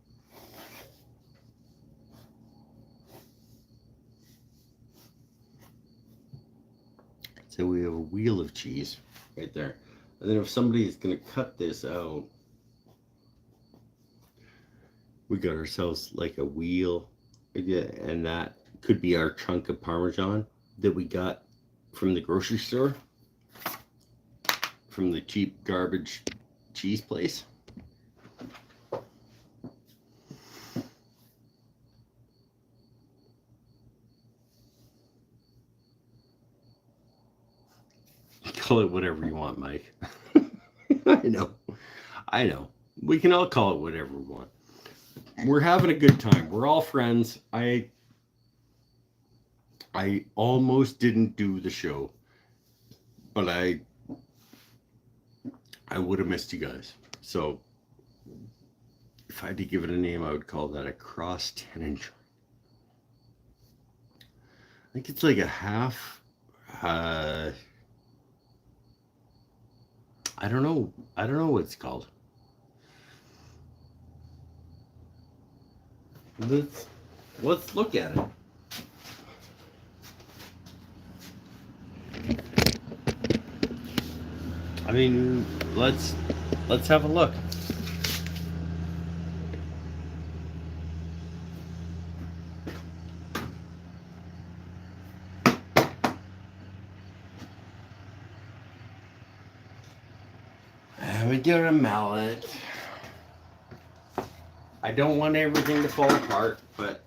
So we have a wheel of cheese right there. And then if somebody is going to cut this out, We got ourselves like a wheel, yeah, and that could be our chunk of Parmesan that we got from the grocery store, from the cheap garbage cheese place. Call it whatever you want, Mike. I know. I know. We can all call it whatever we want. We're having a good time. We're all friends. I almost didn't do the show, but I would have missed you guys. So if I had to give it a name, I would call that a cross tenon joint. I think it's like a half. I don't know. I don't know what it's called. Let's look at it. I mean, let's have a look. We got a mallet. I don't want everything to fall apart, but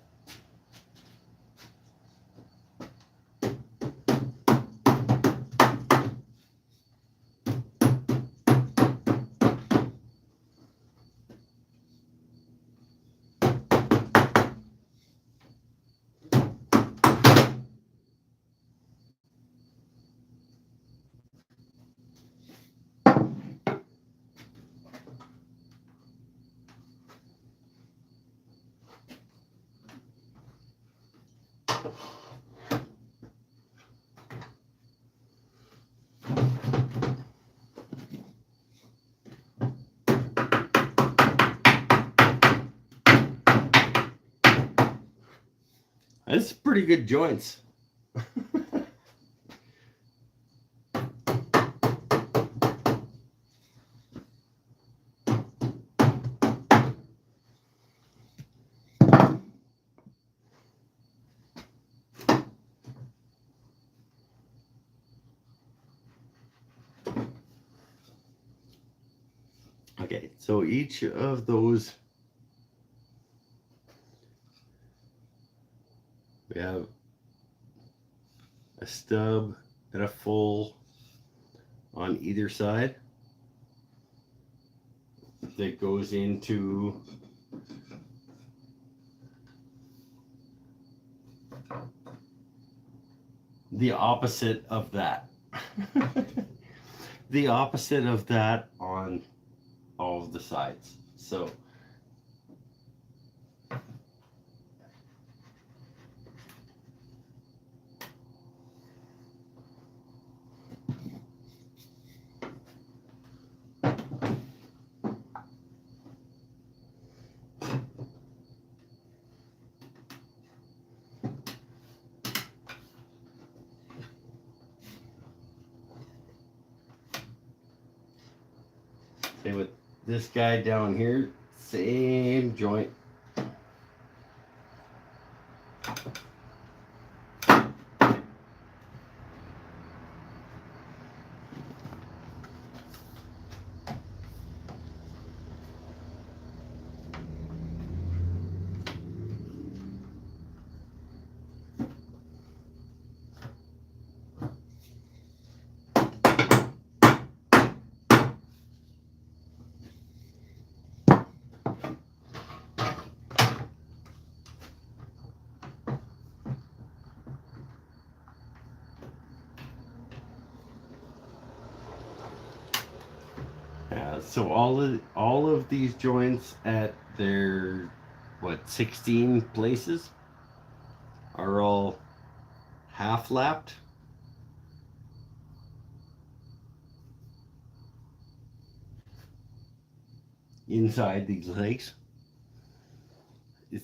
that's pretty good joints. Okay, so each of those, we have a stub and a full on either side that goes into the opposite of that. The opposite of that on all of the sides. So same with this guy down here, same joint. So all of these joints at their 16 places are all half lapped. Inside these legs. I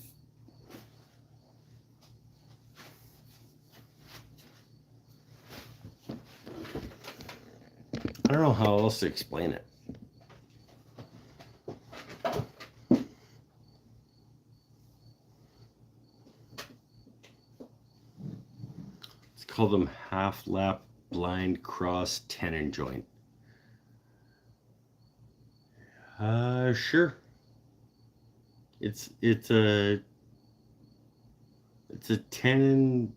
don't know how else to explain it. Let's call them half lap blind cross tenon joint. Sure. It's a tenon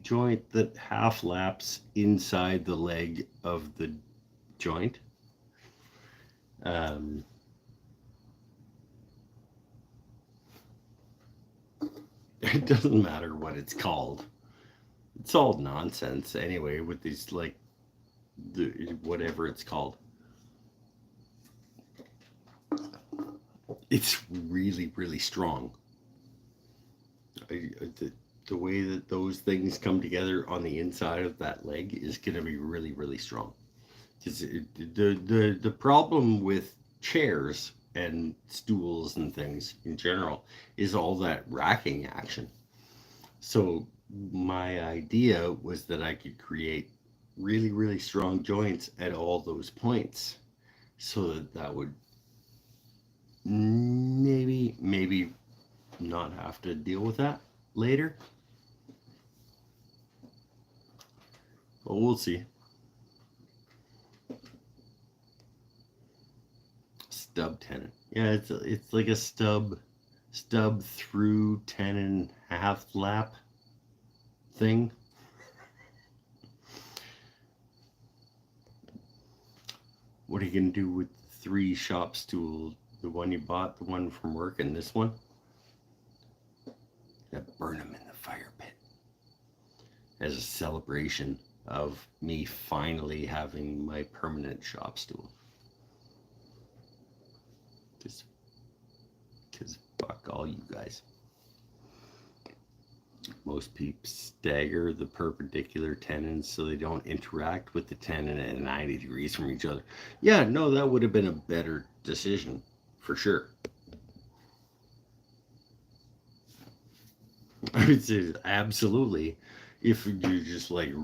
joint that half laps inside the leg of the joint. It doesn't matter what it's called. It's all nonsense anyway with these, like, whatever it's called. It's really, really strong. The way that those things come together on the inside of that leg is going to be really, really strong. Because the problem with chairs and stools and things in general is all that racking action. So my idea was that I could create really, really strong joints at all those points, so that would maybe not have to deal with that later. Well, we'll see. Stub tenon. Yeah, it's like a stub through tenon half lap thing. What are you gonna do with 3 shop stool? The one you bought, the one from work, and this one? Yeah, burn them in the fire pit as a celebration of me finally having my permanent shop stool. Because fuck all you guys. Most people stagger the perpendicular tenons so they don't interact with the tenon at 90 degrees from each other. Yeah, no, that would have been a better decision, for sure. I would say absolutely. If you just like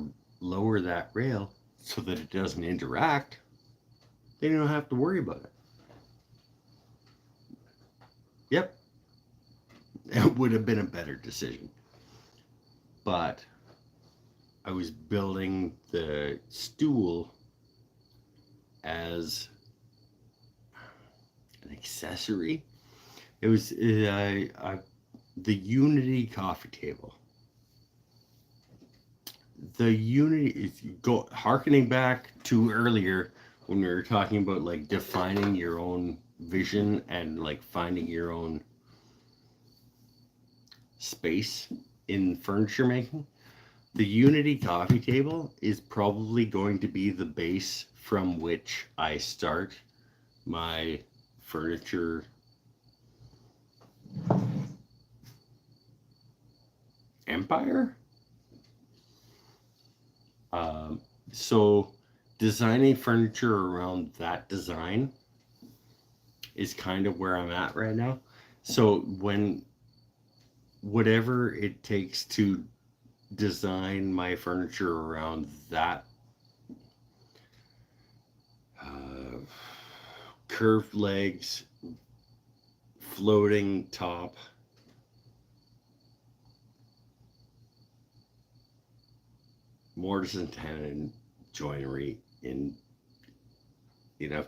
lower that rail so that it doesn't interact, then you don't have to worry about it. Yep. It would have been a better decision. But I was building the stool as an accessory. It was the Unity coffee table. The Unity, harkening back to earlier when we were talking about like defining your own vision and like finding your own space in furniture making. The Unity coffee table is probably going to be the base from which I start my furniture empire. So designing furniture around that design is kind of where I'm at right now. So whatever it takes to design my furniture around that curved legs, floating top, mortise and tenon joinery in a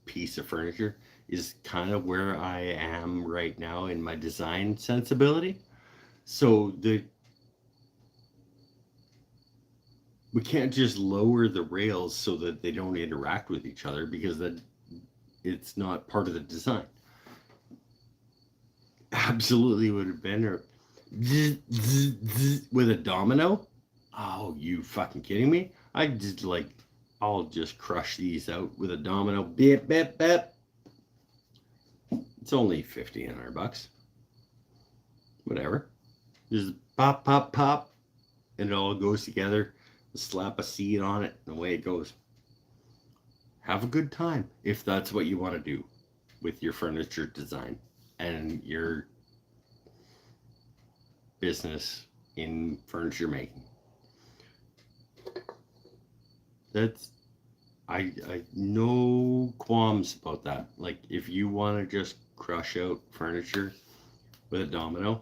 piece of furniture is kind of where I am right now in my design sensibility. So we can't just lower the rails so that they don't interact with each other, because it's not part of the design. Absolutely would have been, or with a domino. Oh, you fucking kidding me? I'll just crush these out with a domino. Bip, bip, bip. It's only $1,500. Whatever. Just pop, pop, pop. And it all goes together. Slap a seat on it, and away it goes. Have a good time if that's what you want to do with your furniture design and your business in furniture making. That's I no qualms about that. Like, if you want to just crush out furniture with a domino,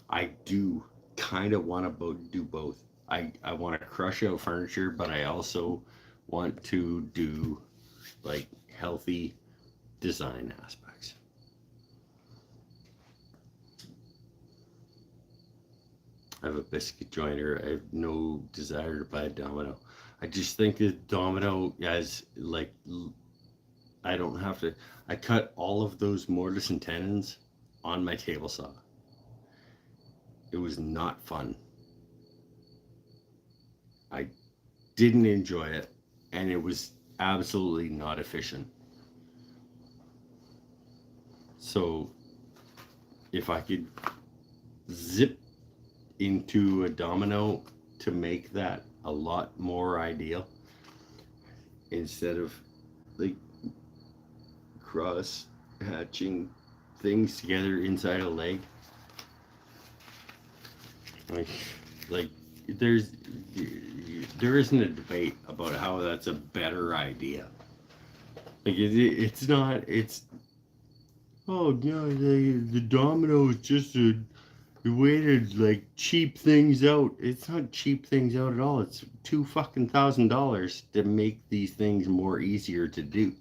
I do kind of want to do both. I want to crush out furniture, but I also want to do like healthy design aspects. I have a biscuit joiner. I have no desire to buy a domino. I just think that domino as like I don't have to. I cut all of those mortise and tenons on my table saw. It was not fun. I didn't enjoy it, and it was absolutely not efficient. So if I could zip into a domino to make that a lot more ideal, instead of like cross hatching things together inside a leg, like there's there isn't a debate about how that's a better idea. Like it's not. It's oh no, the domino is just a way to like cheap things out. It's not cheap things out at all. It's $2,000 to make these things more easier to do.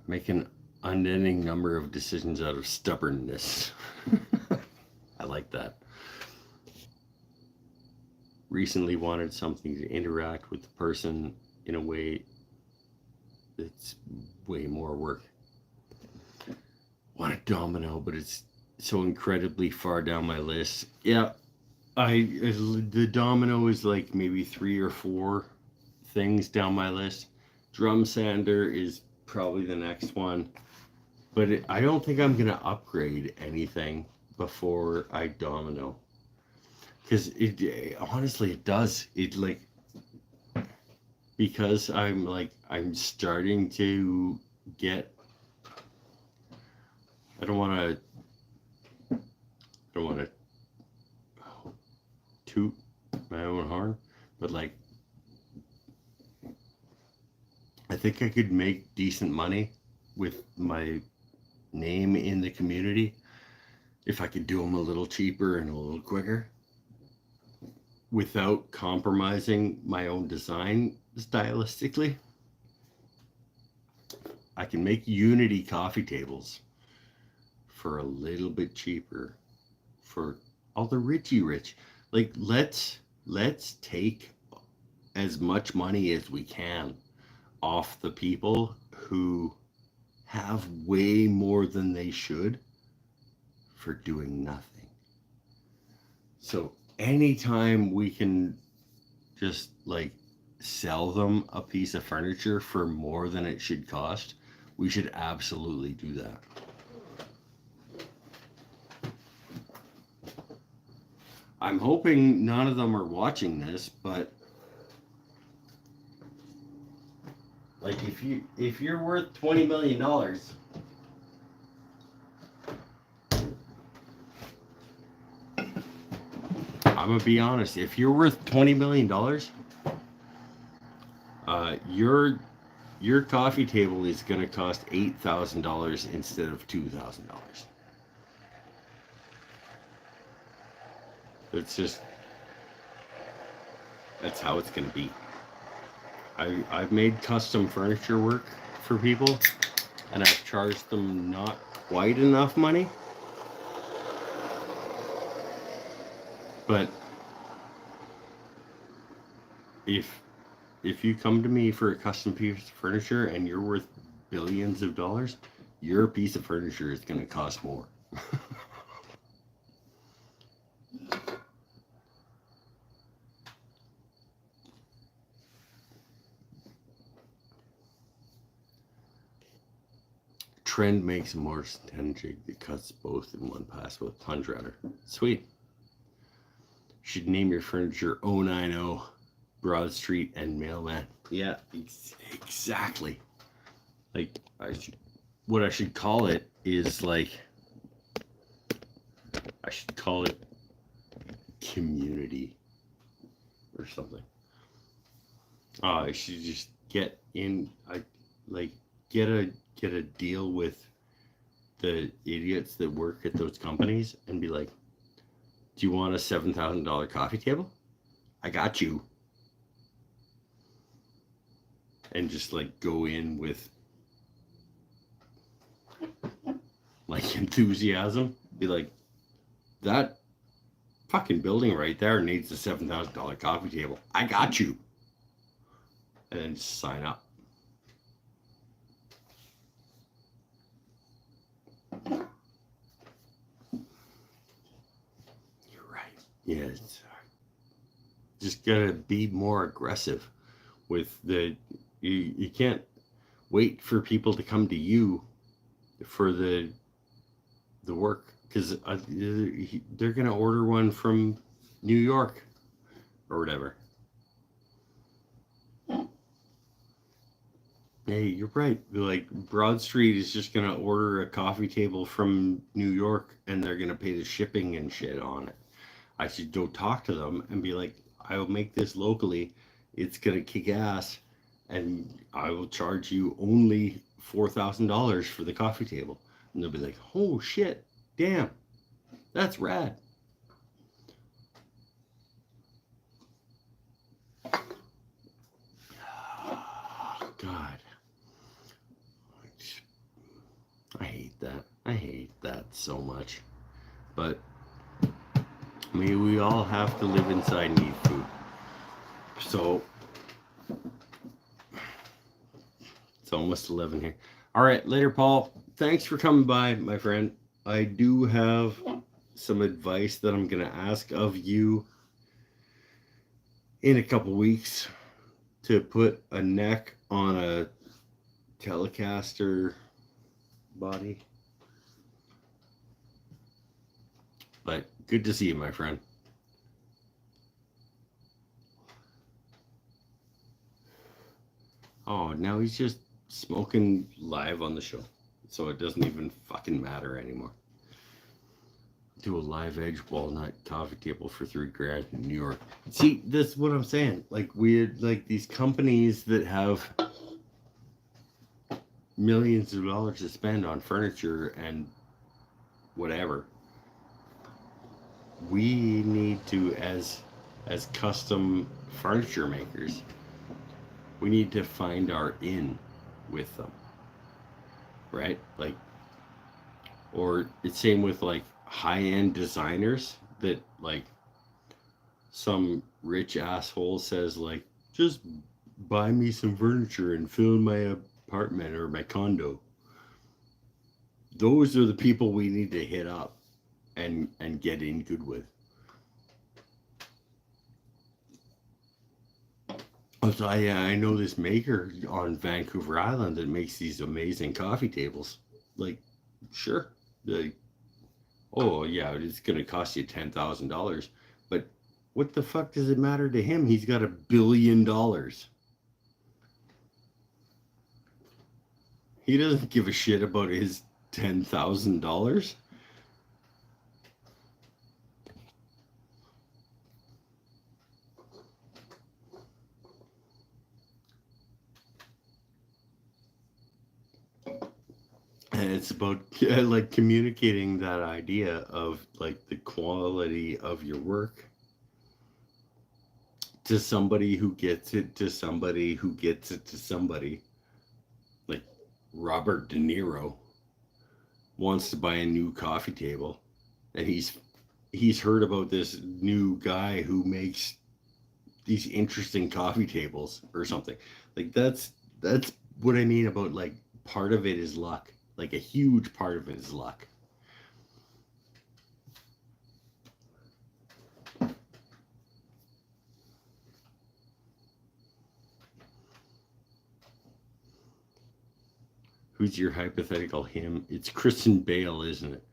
Make an unending number of decisions out of stubbornness. I like that. Recently wanted something to interact with the person in a way that's way more work. Want a domino, but it's so incredibly far down my list. Yeah, the domino is like maybe 3 or 4 things down my list. Drum sander is probably the next one, but I don't think I'm gonna upgrade anything before I domino, because it honestly it does it like, because I'm starting to get, I don't want to toot my own horn, but like I think I could make decent money with my name in the community if I could do them a little cheaper and a little quicker without compromising my own design stylistically. I can make Unity coffee tables for a little bit cheaper for all the Richie Rich. Like let's take as much money as we can off the people who have way more than they should for doing nothing. So anytime we can just like sell them a piece of furniture for more than it should cost, we should absolutely do that. I'm hoping none of them are watching this, but like if you're worth $20 million, I'm gonna be honest. If you're worth $20 million, your coffee table is gonna cost $8,000 instead of $2,000. It's just that's how it's gonna be. I've made custom furniture work for people, and I've charged them not quite enough money. But if you come to me for a custom piece of furniture and you're worth billions of dollars, your piece of furniture is going to cost more. Trend makes a mortise and tenon jig that cuts both in one pass with plunge router. Sweet. Should name your furniture 090 Broad Street and Mailman. Yeah, exactly. Like what I should call it is like, I should call it community or something. I should just get in. I like get a deal with the idiots that work at those companies and be like, "Do you want a $7,000 coffee table? I got you." And just like go in with like enthusiasm. Be like, that fucking building right there needs a $7,000 coffee table. I got you. And then just sign up. You're right. Yeah, just gotta be more aggressive with you can't wait for people to come to you for the work, because they're gonna order one from New York or whatever. Hey, you're right. Like Broad Street is just gonna order a coffee table from New York, and they're gonna pay the shipping and shit on it. I should go talk to them and be like, I will make this locally. It's gonna kick ass, and I will charge you only $4,000 for the coffee table. And they'll be like, oh shit, damn, that's rad. God, I hate that. I hate that so much. But I mean, we all have to live inside and eat food. So it's almost 11 here. All right, later, Paul. Thanks for coming by, my friend. I do have some advice that I'm going to ask of you in a couple weeks to put a neck on a Telecaster body. But good to see you, my friend. Oh, now he's just smoking live on the show. So it doesn't even fucking matter anymore. Do a live edge walnut coffee table for $3,000 in New York. See, this is what I'm saying. Like weird, like these companies that have millions of dollars to spend on furniture and whatever. We need to, as custom furniture makers, we need to find our in with them, right? Like, or it's same with like high-end designers that like some rich asshole says like, just buy me some furniture and fill my apartment or my condo. Those are the people we need to hit up and get in good with. So I know this maker on Vancouver Island that makes these amazing coffee tables. Like, sure, like, oh yeah, it's gonna cost you $10,000, but what the fuck does it matter to him? He's got $1 billion. He doesn't give a shit about his $10,000. And it's about like communicating that idea of like the quality of your work to somebody who gets it, to somebody who gets it, to somebody. Like Robert De Niro wants to buy a new coffee table, and he's heard about this new guy who makes these interesting coffee tables or something. Like that's what I mean about like part of it is luck. Like a huge part of it is luck. Who's your hypothetical him? It's Christian Bale, isn't it?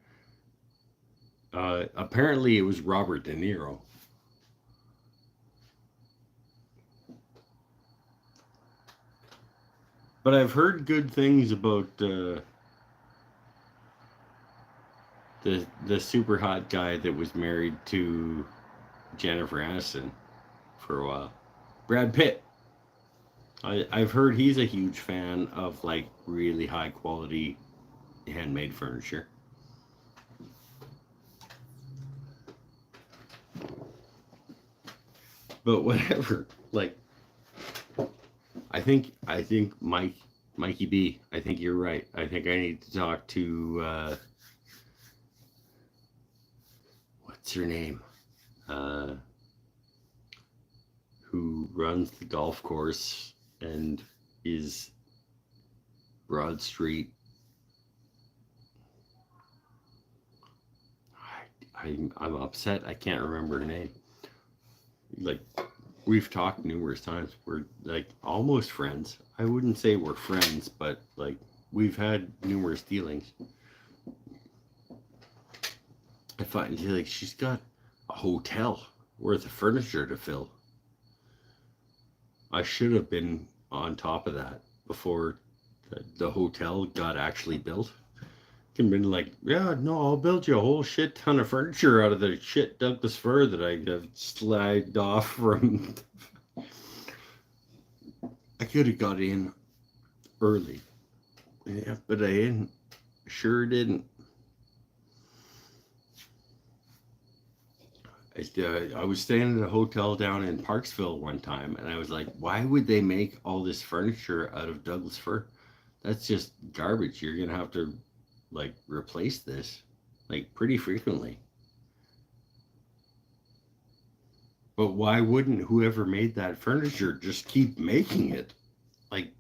Apparently it was Robert De Niro. But I've heard good things about the super hot guy that was married to Jennifer Aniston for a while. Brad Pitt. I've heard he's a huge fan of like really high quality handmade furniture. But whatever. Like I think Mikey B. I think you're right. I think I need to talk to what's her name? Uh, who runs the golf course and is Broad Street. I'm upset. I can't remember her name. Like we've talked numerous times. We're like almost friends. I wouldn't say we're friends, but like we've had numerous dealings. I find like she's got a hotel worth of furniture to fill. I should have been on top of that before the hotel got actually built. Can been like, yeah, no, I'll build you a whole shit ton of furniture out of the shit Douglas fir that I slagged off from. I could have got in early, yeah, but I didn't. Sure didn't. I was staying at a hotel down in Parksville one time, and I was like, why would they make all this furniture out of Douglas fir? That's just garbage. You're gonna have to like replace this like pretty frequently. But why wouldn't whoever made that furniture just keep making it? Like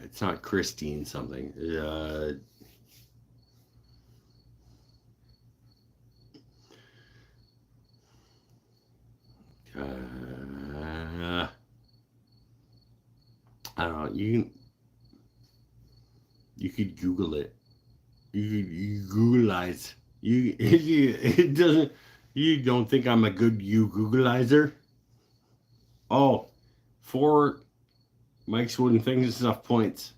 it's not Christine something. I don't know. You could Google it. You Googleize. It doesn't. You don't think I'm a good Googleizer? Oh, 4 Mike's Wooden Things Stuff points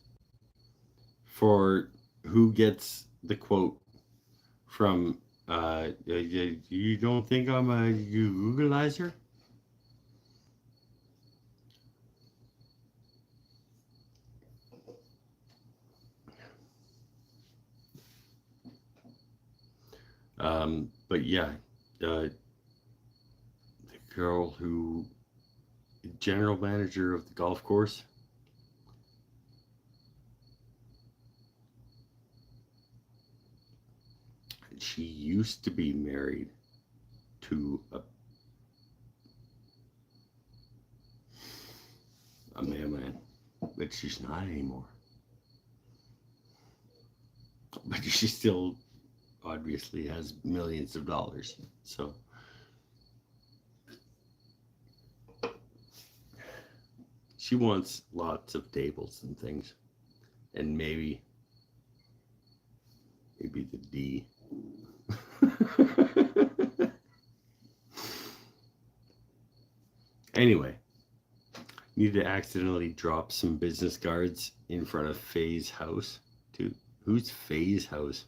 for who gets the quote from. You don't think I'm a Googleizer? But yeah, the girl who, general manager of the golf course, she used to be married to a mailman, but she's not anymore. But she still obviously has millions of dollars. So she wants lots of tables and things, and maybe the D. Anyway, need to accidentally drop some business cards in front of Faye's house. Dude, who's Faye's house?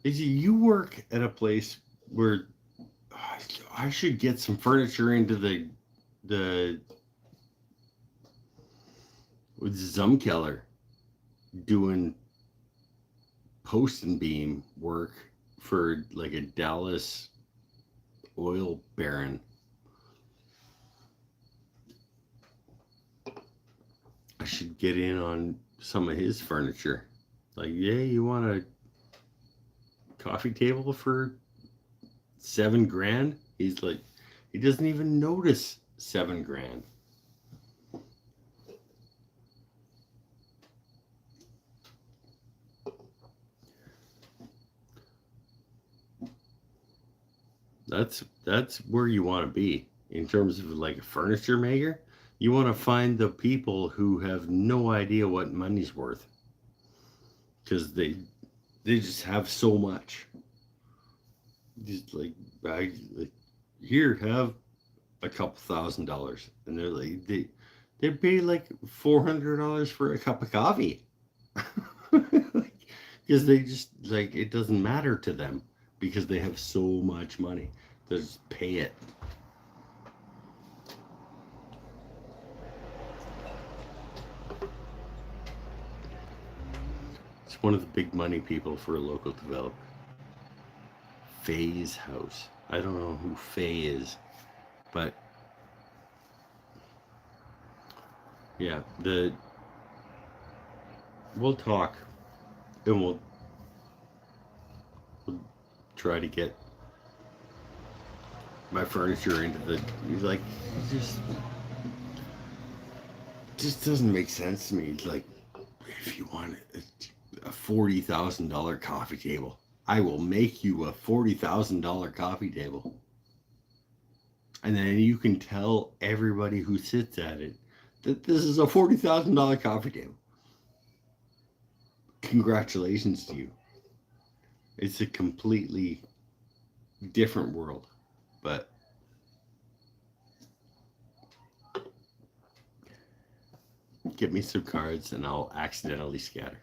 You work at a place where I should get some furniture into the with Zumkeller doing post and beam work for like a Dallas oil baron. I should get in on some of his furniture. Like, yeah, you want a coffee table for $7,000? He's like, he doesn't even notice $7,000. That's where you want to be in terms of like a furniture maker. You want to find the people who have no idea what money's worth because they just have so much. Just like here, have a couple $1,000, and they're like They pay like $400 for a cup of coffee. Because they just like it doesn't matter to them because they have so much money. They just pay it. It's one of the big money people for a local developer. Faye's house. I don't know who Faye is, but yeah, the we'll talk and we'll try to get my furniture into the like just just doesn't make sense to me. It's like if you want a $40,000 coffee table, I will make you a $40,000 coffee table, and then you can tell everybody who sits at it that this is a $40,000 coffee table. Congratulations to you. It's a completely different world, but get me some cards and I'll accidentally scatter.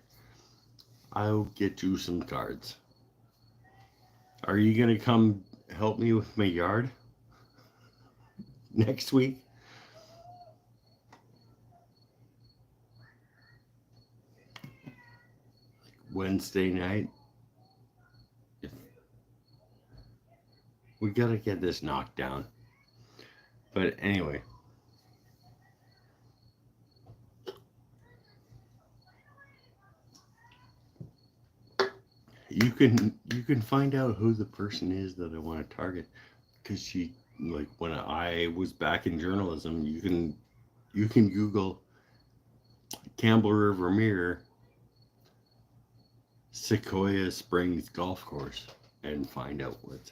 I'll get you some cards. Are you going to come help me with my yard next week? Wednesday night? We got to get this knocked down. But anyway. You can find out who the person is that I want to target, because she like when I was back in journalism, you can Google Campbell River Mirror Sequoia Springs Golf Course and find out what's.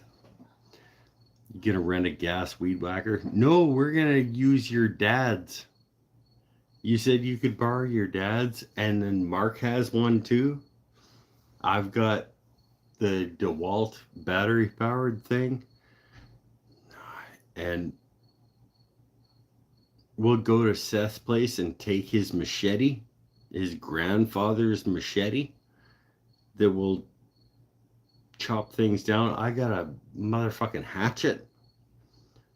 You gonna rent a gas weed whacker? No, we're gonna use your dad's. You said you could borrow your dad's, and then Mark has one too. I've got the DeWalt battery powered thing, and we'll go to Seth's place and take his machete, his grandfather's machete, that will chop things down. I got a motherfucking hatchet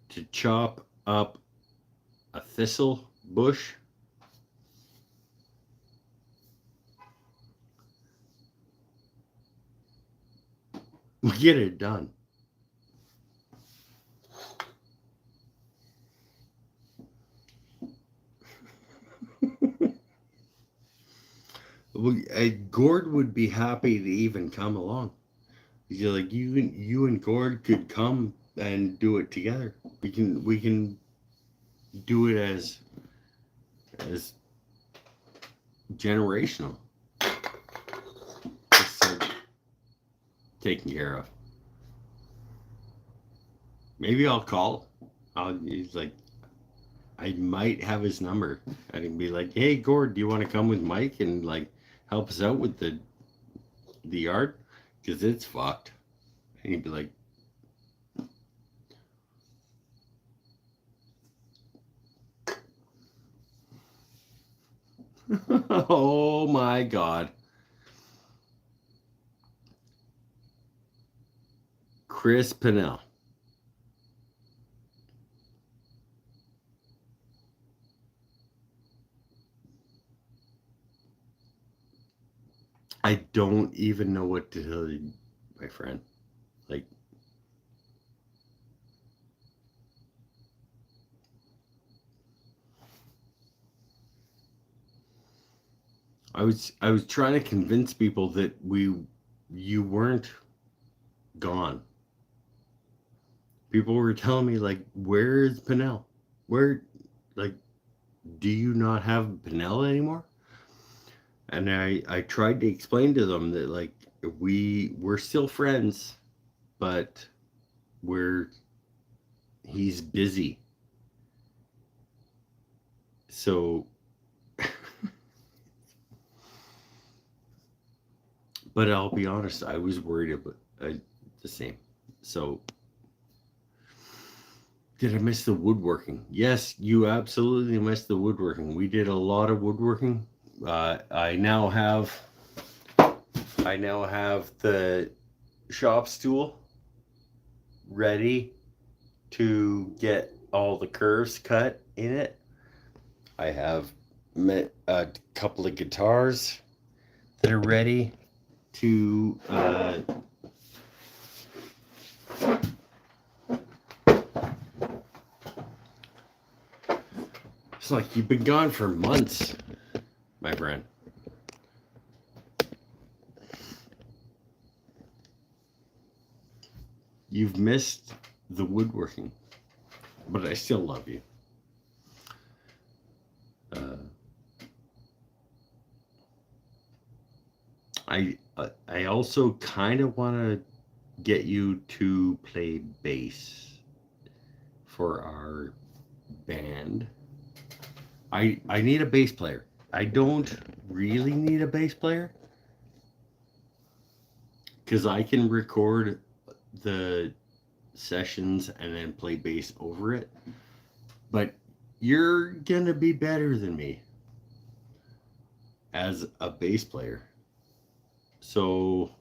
to chop up a thistle bush. We get it done. Gord would be happy to even come along. He's like, you and Gord could come and do it together. We can do it as generational. Taken care of. Maybe I'll call. He's like, I might have his number. I can be like, hey, Gord, do you want to come with Mike and like help us out with the yard? Because it's fucked. And he'd be like, oh my God. Chris Pinnell. I don't even know what to tell you, my friend. Like, I was trying to convince people that you weren't gone. People were telling me like, where is Pinnell? Where, like, do you not have Pinnell anymore? And I tried to explain to them that like we're still friends, but he's busy. So but I'll be honest, I was worried about the same. So Did I miss the woodworking? Yes, you absolutely missed the woodworking. We did a lot of woodworking. I now have the shop stool ready to get all the curves cut in it. I have met a couple of guitars that are ready to it's like you've been gone for months, my friend. You've missed the woodworking, but I still love you. I also kind of want to get you to play bass for our band. I need a bass player. I don't really need a bass player because I can record the sessions and then play bass over it. But you're gonna be better than me as a bass player. So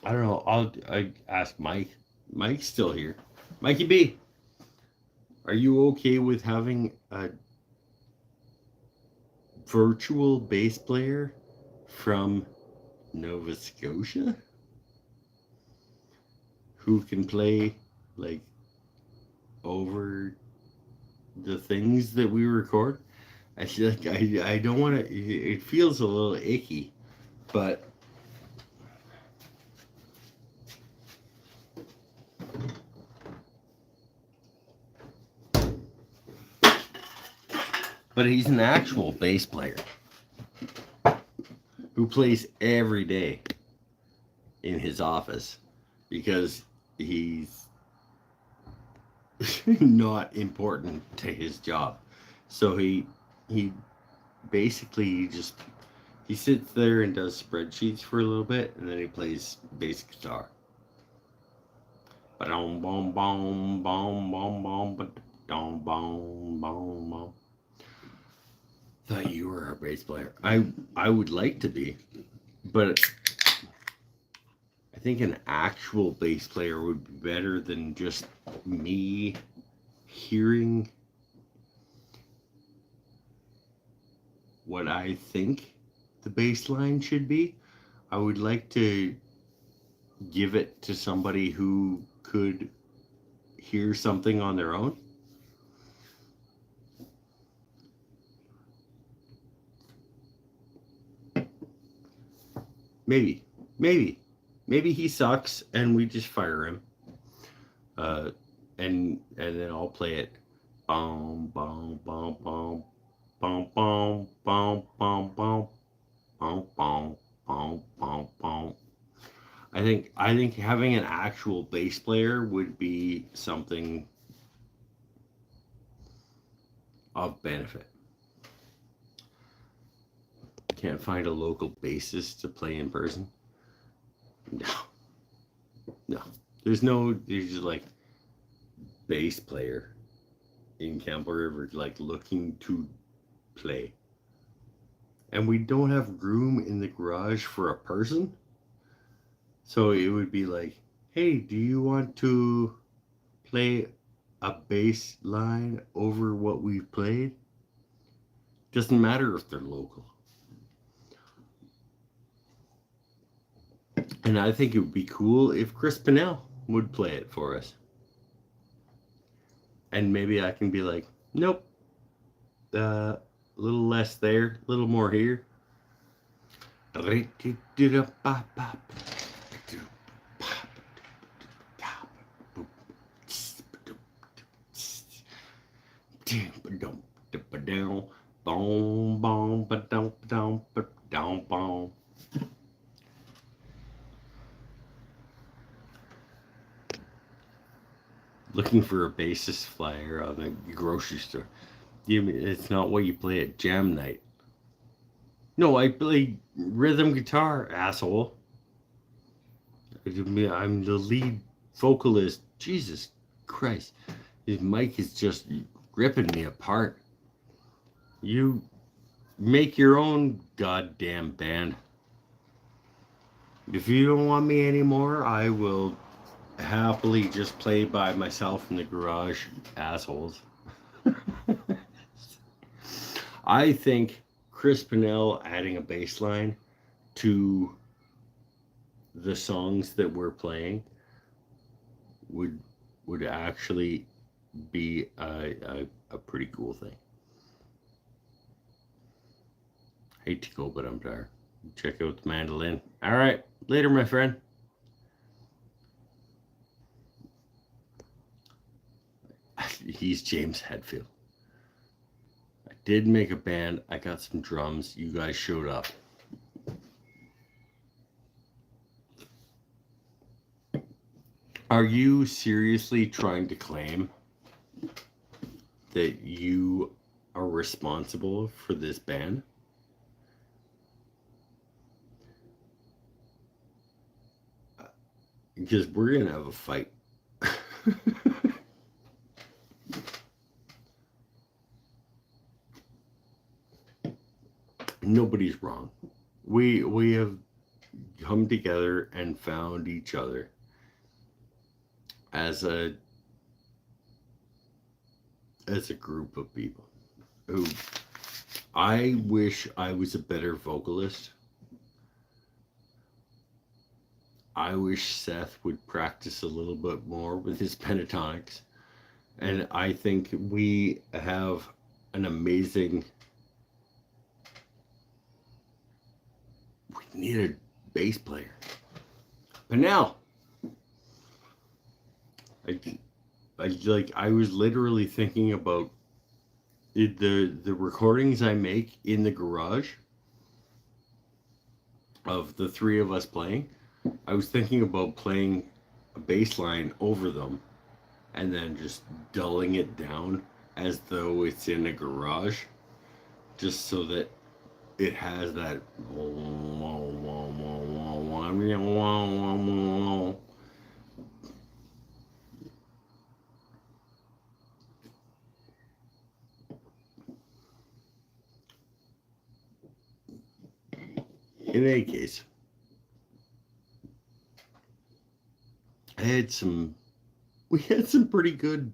I don't know. I ask Mike. Mike's still here. Mikey B, are you okay with having a virtual bass player from Nova Scotia who can play like over the things that we record? I feel like I don't want to. It feels a little icky, but he's an actual bass player who plays every day in his office because he's not important to his job. So he basically he sits there and does spreadsheets for a little bit, and then he plays bass guitar. Ba-dum, bum, bum, bum, bum, bum, ba-dum, bum, bum, bum. Thought you were a bass player. I would like to be, but I think an actual bass player would be better than just me hearing what I think the bass line should be. I would like to give it to somebody who could hear something on their own. Maybe he sucks and we just fire him. And then I'll play it. Bum bum bum bum bum bum bum bum bum bum bum bum bum bum. I think having an actual bass player would be something of benefit. Can't find a local bassist to play in person. No. There's just like bass player in Campbell River like looking to play. And we don't have room in the garage for a person. So it would be like, hey, do you want to play a bass line over what we've played? Doesn't matter if they're local. And I think it would be cool if Chris Pinnell would play it for us. And maybe I can be like, nope, a little less there, a little more here. Looking for a bassist flyer on the grocery store. It's not what you play at jam night. No, I play rhythm guitar, asshole. I'm the lead vocalist. Jesus Christ, his mic is just ripping me apart. You make your own goddamn band. If you don't want me anymore, I will happily just play by myself in the garage, assholes. I think Chris Pennell adding a bass line to the songs that we're playing would actually be a pretty cool thing. Hate to go, but I'm tired. Check out the mandolin. All right, later, my friend. He's James Hetfield. I did make a band. I got some drums. You guys showed up. Are you seriously trying to claim that you are responsible for this band? Because we're going to have a fight. Nobody's wrong. We have come together and found each other as a group of people who I wish I was a better vocalist. I wish Seth would practice a little bit more with his pentatonics. And I think we have an amazing... We need a bass player. Pennell! I was literally thinking about the recordings I make in the garage of the three of us playing. I was thinking about playing a bass line over them and then just dulling it down as though it's in a garage, just so that it has that in any case, we had some pretty good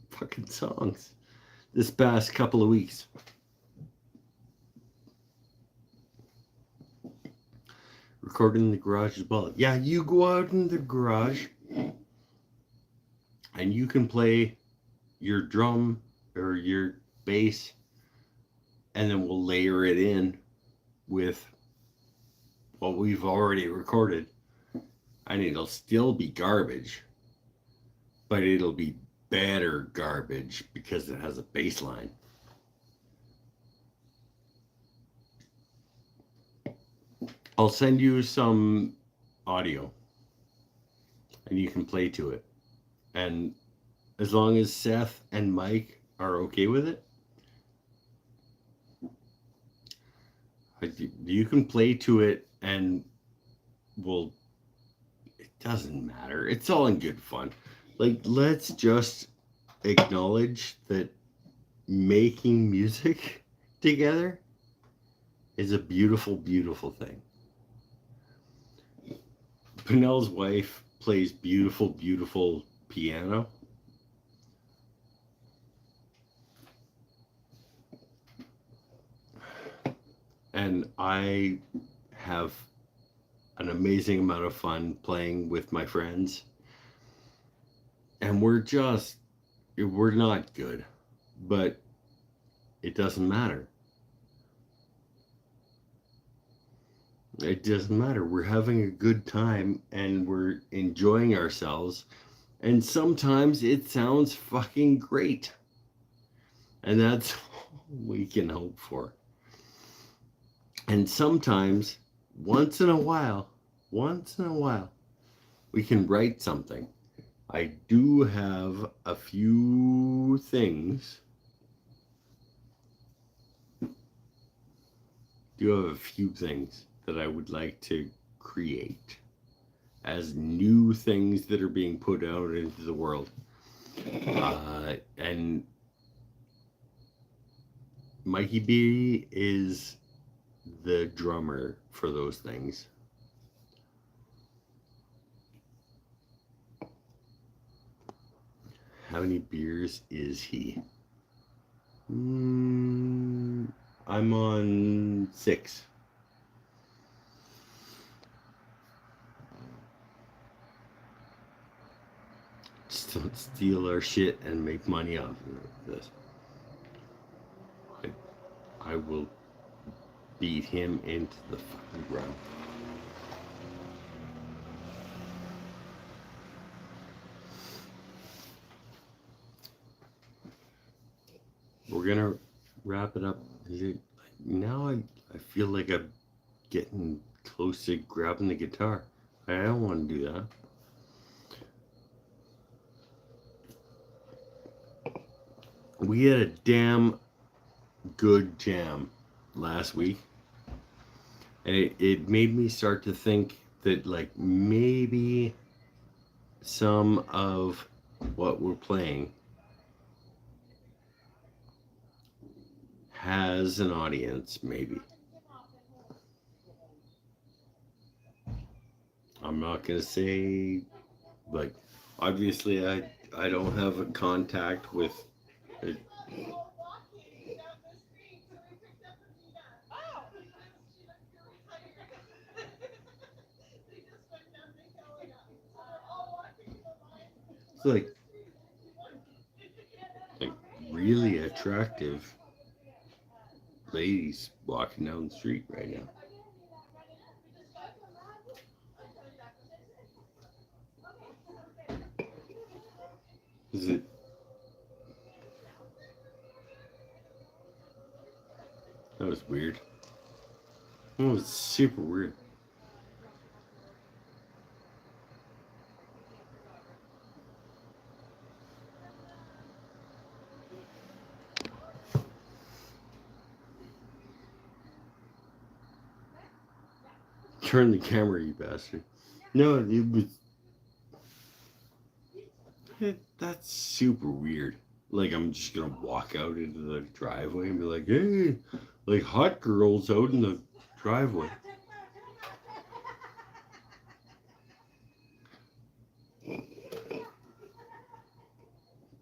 fucking songs this past couple of weeks. Recording in the garage as well. Yeah, you go out in the garage and you can play your drum or your bass, and then we'll layer it in with what we've already recorded. And it'll still be garbage, but it'll be better garbage because it has a bass line. I'll send you some audio and you can play to it. And as long as Seth and Mike are okay with it, you can play to it, and it doesn't matter. It's all in good fun. Like, let's just acknowledge that making music together is a beautiful, beautiful thing. Pennell's wife plays beautiful, beautiful piano. And I have an amazing amount of fun playing with my friends. And we're not good, but it doesn't matter. It doesn't matter. We're having a good time and we're enjoying ourselves. And sometimes it sounds fucking great. And that's all we can hope for. And sometimes, once in a while, we can write something. I do have a few things. That I would like to create as new things that are being put out into the world. And Mikey B is the drummer for those things. How many beers is he? I'm on 6. Just don't steal our shit and make money off of this. I will beat him into the fucking ground. We're gonna wrap it up. Is it now? I feel like I'm getting close to grabbing the guitar. I don't want to do that. We had a damn good jam last week, and it made me start to think that like maybe some of what we're playing has an audience, maybe. I'm not gonna say, like, obviously I don't have a contact with it. It's like really attractive ladies walking down the street right now. Is it? That was weird. That was super weird. Turn the camera, you bastard. No, it was. That's super weird. Like, I'm just gonna walk out into the driveway and be like, hey, like hot girls out in the driveway.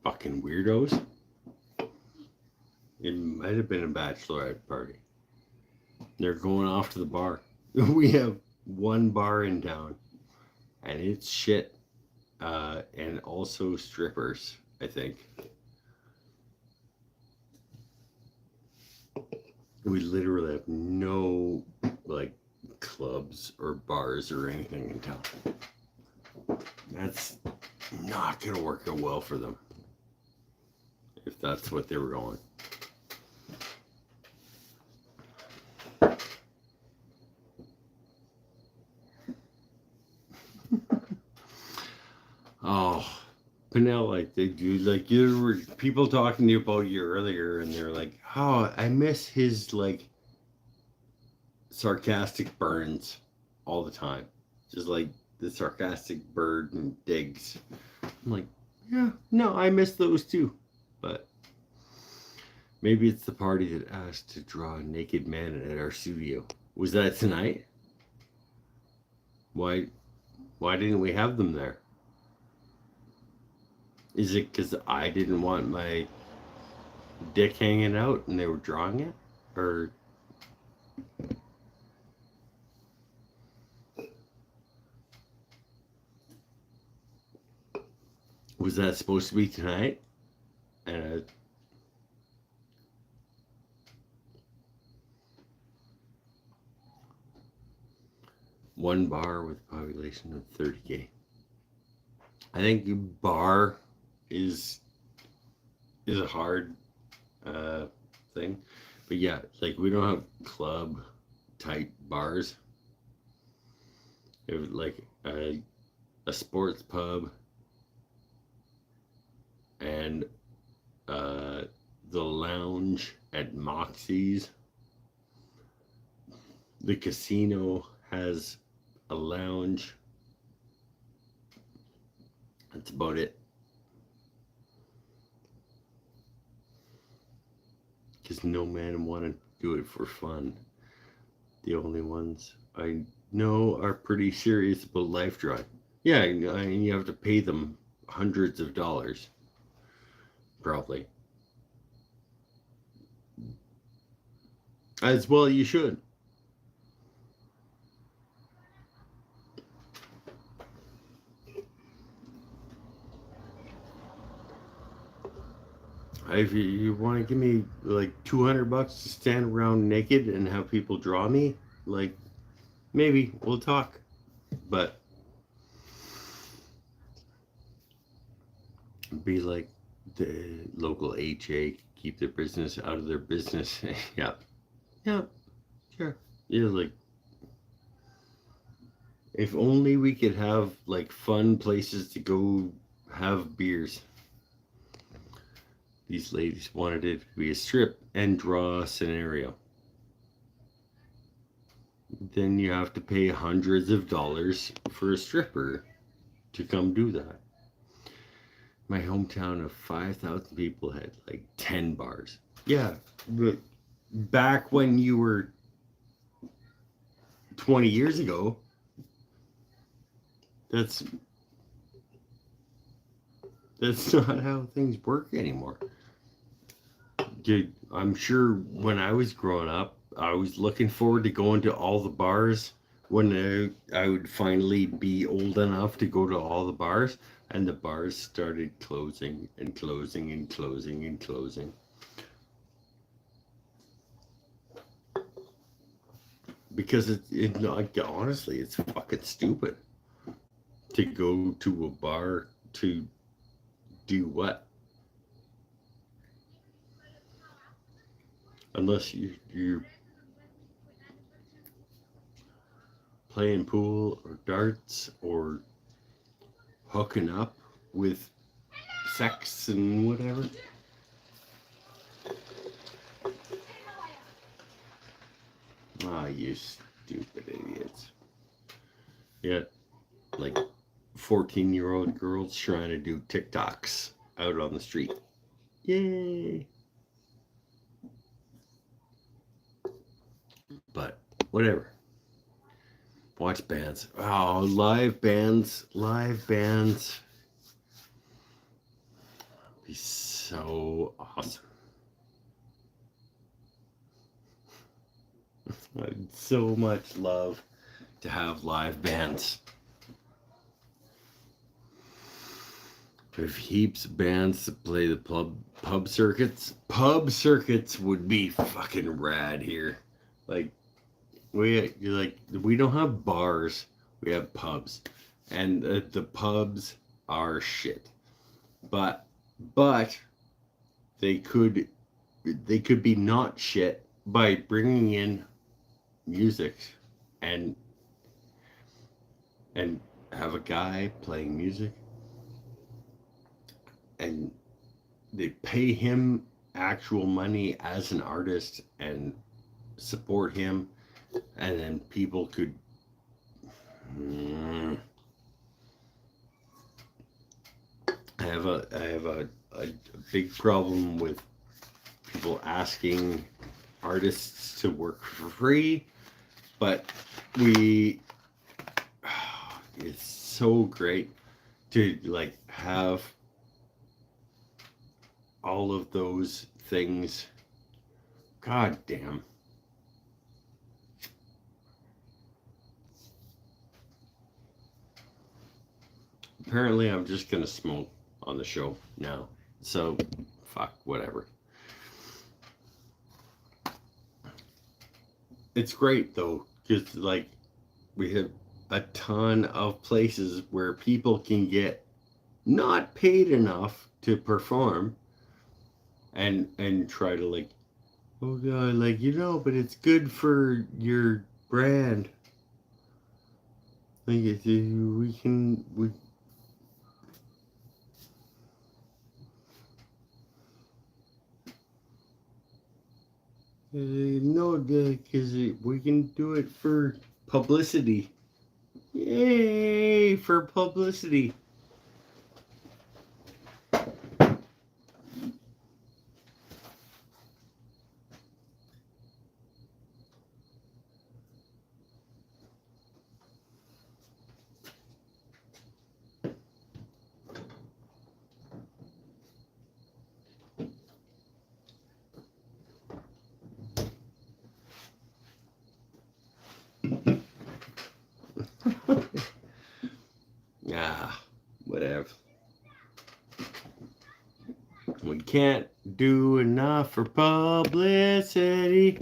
Fucking weirdos. It might have been a bachelorette party. They're going off to the bar. We have one bar in town, and it's shit. And also strippers, I think. We literally have no like clubs or bars or anything in town. That's not gonna work out well for them if that's what they were going. Oh, Pinnell, like they do, like you were people talking to you about you earlier, and they're like, "Oh, I miss his like sarcastic burns all the time, just like the sarcastic bird and digs." I'm like, yeah, no, I miss those too, but maybe it's the party that asked to draw a naked man at our studio. Was that tonight? Why didn't we have them there? Is it because I didn't want my dick hanging out and they were drawing it? Or was that supposed to be tonight? And one bar with a population of 30K. I think bar is a hard thing, but yeah, like we don't have club type bars. It was like a sports pub and the lounge at Moxie's. The casino has a lounge. That's about it. because no man want to do it for fun. The only ones I know are pretty serious about life drive. Yeah, and you have to pay them hundreds of dollars, probably. As well, you should. If you want to give me like $200 to stand around naked and have people draw me, like maybe we'll talk. But be like the local HA, keep their business out of their business. Yeah, yeah, sure. Yeah, like if only we could have like fun places to go have beers. These ladies wanted it to be a strip and draw scenario. Then you have to pay hundreds of dollars for a stripper to come do that. My hometown of 5,000 people had like 10 bars. Yeah, but back when you were 20 years ago, that's not how things work anymore. Dude, I'm sure when I was growing up, I was looking forward to going to all the bars when I would finally be old enough to go to all the bars, and the bars started closing and closing and closing and closing. Because like, honestly, it's fucking stupid to go to a bar to do what? Unless you're playing pool or darts or hooking up with sex and whatever. Ah, you stupid idiots. Yeah, like 14-year-old girls trying to do TikToks out on the street. Yay! But whatever. Watch bands. Oh, live bands. Live bands. Be so awesome. I'd so much love to have live bands. If heaps of bands to play the pub circuits would be fucking rad here. Like we don't have bars, we have pubs, and the pubs are shit. But they could be not shit by bringing in music and have a guy playing music, and they pay him actual money as an artist and support him, and then people could I have a big problem with people asking artists to work for free, but it's so great to like have all of those things. God damn. Apparently I'm just gonna smoke on the show now, so fuck, whatever. It's great though, because like we have a ton of places where people can get not paid enough to perform and try to like, oh god, like, but it's good for your brand. Like we no, because we can do it for publicity. Yay, for publicity. can't do enough for publicity.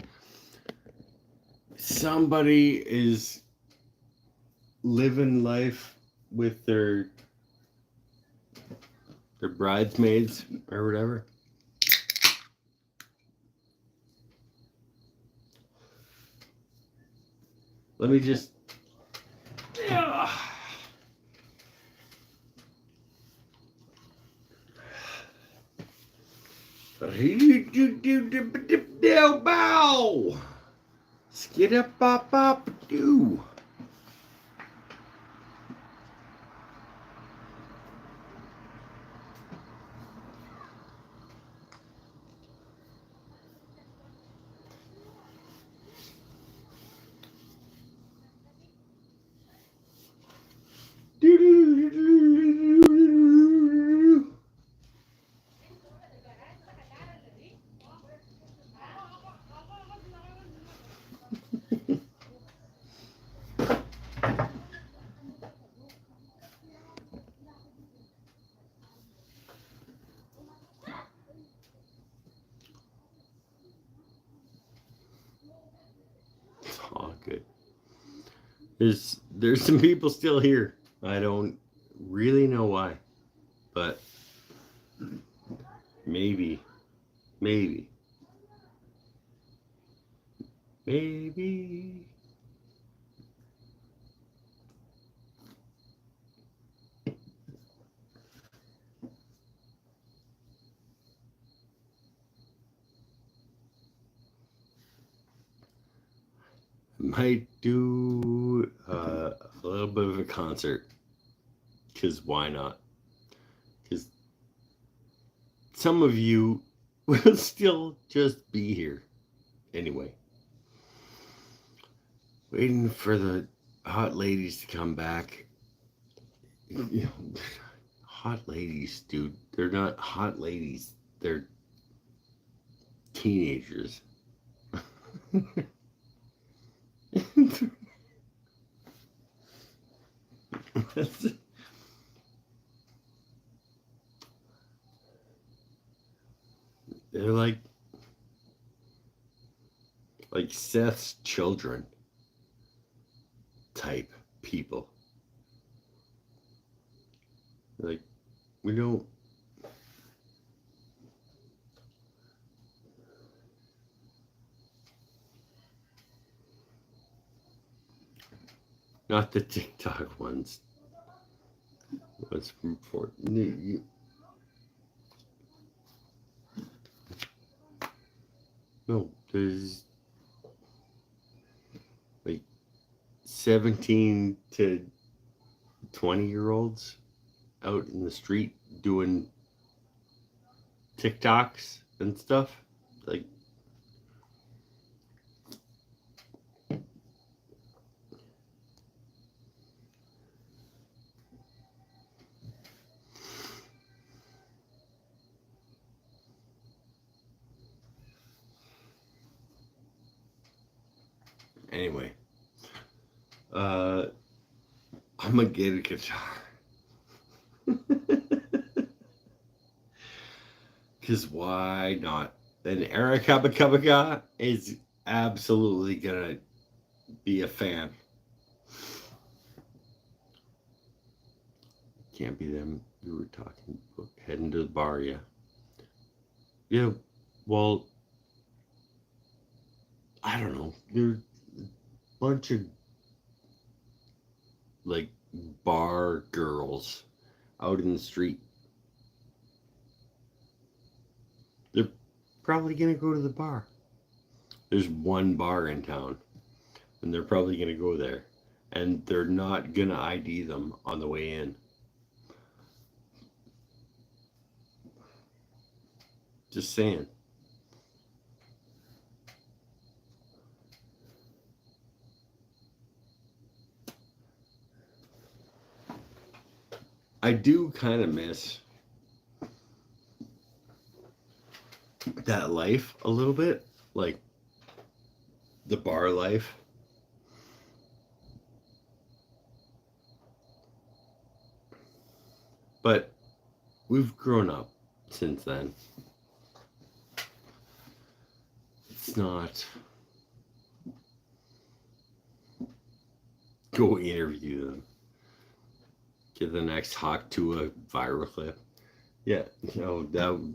Somebody is living life with their bridesmaids or whatever. Let me just. Bow. Skid up, bop, bop, do. Oh, good. There's some people still here. I don't really know why, but maybe. Might do a little bit of a concert, because why not? Because some of you will still just be here anyway, waiting for the hot ladies to come back. You know, hot ladies, dude, they're not hot ladies, they're teenagers. They're like Seth's children type people. Like, we don't. Not the TikTok ones. What's from Fort? No, there's like 17 to 20-year-olds out in the street doing TikToks and stuff. Like, anyway, I'm gonna get a guitar. Because why not? And Eric Habakabaga is absolutely gonna be a fan. Can't be them. We were talking about heading to the bar, yeah. Yeah, well, I don't know. There's a bunch of like bar girls out in the street. They're probably gonna go to the bar. There's one bar in town, and they're probably gonna go there, and they're not gonna ID them on the way in. Just saying. I do kind of miss that life a little bit, like the bar life. But we've grown up since then. Let's not go interview them. Get the next Hawk to a viral clip. Yeah, no, that.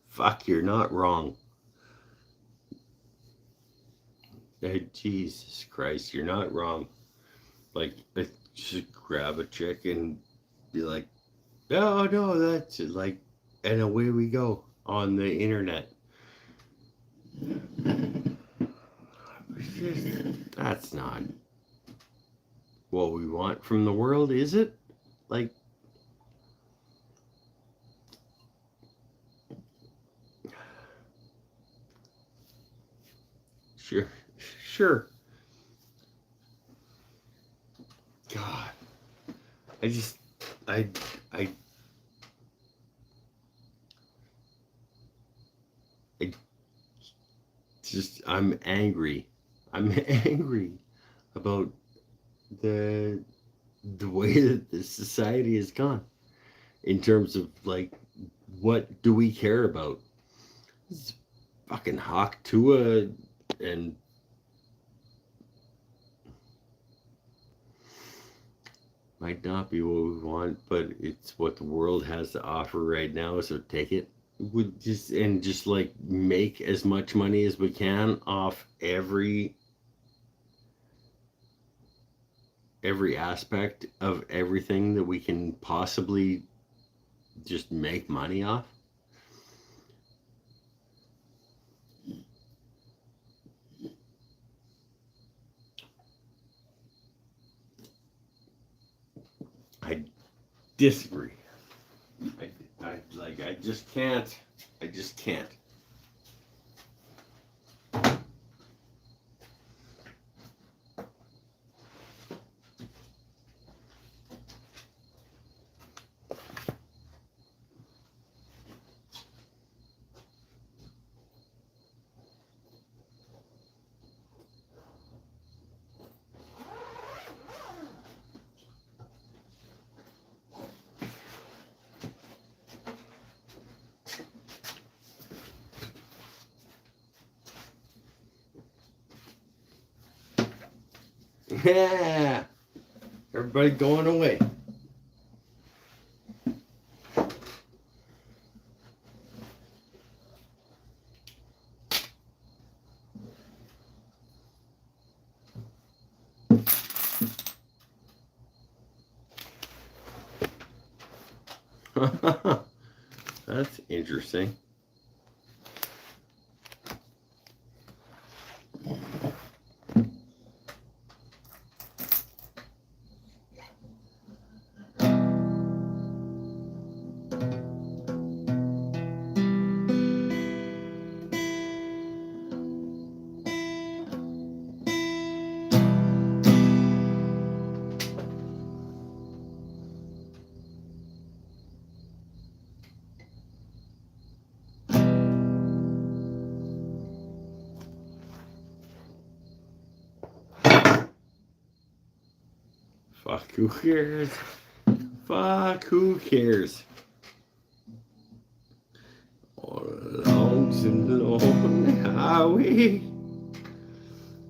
Fuck, you're not wrong. Hey, Jesus Christ, you're not wrong. Like, just grab a chick and be like, oh no, that's it. Like, and away we go on the internet. That's not what we want from the world, is it? Like, sure. God, I I'm angry. I'm angry about the way that this society has gone in terms of like, what do we care about? This fucking Hawk Tua and might not be what we want, but it's what the world has to offer right now, so take it. We just like make as much money as we can off every aspect of everything that we can possibly just make money off. I disagree. I just can't. I just can't. Yeah, everybody going away. That's interesting. Fuck, who cares? Fuck, who cares? All along the long highway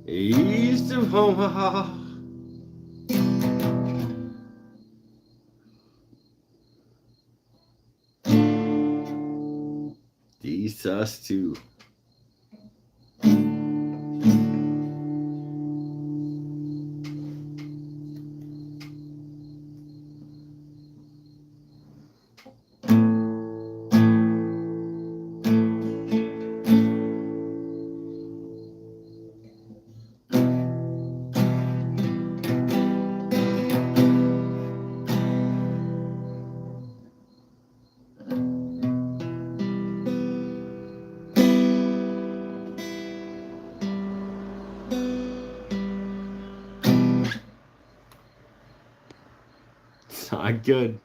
east of Omaha. These us too. It's not good.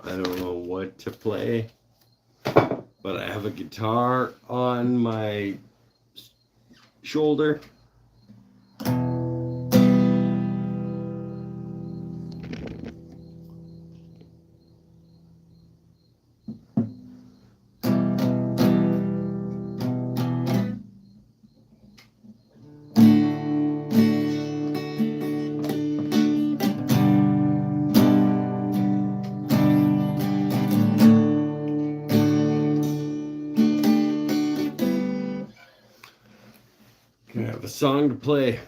I don't know what to play. but I have a guitar on my shoulder. Gonna have a song to play.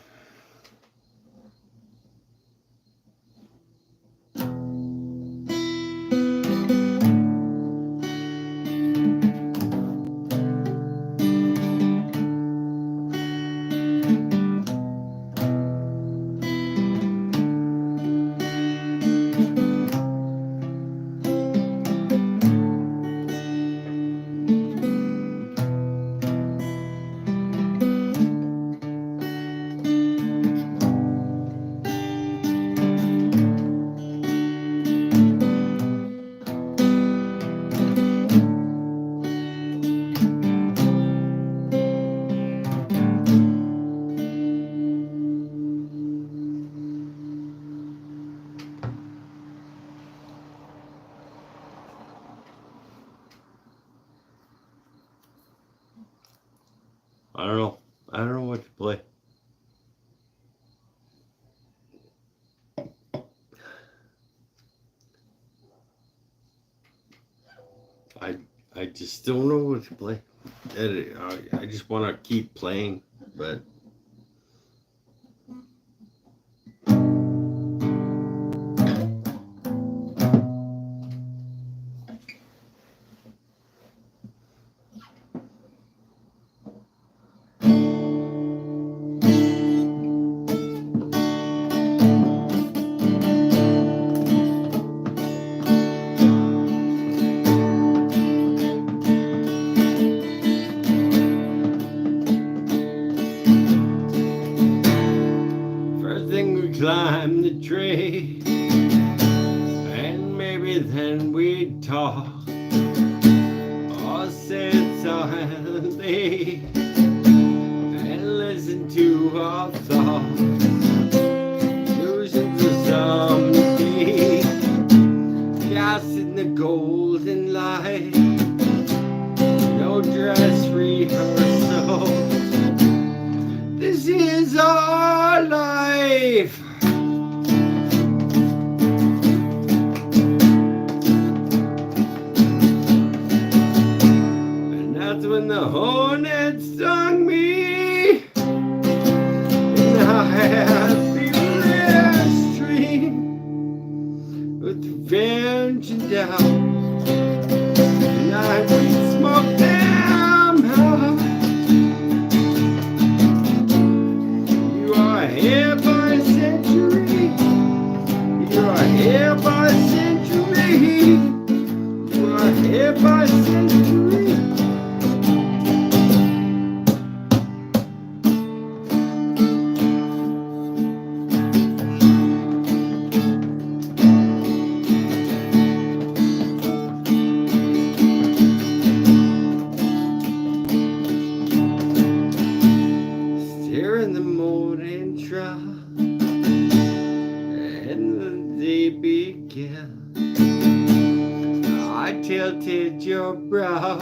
I don't know. I don't know what to play. I just don't know what to play. I just want to keep playing, but climb the tree, and maybe then we'd talk, or sit silently and listen to our thoughts, losing to someday, just in the golden light, no dress rehearsal. This is our life. When the hornet stung me in a happy stream with revenge and doubt, and I would smoke them out. You are here by century. You are here by century. You are here by century. In the morning trial, and the day began. I tilted your brow,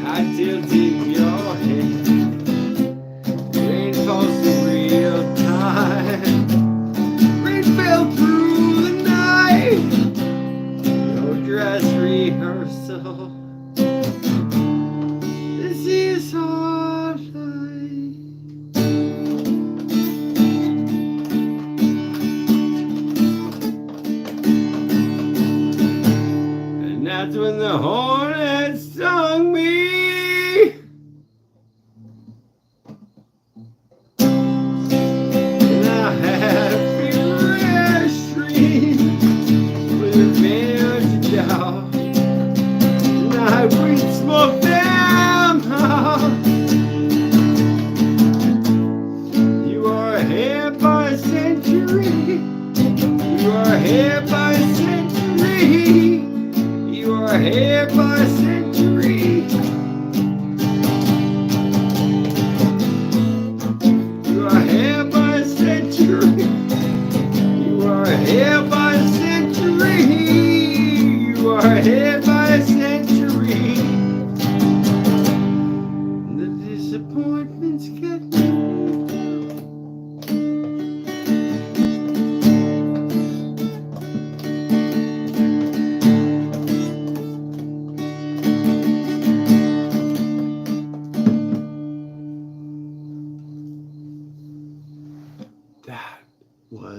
I tilted your head. Rain falls in real time, rain fell through the night. No dress rehearsal. This is our life. That's when the hornet stung me in a happy stream with revenge and doubt, and I would smoke them out. You are here by century. You are here by century. You are here by century.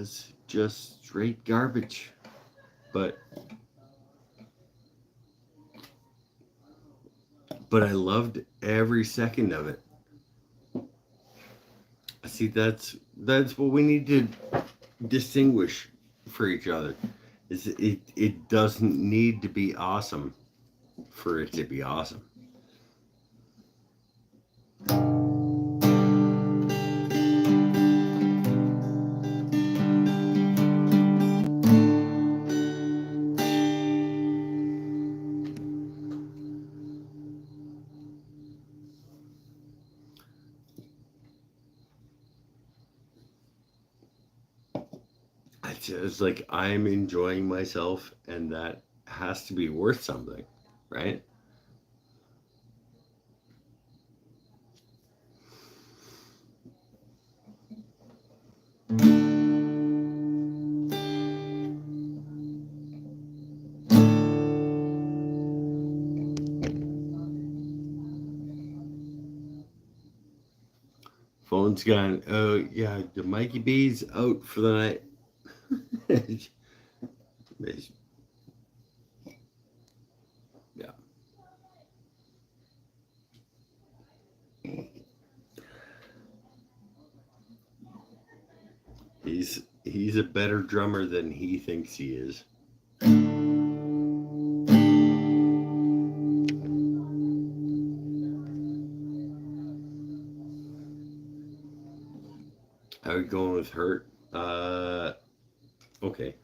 was just straight garbage. But I loved every second of it. See, that's what we need to distinguish for each other. Is it doesn't need to be awesome for it to be awesome. It's like I'm enjoying myself, and that has to be worth something, right? Phone's gone. Oh yeah, the Mikey B's out for the night. Yeah. He's a better drummer than he thinks he is. How are you going with Hurt? Okay.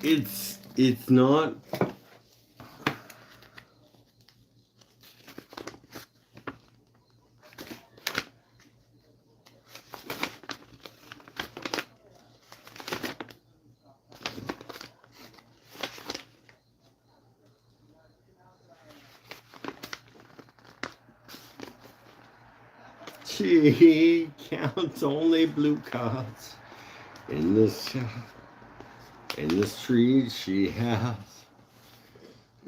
It's not. She counts only blue cards in the street. She has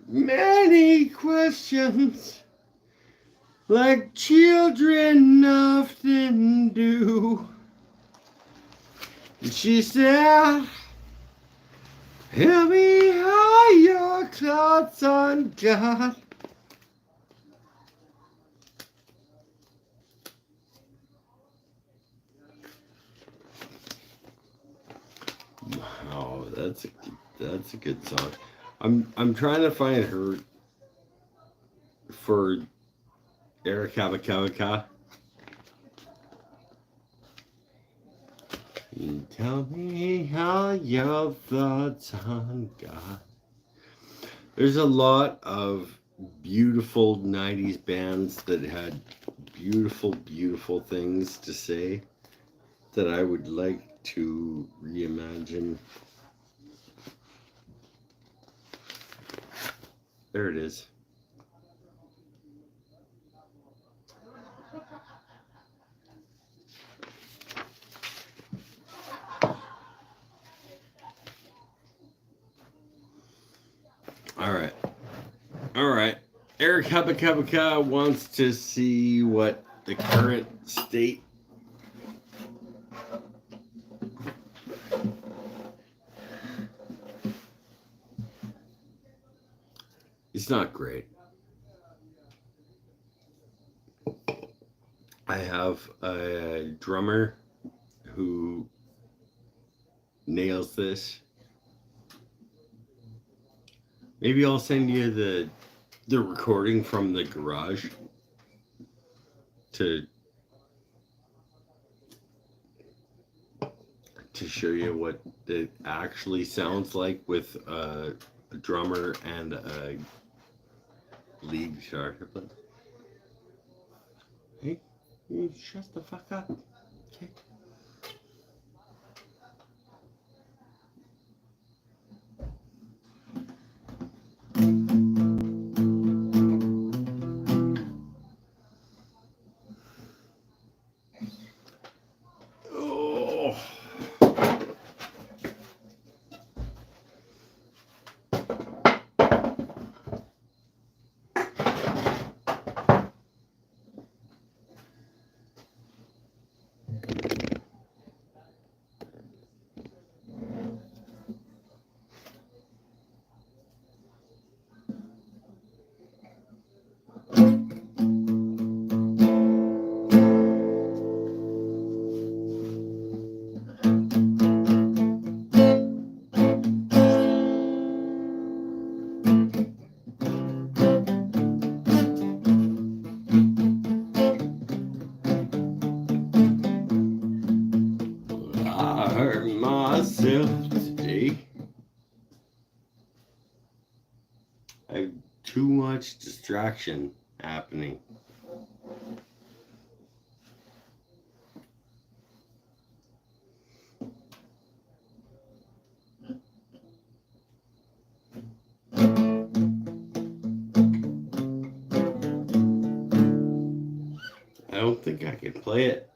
many questions, like children often do. And she said, "Tell me how your thoughts on God." Oh, that's a good song. I'm trying to find her for Eric Kabakabaka. Tell me how your thoughts on God. There's a lot of beautiful 90s bands that had beautiful things to say that I would like to reimagine. There it is. All right. Eric Habakabaka wants to see what the current state is. Not great. I have a drummer who nails this. Maybe I'll send you the recording from the garage to show you what it actually sounds like with a drummer and a lead guitar. Hey, you shut the fuck up. Okay. I've too much distraction happening. I don't think I can play it.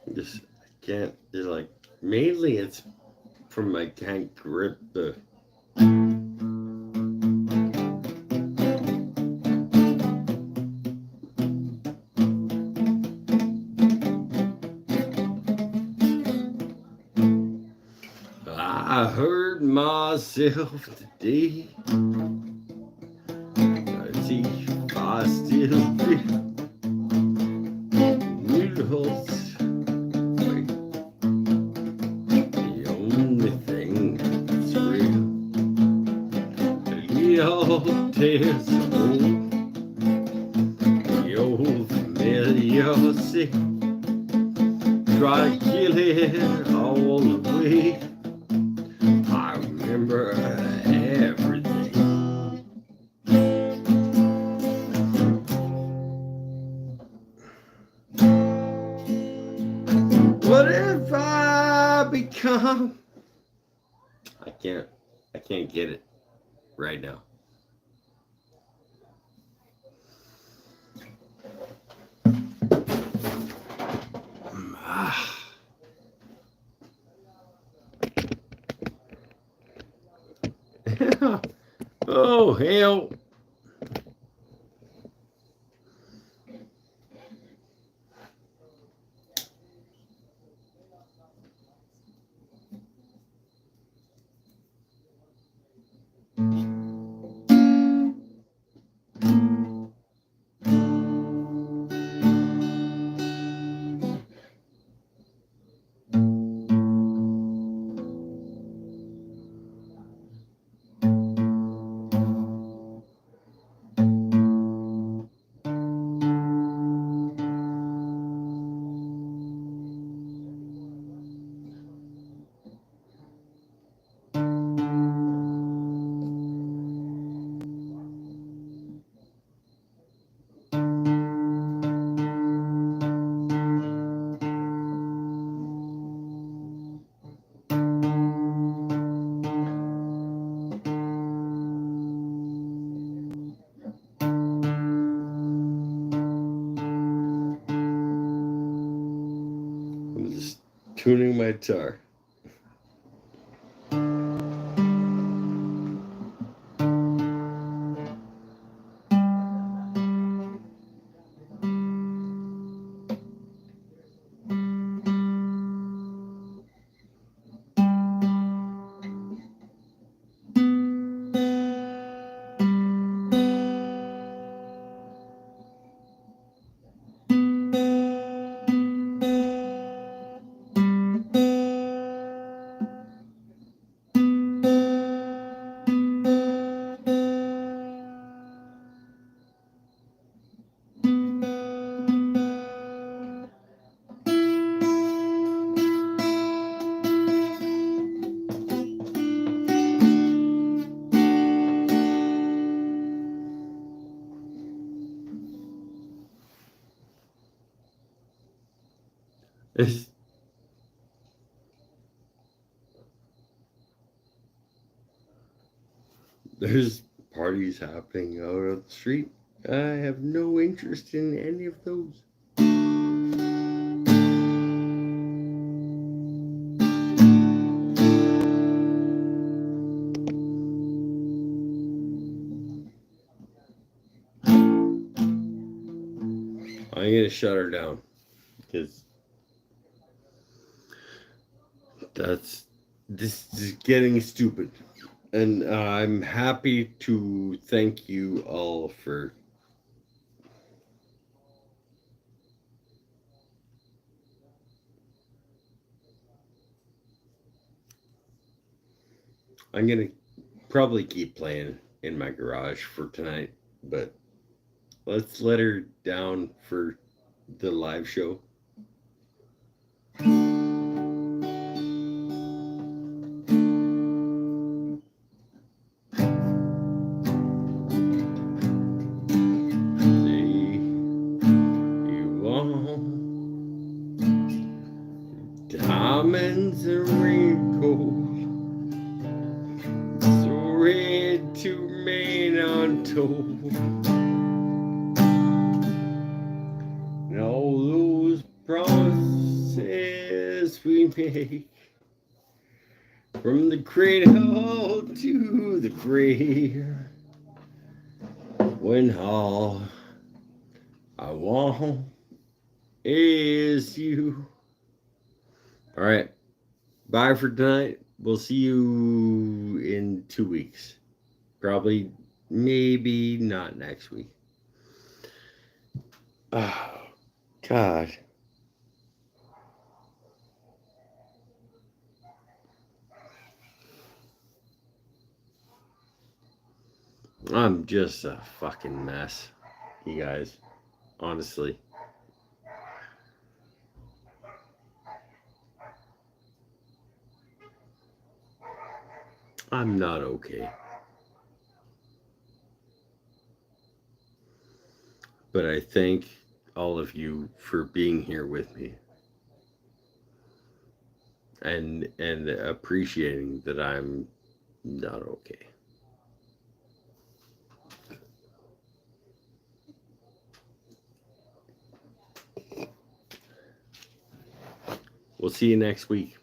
I just can't. It's like mainly it's from I can't grip the. I heard myself today. I see if I still feel noodles. The only thing that's real. The old days old. The old familiar sick. Try to kill it all away. I remember everything. What if I become? I can't get it right now. Oh hell. I'm just tuning my guitar. It's, there's parties happening out on the street. I have no interest in any of those. I'm gonna shut her down because This is getting stupid. And I'm happy to thank you all for. I'm gonna probably keep playing in my garage for tonight, but let's let her down for the live show. Say you want diamonds and wrinkles, so red to remain untold. And all those promises we make, from the cradle to the grave, when all I want is you. All right. Bye for tonight. We'll see you in 2 weeks. Probably, maybe not next week. Oh, God. I'm just a fucking mess, you guys. Honestly. I'm not okay. But I thank all of you for being here with me. And appreciating that I'm not okay. We'll see you next week.